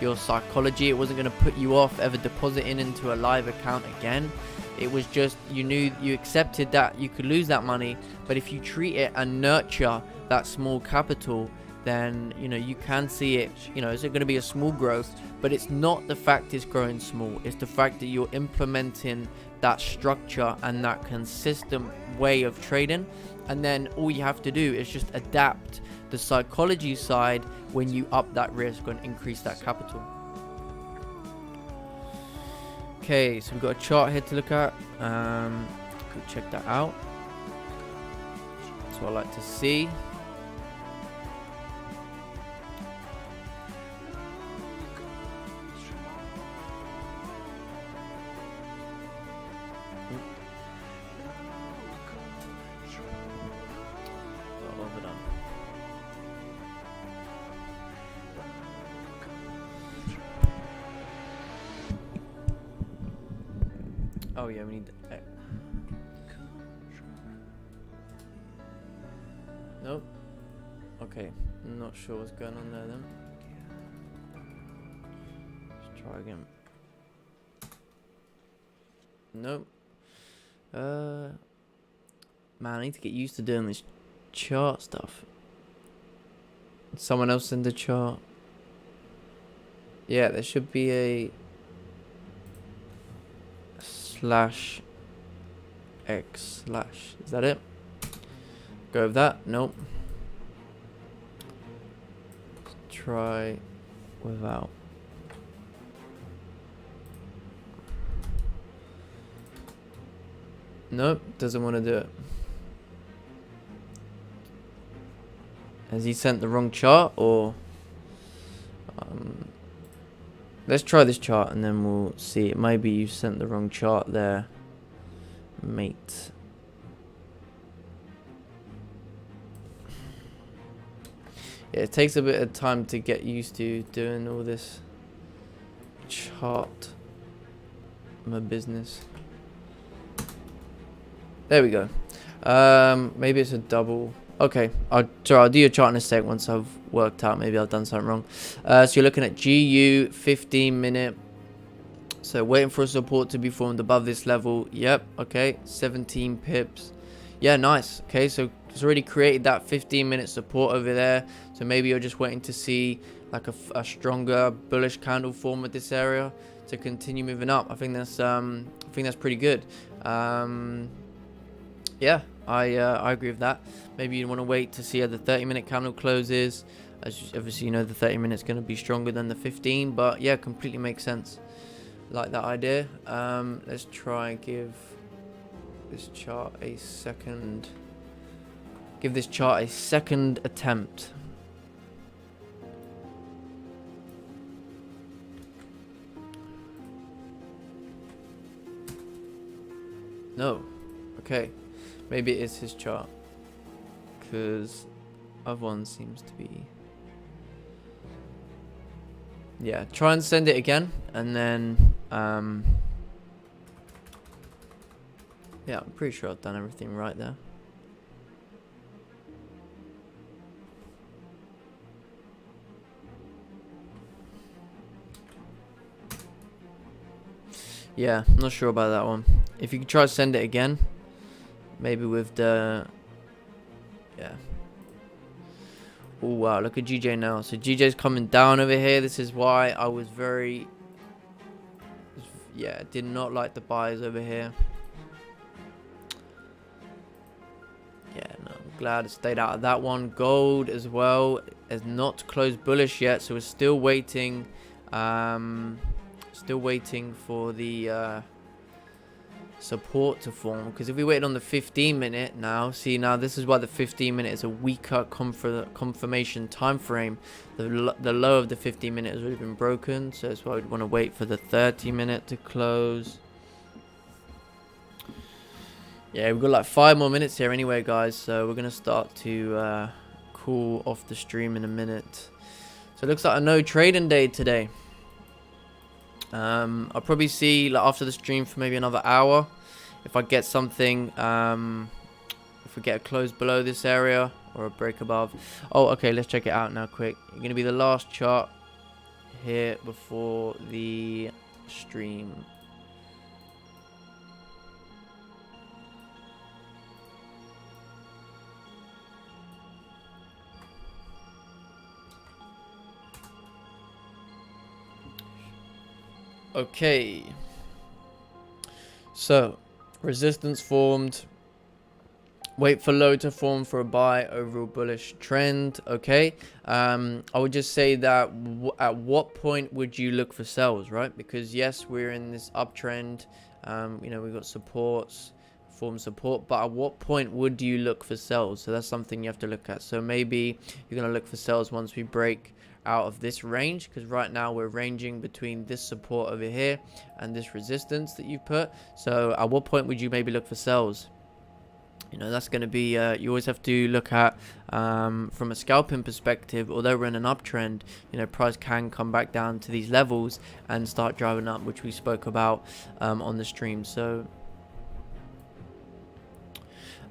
your psychology. It wasn't going to put you off ever depositing into a live account again. It was just, you accepted that you could lose that money, but if you treat it and nurture that small capital, then you can see it. It's going to be a small growth, but it's not the fact it's growing small, it's the fact that you're implementing that structure and that consistent way of trading. And then all you have to do is just adapt the psychology side when you up that risk and increase that capital. Okay, so we've got a chart here to look at. Go check that out. That's what I like to see. Oh yeah, we need the nope. Okay, I'm not sure what's going on there then. Let's try again. Nope. Man, I need to get used to doing this chart stuff. Someone else in the chart. Yeah, there should be a /x/. Is that it? Go with that. Nope. Let's try without. Nope, doesn't want to do it. Has he sent the wrong chart, or let's try this chart and then we'll see. Maybe you sent the wrong chart there, mate. Yeah, it takes a bit of time to get used to doing all this chart. My business. There we go. Maybe it's a double. Okay, I'll do your chart in a sec once I've worked out. Maybe I've done something wrong. So you're looking at GU 15 minute. So waiting for a support to be formed above this level. Yep. Okay. 17 pips. Yeah, nice. Okay, so it's already created that 15-minute support over there. So maybe you're just waiting to see like a stronger bullish candle form at this area to continue moving up. I think that's pretty good. Yeah, I agree with that. Maybe you want to wait to see how the 30-minute candle closes. As obviously you know, the 30 minutes going to be stronger than the 15, but yeah, completely makes sense. Like that idea. Let's try and give this chart a second. Give this chart a second attempt. No. Okay. Maybe it is his chart. Because other one seems to be... Yeah, try and send it again, and then yeah, I'm pretty sure I've done everything right there. Yeah, not sure about that one. If you could try to send it again, maybe with the... Yeah. Oh wow, look at GJ now. So GJ's coming down over here. This is why I was very... Yeah, did not like the buys over here. Yeah, no, I'm glad I stayed out of that one. Gold as well has not closed bullish yet, so we're still waiting. Still waiting for the support to form, because if we waited on the 15-minute now, see, now this is why the 15-minute is a weaker confirmation time frame. The low of the 15-minute has already been broken, so that's why we'd want to wait for the 30-minute to close. Yeah, we've got like 5 more minutes here anyway, guys, so we're gonna start to cool off the stream in a minute. So it looks like a no trading day today. I'll probably see like after the stream for maybe another hour if I get something, if we get a close below this area or a break above. Oh, okay, let's check it out now quick. It's gonna be the last chart here before the stream. Okay, so resistance formed, wait for low to form for a buy, overall bullish trend. Okay, I would just say that at what point would you look for sells, right? Because yes, we're in this uptrend, you know, we've got supports, form support, but at what point would you look for sells? So that's something you have to look at. So maybe you're going to look for sells once we break out of this range, because right now we're ranging between this support over here and this resistance that you put. So at what point would you maybe look for sells? You know, that's going to be you always have to look at from a scalping perspective. Although we're in an uptrend, you know, price can come back down to these levels and start driving up, which we spoke about on the stream. So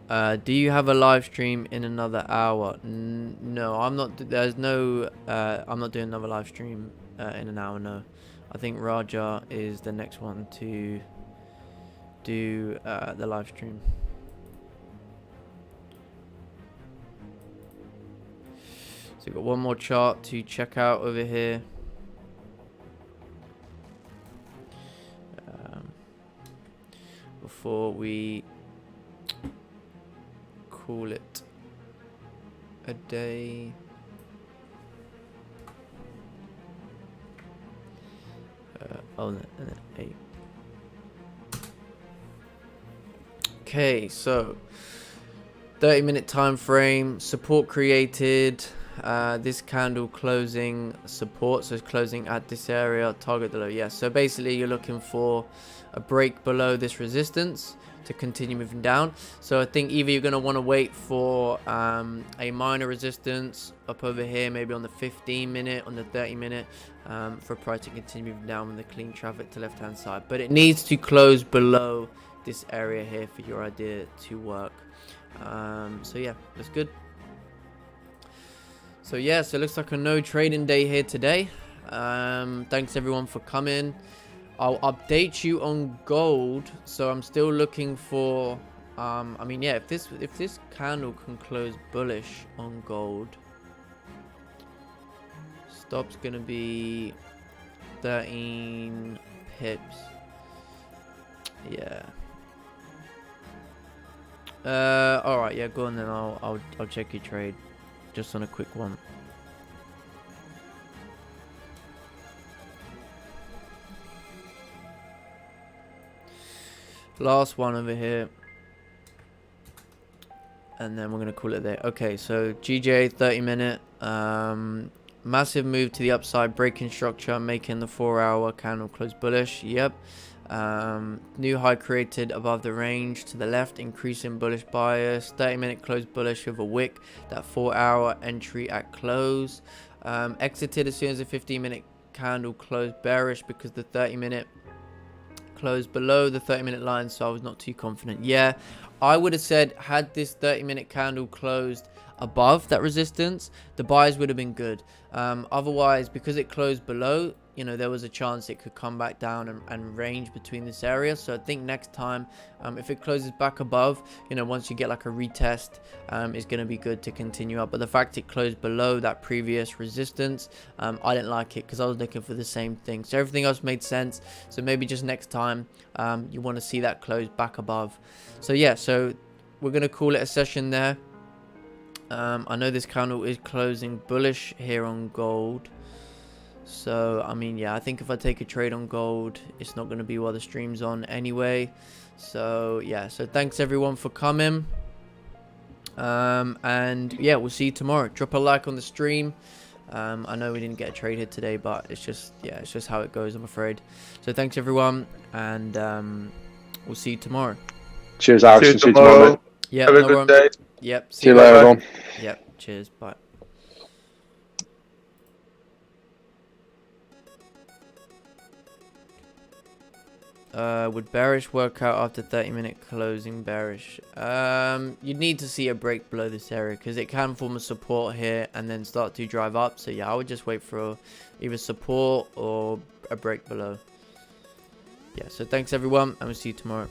do you have a live stream in another hour? No, I'm not. There's no. I'm not doing another live stream in an hour. No, I think Raja is the next one to do the live stream. So we've got one more chart to check out over here. Before we call it a day. Oh, and then 8. Okay, so 30-minute time frame, support created. This candle closing support, so it's closing at this area, target the low. Yeah, so basically you're looking for a break below this resistance to continue moving down. So I think either you're going to want to wait for a minor resistance up over here, maybe on the 15-minute, on the 30-minute, for price to continue moving down with the clean traffic to left hand side, but it needs to close below this area here for your idea to work. So yeah, that's good. So yeah, so it looks like a no trading day here today. Thanks everyone for coming. I'll update you on gold. So I'm still looking for I mean, yeah, if this candle can close bullish on gold, stop's gonna be 13 pips. Yeah. All right, yeah, go on then. I'll check your trade just on a quick one. Last one over here, and then we're gonna call it there. Okay, so GJ 30-minute massive move to the upside, breaking structure, making the 4-hour candle close bullish. Yep. New high created above the range to the left, increasing bullish bias. 30-minute close bullish with a wick. That 4-hour entry at close. Exited as soon as the 15-minute candle closed bearish because the 30-minute closed below the 30-minute line, so I was not too confident. Yeah, I would have said had this 30-minute candle closed above that resistance, the buys would have been good. Otherwise, because it closed below, you know, there was a chance it could come back down and range between this area. So I think next time, if it closes back above, you know, once you get like a retest, it's going to be good to continue up. But the fact it closed below that previous resistance, I didn't like it because I was looking for the same thing. So everything else made sense. So maybe just next time, you want to see that close back above. So yeah, so we're going to call it a session there. I know this candle is closing bullish here on gold. So, I mean, yeah, I think if I take a trade on gold, it's not going to be while the stream's on anyway. So, yeah, so thanks everyone for coming. And yeah, we'll see you tomorrow. Drop a like on the stream. I know we didn't get a trade here today, but it's just, yeah, it's just how it goes, I'm afraid. So thanks everyone, and we'll see you tomorrow. Cheers, Alex. See you tomorrow. Yep, Have a good day. Yep. See you later, everyone. Yep. Cheers. Bye. Would bearish work out after 30-minute closing bearish? You'd need to see a break below this area because it can form a support here and then start to drive up. So yeah, I would just wait for either support or a break below. Yeah, so thanks everyone, and we'll see you tomorrow.